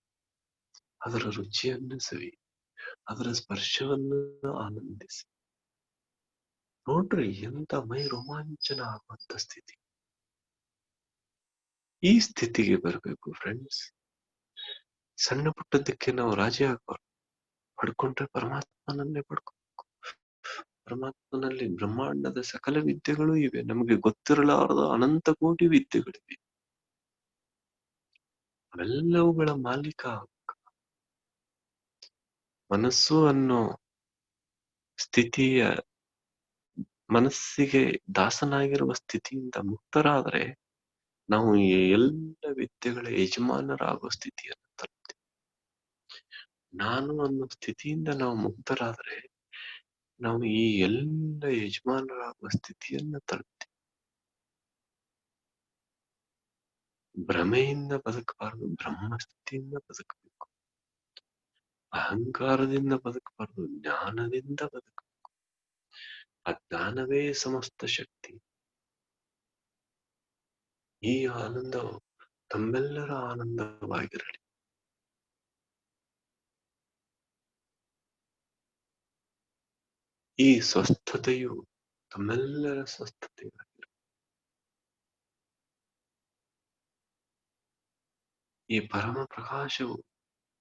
ಅದರ ರುಚಿಯನ್ನ ಸವಿಯಿರಿ, ಅದರ ಸ್ಪರ್ಶವನ್ನ ಆನಂದಿಸಿ. ನೋಡ್ರಿ, ಎಂತ ಮೈ ರೋಮಾಂಚನ ಆಗುವಂತ ಸ್ಥಿತಿ. ಈ ಸ್ಥಿತಿಗೆ ಬರಬೇಕು ಫ್ರೆಂಡ್ಸ್. ಸಣ್ಣ ಪುಟ್ಟದಕ್ಕೆ ನಾವು ರಾಜಿ ಆಗಬಾರ್ದು. ಪಡ್ಕೊಂಡ್ರೆ ಪರಮಾತ್ಮನನ್ನೇ ಪಡ್ಕೋಬೇಕು. ಪರಮಾತ್ಮನಲ್ಲಿ ಬ್ರಹ್ಮಾಂಡದ ಸಕಲ ವಿದ್ಯೆಗಳು ಇವೆ. ನಮಗೆ ಗೊತ್ತಿರಲಾರದ ಅನಂತ ಕೋಟಿ ವಿದ್ಯೆಗಳಿವೆ. ಅವೆಲ್ಲವುಗಳ ಮಾಲೀಕ ಮನಸ್ಸು ಅನ್ನೋ ಸ್ಥಿತಿಯ ಮನಸ್ಸಿಗೆ ದಾಸನಾಗಿರುವ ಸ್ಥಿತಿಯಿಂದ ಮುಕ್ತರಾದರೆ ನಾವು ಈ ಎಲ್ಲ ವಿದ್ಯೆಗಳ ಯಜಮಾನರಾಗುವ ಸ್ಥಿತಿಯನ್ನು ತಲುಪ್ತೀವಿ. ನಾನು ಅನ್ನೋ ಸ್ಥಿತಿಯಿಂದ ನಾವು ಮುಕ್ತರಾದರೆ ನಾವು ಈ ಎಲ್ಲ ಯಜಮಾನರಾಗುವ ಸ್ಥಿತಿಯನ್ನ ತಲುಪ್ತೀವಿ. ಭ್ರಮೆಯಿಂದ ಬದುಕಬಾರದು, ಬ್ರಹ್ಮ ಸ್ಥಿತಿಯಿಂದ ಬದುಕಬೇಕು. ಅಹಂಕಾರದಿಂದ ಬದುಕಬಾರದು, ಜ್ಞಾನದಿಂದ ಬದುಕಬೇಕು. ಆ ಜ್ಞಾನವೇ ಸಮಸ್ತ ಶಕ್ತಿ. ಈ ಆನಂದವು ತಮ್ಮೆಲ್ಲರ ಆನಂದವಾಗಿರಲಿ. ಈ ಸ್ವಸ್ಥತೆಯು ತಮ್ಮೆಲ್ಲರ ಸ್ವಸ್ಥತೆಯಾಗಿರಲಿ. ಈ ಪರಮ ಪ್ರಕಾಶವು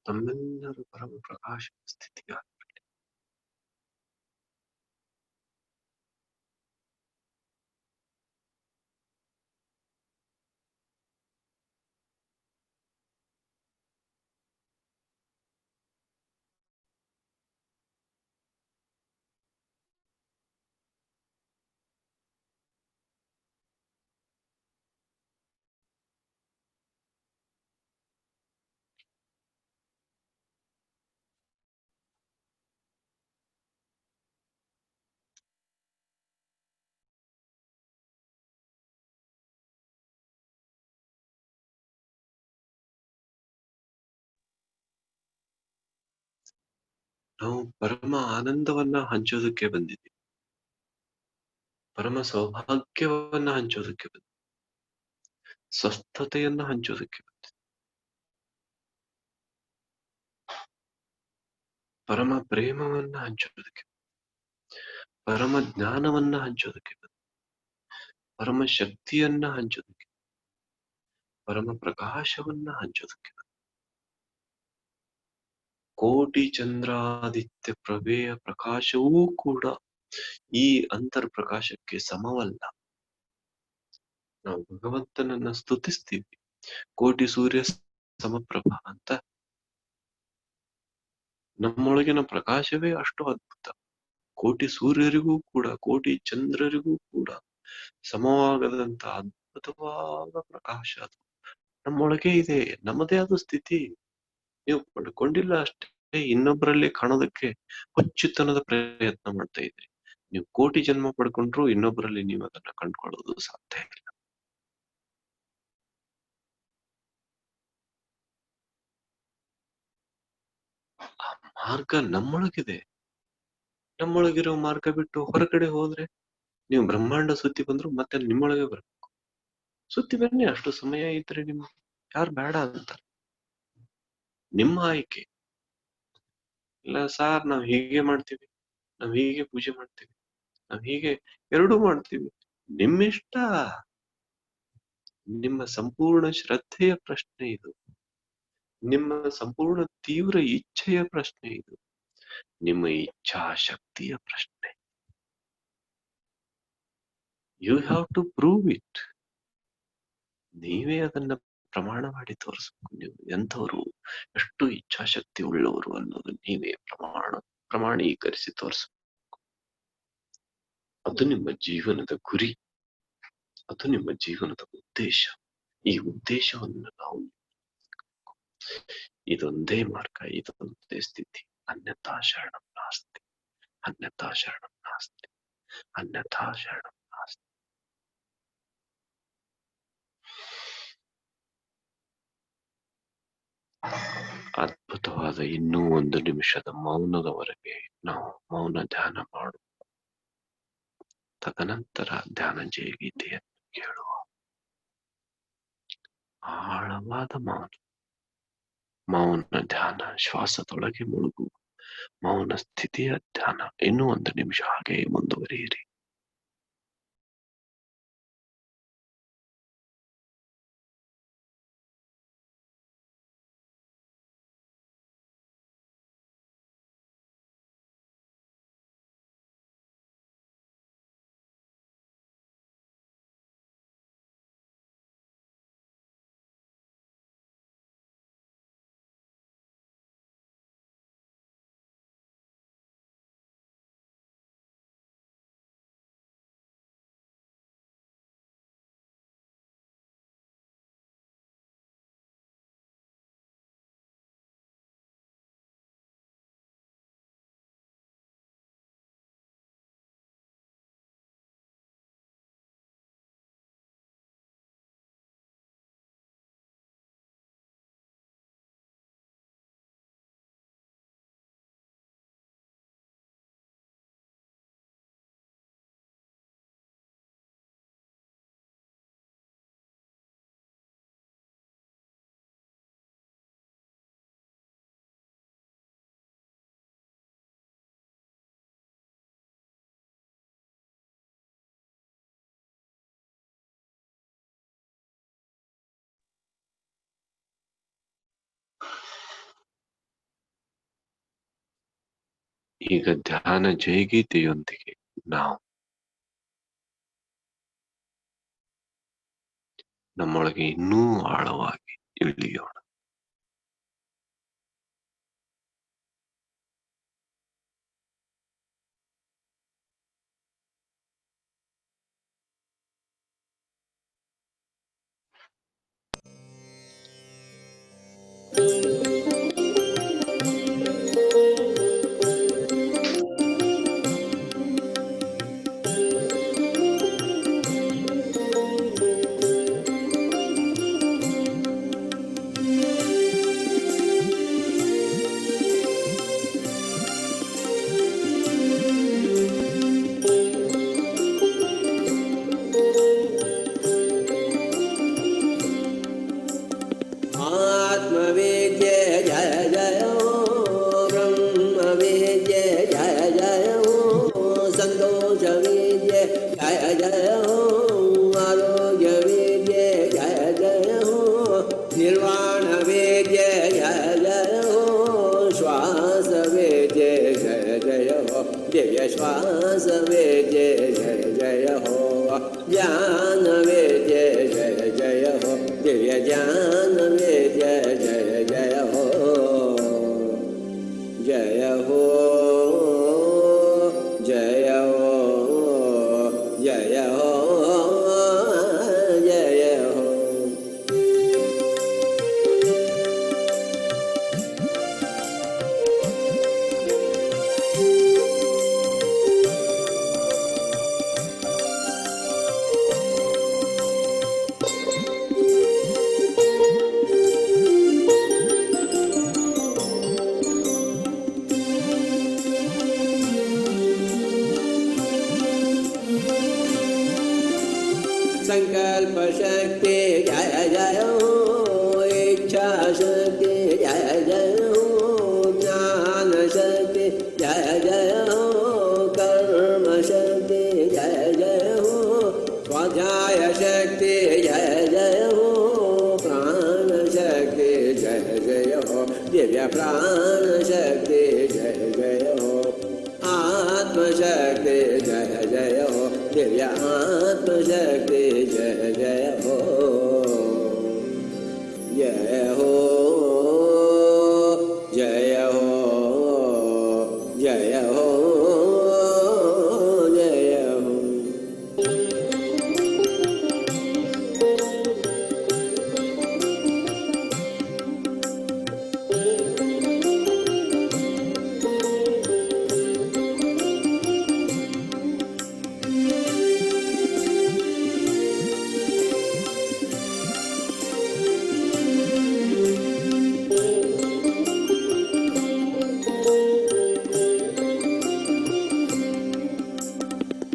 ತಮ್ಮೆಲ್ಲರ ಪರಮ ಪ್ರಕಾಶ ಸ್ಥಿತಿಯಾಗಿರಲಿ. ನಾವು ಪರಮ ಆನಂದವನ್ನ ಹಂಚೋದಕ್ಕೆ ಬಂದಿದ್ದೀವಿ. ಪರಮ ಸೌಭಾಗ್ಯವನ್ನ ಹಂಚೋದಕ್ಕೆ ಬಂದಿದ್ದೀವಿ. ಸ್ವಸ್ಥತೆಯನ್ನ ಹಂಚೋದಕ್ಕೆ ಬಂದಿದ್ದೀವಿ. ಪರಮ ಪ್ರೇಮವನ್ನ ಹಂಚೋದಕ್ಕೆ, ಪರಮ ಜ್ಞಾನವನ್ನ ಹಂಚೋದಕ್ಕೆ ಬಂದಿದ್ದೀವಿ. ಪರಮ ಶಕ್ತಿಯನ್ನ ಹಂಚೋದಕ್ಕೆ, ಪರಮ ಪ್ರಕಾಶವನ್ನ ಹಂಚೋದಕ್ಕೆ. ಕೋಟಿ ಚಂದ್ರಾದಿತ್ಯ ಪ್ರಭೆಯ ಪ್ರಕಾಶವೂ ಕೂಡ ಈ ಅಂತರ್ಪ್ರಕಾಶಕ್ಕೆ ಸಮವಲ್ಲ. ನಾವು ಭಗವಂತನನ್ನ ಸ್ತುತಿಸ್ತೀವಿ, ಕೋಟಿ ಸೂರ್ಯ ಸಮಪ್ರಭಾ ಅಂತ. ನಮ್ಮೊಳಗಿನ ಪ್ರಕಾಶವೇ ಅಷ್ಟು ಅದ್ಭುತ. ಕೋಟಿ ಸೂರ್ಯರಿಗೂ ಕೂಡ, ಕೋಟಿ ಚಂದ್ರರಿಗೂ ಕೂಡ ಸಮವಾಗದಂತ ಅದ್ಭುತವಾದ ಪ್ರಕಾಶ ಅದು ನಮ್ಮೊಳಗೆ ಇದೆ. ನಮ್ಮದೇ ಆದ ಸ್ಥಿತಿ. ನೀವು ಪಡ್ಕೊಂಡಿಲ್ಲ ಅಷ್ಟೇ, ಇನ್ನೊಬ್ಬರಲ್ಲಿ ಕಾಣೋದಕ್ಕೆ ಹುಚ್ಚುತನದ ಪ್ರಯತ್ನ ಮಾಡ್ತಾ ಇದ್ರಿ. ನೀವು ಕೋಟಿ ಜನ್ಮ ಪಡ್ಕೊಂಡ್ರು ಇನ್ನೊಬ್ಬರಲ್ಲಿ ನೀವು ಅದನ್ನ ಕಂಡ್ಕೊಳ್ಳೋದು ಸಾಧ್ಯ ಇಲ್ಲ. ಆ ಮಾರ್ಗ ನಮ್ಮೊಳಗಿದೆ. ನಮ್ಮೊಳಗಿರೋ ಮಾರ್ಗ ಬಿಟ್ಟು ಹೊರಗಡೆ ಹೋದ್ರೆ ನೀವು ಬ್ರಹ್ಮಾಂಡ ಸುತ್ತಿ ಬಂದ್ರು ಮತ್ತೆ ನಿಮ್ಮೊಳಗೆ ಬರ್ಬೇಕು. ಸುತ್ತಿ ಬನ್ನಿ, ಅಷ್ಟು ಸಮಯ ಇದ್ರೆ ನಿಮ್ಗೆ ಯಾರು ಬೇಡ ಅಂತಾರೆ. ನಿಮ್ಮ ಆಯ್ಕೆ. ಇಲ್ಲ ಸಾರ್ ನಾವ್ ಹೀಗೆ ಮಾಡ್ತೀವಿ, ನಾವ್ ಹೀಗೆ ಪೂಜೆ ಮಾಡ್ತೀವಿ, ನಾವ್ ಹೀಗೆ ಎರಡೂ ಮಾಡ್ತೀವಿ. ನಿಮ್ಮಿಷ್ಟ. ನಿಮ್ಮ ಸಂಪೂರ್ಣ ಶ್ರದ್ಧೆಯ ಪ್ರಶ್ನೆ ಇದು. ನಿಮ್ಮ ಸಂಪೂರ್ಣ ತೀವ್ರ ಇಚ್ಛೆಯ ಪ್ರಶ್ನೆ ಇದು. ನಿಮ್ಮ ಇಚ್ಛಾಶಕ್ತಿಯ ಪ್ರಶ್ನೆ. You have to prove it. ನೀವೇ ಅದನ್ನ ಪ್ರಮಾಣ ಮಾಡಿ ತೋರಿಸ್ಬೇಕು. ನೀವು ಎಂಥವ್ರು, ಎಷ್ಟು ಇಚ್ಛಾಶಕ್ತಿ ಉಳ್ಳವರು ಅನ್ನೋದು ನೀವೇ ಪ್ರಮಾಣೀಕರಿಸಿ ತೋರಿಸ್ಬೇಕು. ಅದು ನಿಮ್ಮ ಜೀವನದ ಗುರಿ, ಅದು ನಿಮ್ಮ ಜೀವನದ ಉದ್ದೇಶ. ಈ ಉದ್ದೇಶವನ್ನು ನಾವು, ಇದೊಂದೇ ಮಾರ್ಗ, ಇದೊಂದೇ ಸ್ಥಿತಿ. ಅನ್ಯಥಾ ಶರಣಂ ನಾಸ್ತಿ, ಅನ್ಯಥಾ ಶರಣಂ ನಾಸ್ತಿ, ಅನ್ಯಥಾ ಶರಣಂ ನಾಸ್ತಿ. ಅದ್ಭುತವಾದ ಇನ್ನೂ 1 ನಿಮಿಷದ ಮೌನದವರೆಗೆ ನಾವು ಮೌನ ಧ್ಯಾನ ಮಾಡುವ. ತದನಂತರ ಧ್ಯಾನ ಜಯಗೀತೆಯನ್ನು ಕೇಳುವ. ಆಳವಾದ ಮೌನ ಧ್ಯಾನ, ಶ್ವಾಸದೊಳಗೆ ಮುಳುಗುವ ಮೌನ ಸ್ಥಿತಿಯ ಧ್ಯಾನ. ಇನ್ನೂ 1 ನಿಮಿಷ ಹಾಗೆ ಮುಂದುವರಿಯಿರಿ. ಈಗ ಧ್ಯಾನ ಜಯಗೀತೆಯೊಂದಿಗೆ ನಾವು ನಮ್ಮೊಳಗೆ ಇನ್ನೂ ಆಳವಾಗಿ ಇಳಿಯೋಣ. आत्मवेद्य जय जय हो, ब्रह्मवेद्य जय जय हो, संतोषवेद्य जय जय हो, आरोग्यवेद्य जय जय हो, निर्वाणवेद्य जय जय हो, श्वासवेद्य जय जय हो, दिव्य श्वासवेद्य जय जय हो, ज्ञानवेद्य जय जय हो, दिव्य ज्ञानवेद्य जय जय हो, जय हो, जय हो, जय हो, जय हो. संकल्प शक्ति जय जय हो, इच्छा शक्ति जय जय हो, ज्ञान शक्ति जय जय हो, कर्म शक्ति जय जय हो, स्वाध्याय शक्ति जय जय हो, प्राण शक्ति जय जय हो, दिव्य प्राण शक्ति जय जय हो, आत्मशक्ति जय जय हो, दिव्य आत्मशक्ति जय जय हो, जय हो, जय हो, जय हो, जय हो.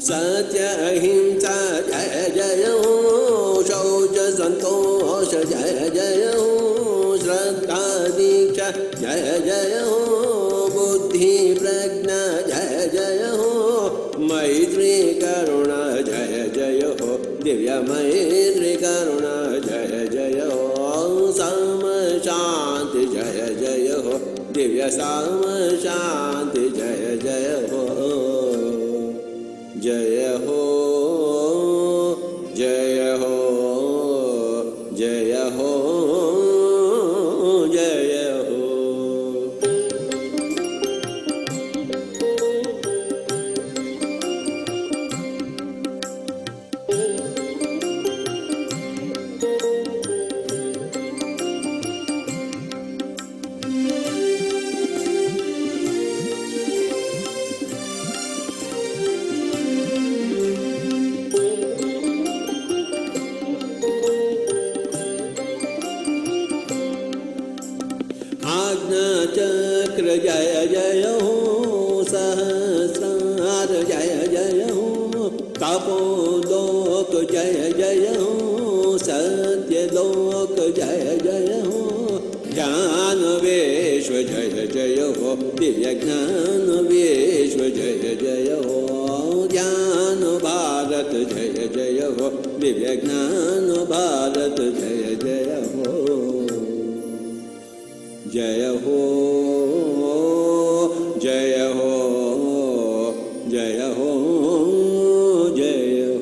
सत्य अहिंसा जय जय हो, शौच संतोष जय जय हो, श्रद्धा दीक्षा जय जय हो, बुद्धि प्रज्ञा जय जय हो, मैत्री करुणा जय जय हो, दिव्य मैत्री करुणा जय जय हो, साम शांति जय जय हो, दिव्य साम शांति जय जय हो, जय हो, जय हो, जय हो, जय हो. आज्ञाचक्र जय जय हो, सहस्रार जय जय हो, तपोलोक जय जय हो, सत्यलोक जय जय हो, ज्ञान विश्व जय जय हो, दिव्य ज्ञान विश्व जय जय हो, ज्ञान भारत जय जय हो, दिव्य ज्ञान भारत जय जय हो, जय हो, जय हो, जय हो जय हो।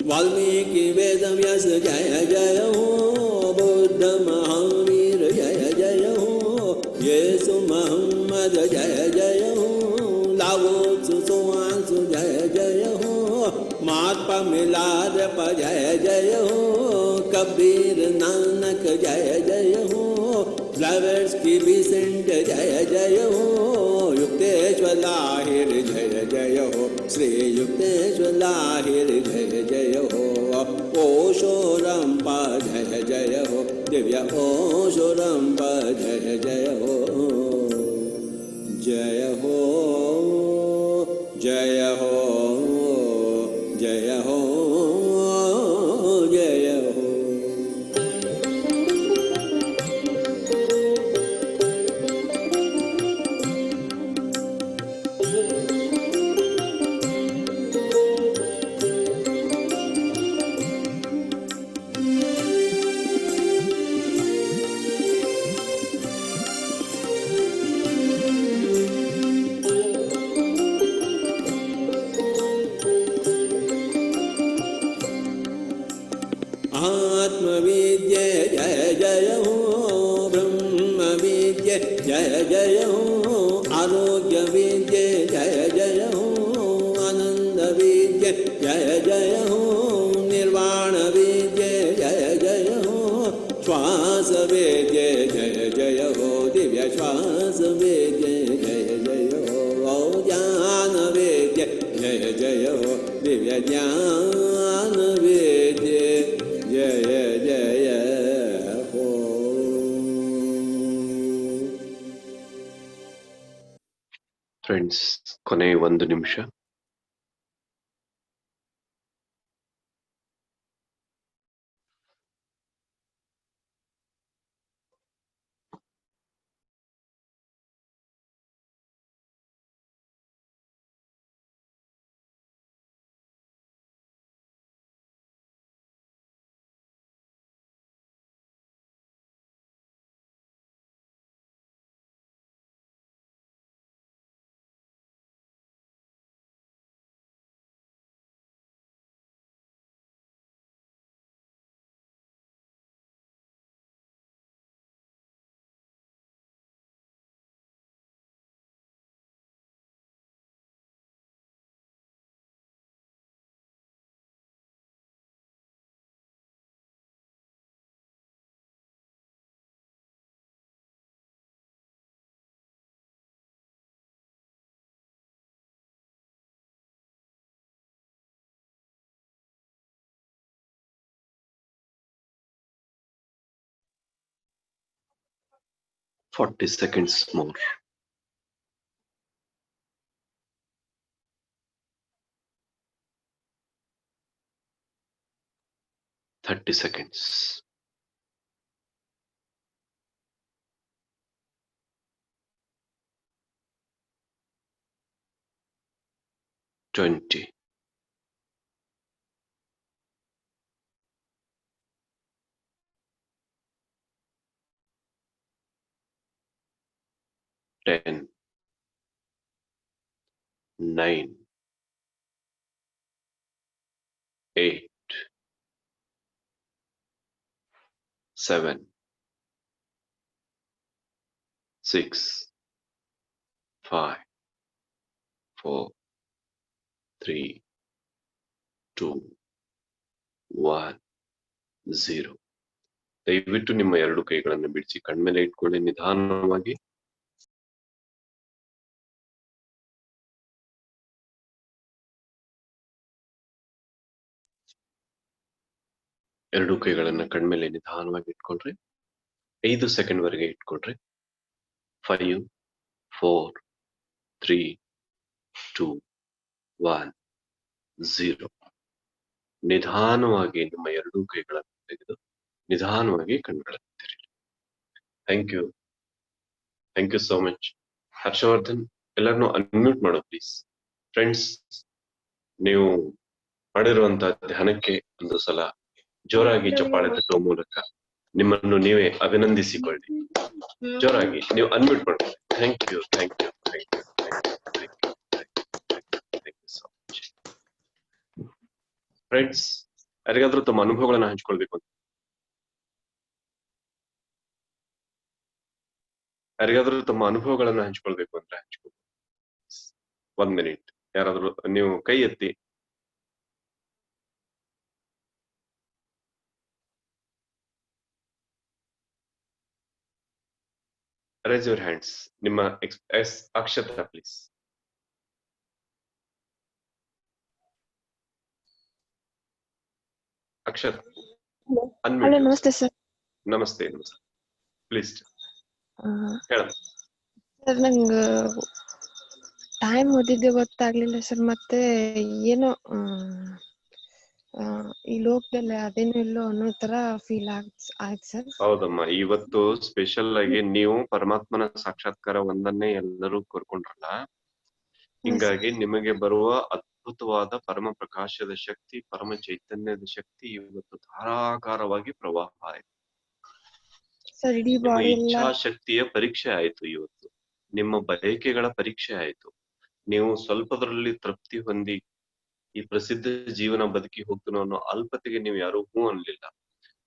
वाल्मीकि वेद व्यास जय जय हो, बुद्ध महावीर जय जय हो, येसु मोहम्मद जय जय हो, लाओ त्सु सुवांसु जय जय हो, महात्मा मिलाद प जय जय हो, कबीर नानक जय जय हो, फ्लावर्स की बिसेंट जय जय हो, युक्तेश्वर लाहिर जय जय हो, श्री युक्तेश्वर लाहिर जय जय हो, ओशो रंपा जय जय हो, दिव्य ओशो रंपा जय जय हो। जय हो जय हो जय हो जय हो। 1 ನಿಮಿಷ. Forty seconds more. Thirty seconds. 20. 10. 9. 8. 7. 6. 5. 4. 3. 2. 1. 0. ದಯವಿಟ್ಟು ನಿಮ್ಮ 2 ಕೈಗಳನ್ನು ಬಿಡಿಸಿ ಕಣ್ಮೇಲೆ ಇಟ್ಕೊಳ್ಳಿ ನಿಧಾನವಾಗಿ. ಎರಡು ಕೈಗಳನ್ನ ಕಣ್ಮೇಲೆ ನಿಧಾನವಾಗಿ ಇಟ್ಕೊಳ್ರಿ. 5 ಸೆಕೆಂಡ್ ವರೆಗೆ ಇಟ್ಕೊಳ್ರಿ. 5, 4, 3, 2, 1, 0. ನಿಧಾನವಾಗಿ ನಿಮ್ಮ ಎರಡೂ ಕೈಗಳನ್ನು ತೆಗೆದು ನಿಧಾನವಾಗಿ ಕಣ್ಗಳನ್ನು ತೆರೆಯಿರಿ. Thank you. Thank you so much. Harshavardhan, ಎಲ್ಲರನ್ನೂ ಅನ್ಮ್ಯೂಟ್ ಮಾಡೋ ಪ್ಲೀಸ್. ಫ್ರೆಂಡ್ಸ್, ನೀವು ಮಾಡಿರುವಂತಹ ಧ್ಯಾನಕ್ಕೆ ಒಂದು ಸಲ ಜೋರಾಗಿ ಚಪ್ಪಾಳೆ ತಟ್ಟುವ ಮೂಲಕ ನಿಮ್ಮನ್ನು ನೀವೇ ಅಭಿನಂದಿಸಿಕೊಳ್ಳಿ. ಜೋರಾಗಿ ನೀವು ಅನ್ಮ್ಯೂಟ್ ಮಾಡ್ಕೊಳ್ಳಿ. Thank you, thank you, thank you, thank you, thank you, thank you so much. Friends, ಯಾರಿಗಾದ್ರೂ ತಮ್ಮ ಅನುಭವಗಳನ್ನ ಹಂಚ್ಕೊಳ್ಬೇಕು ಅಂತ ಅಂದ್ರೆ ಹಂಚ್ಕೊಳ್ಬೇಕು. 1 minute. ಯಾರಾದ್ರೂ ನೀವು ಕೈ ಎತ್ತಿ. Raise your hands. ನಿಮ್ಮ ಅಕ್ಷತ ಪ್ಲೀಸ್. ಅಕ್ಷತ್, ಹಲೋ, ನಮಸ್ತೆ ಸರ್. ನಮಸ್ತೆ. ಪ್ಲೀಸ್ ಹೇಳ. ಸರ್, ನಂಗ ಟೈಮ್ ಓದಿದ್ದೆ ಗೊತ್ತಾಗ್ಲಿಲ್ಲ ಸರ್. ಮತ್ತೆ ಏನೋ ಈ ಲೋಕದಲ್ಲಿ ಅದೇನೋ ಇಲ್ಲೋ ಅನ್ನೋ ತರ ಫೀಲ್ ಆಯ್ತು ಸರ್. ಹೌದಮ್ಮ, ಇವತ್ತು ಸ್ಪೆಷಲ್ ಆಗಿ ನೀವು ಪರಮಾತ್ಮನ ಸಾಕ್ಷಾತ್ಕಾರ ಒಂದನ್ನೇ ಎಲ್ಲರೂ ಕೋರ್ಕೊಂಡ್ರಲ್ಲ, ಹಿಂಗಾಗಿ ನಿಮಗೆ ಬರುವ ಅದ್ಭುತವಾದ ಪರಮ ಪ್ರಕಾಶದ ಶಕ್ತಿ, ಪರಮ ಚೈತನ್ಯದ ಶಕ್ತಿ ಇವತ್ತು ಧಾರಾಕಾರವಾಗಿ ಪ್ರವಾಹ ಆಯ್ತು. ಸರ್, ಇಡೀ ನಿಮ್ಮ ಬಾಡಿ ಎಲ್ಲ ಇಚ್ಛಾಶಕ್ತಿಯ ಪರೀಕ್ಷೆ ಆಯ್ತು. ಇವತ್ತು ನಿಮ್ಮ ಬಯಕೆಗಳ ಪರೀಕ್ಷೆ ಆಯ್ತು. ನೀವು ಸ್ವಲ್ಪದರಲ್ಲಿ ತೃಪ್ತಿ ಹೊಂದಿ ಈ ಪ್ರಸಿದ್ಧ ಜೀವನ ಬದುಕಿ ಹೋಗ್ತೀನೋ ಅನ್ನೋ ಅಲ್ಪತೆಗೆ ನೀವು ಯಾರು ಹೂ ಅನ್ಲಿಲ್ಲ.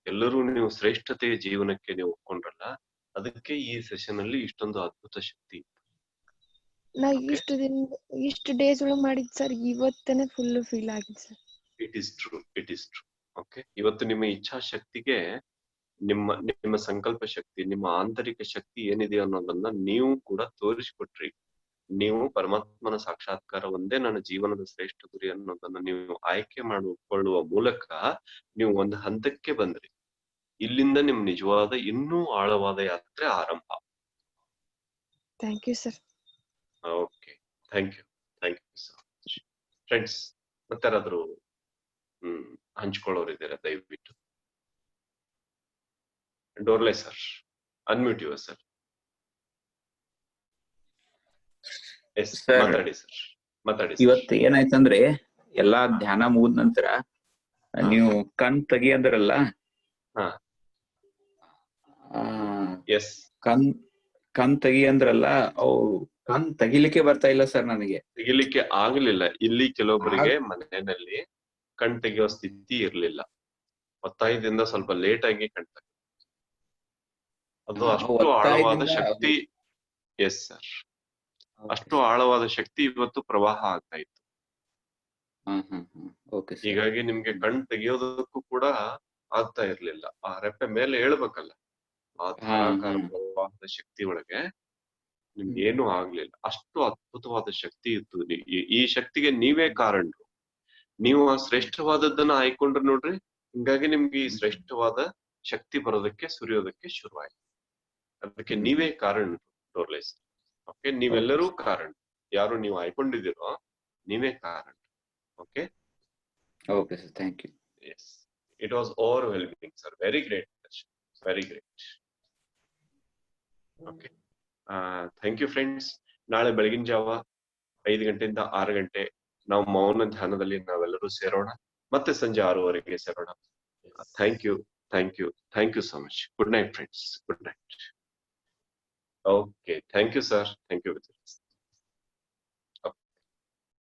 ಎಲ್ಲರೂ ನೀವು ಶ್ರೇಷ್ಠತೆಯ ಜೀವನಕ್ಕೆ ನೀವು ಒಪ್ಕೊಂಡ್ರಲ್ಲ, ಅದಕ್ಕೆ ಈ ಸೆಷನ್ ಅಲ್ಲಿ ಇಷ್ಟೊಂದು ಅದ್ಭುತ ಶಕ್ತಿ. ನಾ ಇಷ್ಟು ಡೇಸ್ ಒಳಗೆ ಮಾಡಿದ್ ಸರ್, ಇವತ್ತೇನೆ ಫುಲ್ ಫೀಲ್ ಆಗಿದೆ sir. It is true. Okay, ಇವತ್ತು ನಿಮ್ಮ ಇಚ್ಛಾಶಕ್ತಿಗೆ ನಿಮ್ಮ ಸಂಕಲ್ಪ ಶಕ್ತಿ, ನಿಮ್ಮ ಆಂತರಿಕ ಶಕ್ತಿ ಏನಿದೆ ಅನ್ನೋದನ್ನ ನೀವು ಕೂಡ ತೋರಿಸಿಕೊಟ್ರಿ. ನೀವು ಪರಮಾತ್ಮನ ಸಾಕ್ಷಾತ್ಕಾರ ಒಂದೇ ನನ್ನ ಜೀವನದ ಶ್ರೇಷ್ಠ ಗುರಿ ಅನ್ನೋದನ್ನ ನೀವು ಆಯ್ಕೆ ಮಾಡಿಕೊಳ್ಳುವ ಮೂಲಕ ನೀವು ಒಂದು ಹಂತಕ್ಕೆ ಬಂದ್ರಿ. ಇಲ್ಲಿಂದ ನಿಮ್ ನಿಜವಾದ ಇನ್ನೂ ಆಳವಾದ ಯಾತ್ರೆ ಆರಂಭ. Thank you sir. Okay, thank you so much. Friends, ಮತ್ತಾರಾದ್ರೂ ಹಂಚ್ಕೊಳ್ಳೋರಿದ್ದೀರಾ? ದಯವಿಟ್ಟು Dorle sir, unmute your sir. ಮಾತಾಡಿ. ಇವತ್ತು ಏನಾಯ್ತಂದ್ರೆ, ಎಲ್ಲಾ ಧ್ಯಾನ ಮುಗಿದ ನಂತರ ನೀವು ಕಣ್ ತೆಗಿ ಅಂದ್ರಲ್ಲ, ಕಣ್ ತೆಗಿ ಅಂದ್ರಲ್ಲ, ಅವು ಕಣ್ ತೆಗಿಲಿಕ್ಕೆ ಬರ್ತಾ ಇಲ್ಲ ಸರ್. ನನಗೆ ತೆಗಿಲಿಕ್ಕೆ ಆಗ್ಲಿಲ್ಲ. ಇಲ್ಲಿ ಕೆಲವೊಬ್ಬರಿಗೆ ಮನೆಯಲ್ಲಿ ಕಣ್ ತೆಗೆಯೋ ಸ್ಥಿತಿ ಇರ್ಲಿಲ್ಲ. ಒತ್ತಾಯದಿಂದ ಸ್ವಲ್ಪ ಲೇಟ್ ಆಗಿ ಕಣ್ ತೆಗಿ. ಅದು ಅಷ್ಟು ಆಳವಾದ ಶಕ್ತಿ. ಎಸ್ ಸರ್, ಅಷ್ಟು ಆಳವಾದ ಶಕ್ತಿ ಇವತ್ತು ಪ್ರವಾಹ ಆಗ್ತಾ ಇತ್ತು. ಹೀಗಾಗಿ ನಿಮ್ಗೆ ಕಣ್ ತೆಗಿಯೋದಕ್ಕೂ ಕೂಡ ಆಗ್ತಾ ಇರ್ಲಿಲ್ಲ. ಆ ರೆಪ್ಪೆ ಮೇಲೆ ಹೇಳ್ಬೇಕಲ್ಲ, ಆ ಧಾರಾಕಾರ ಪ್ರವಾಹದ ಶಕ್ತಿ ಒಳಗೆ ನಿಮ್ಗೆ ಏನು ಆಗ್ಲಿಲ್ಲ. ಅಷ್ಟು ಅದ್ಭುತವಾದ ಶಕ್ತಿ ಇತ್ತು. ಈ ಶಕ್ತಿಗೆ ನೀವೇ ಕಾರಣರು. ನೀವು ಆ ಶ್ರೇಷ್ಠವಾದದ್ದನ್ನ ಆಯ್ಕೊಂಡ್ರೆ ನೋಡ್ರಿ, ಹಿಂಗಾಗಿ ನಿಮ್ಗೆ ಈ ಶ್ರೇಷ್ಠವಾದ ಶಕ್ತಿ ಬರೋದಕ್ಕೆ, ಸುರಿಯೋದಕ್ಕೆ ಶುರುವಾಯ್ತು. ಅದಕ್ಕೆ ನೀವೇ ಕಾರಣ ಡೋರ್ಲೇಸ್. ಓಕೆ, ನೀವೆಲ್ಲರೂ ಕಾರಣ. ಯಾರು ನೀವು ಆಯ್ಕೊಂಡಿದ್ದೀರೋ ನೀವೇ ಕಾರಣ. Okay sir, thank you. Yes, it was overwhelming sir. Very great, very great. Okay, thank you friends. ನಾಳೆ ಬೆಳಗಿನ ಜಾವ 5 ಗಂಟೆಯಿಂದ 6 ಗಂಟೆ ನಾವು ಮೌನ ಧ್ಯಾನದಲ್ಲಿ ನಾವೆಲ್ಲರೂ ಸೇರೋಣ. ಮತ್ತೆ ಸಂಜೆ 6:15ಗೆ ಸೇರೋಣ. Thank you so much. Good night friends. Good night. Okay, thank you sir. Thank you.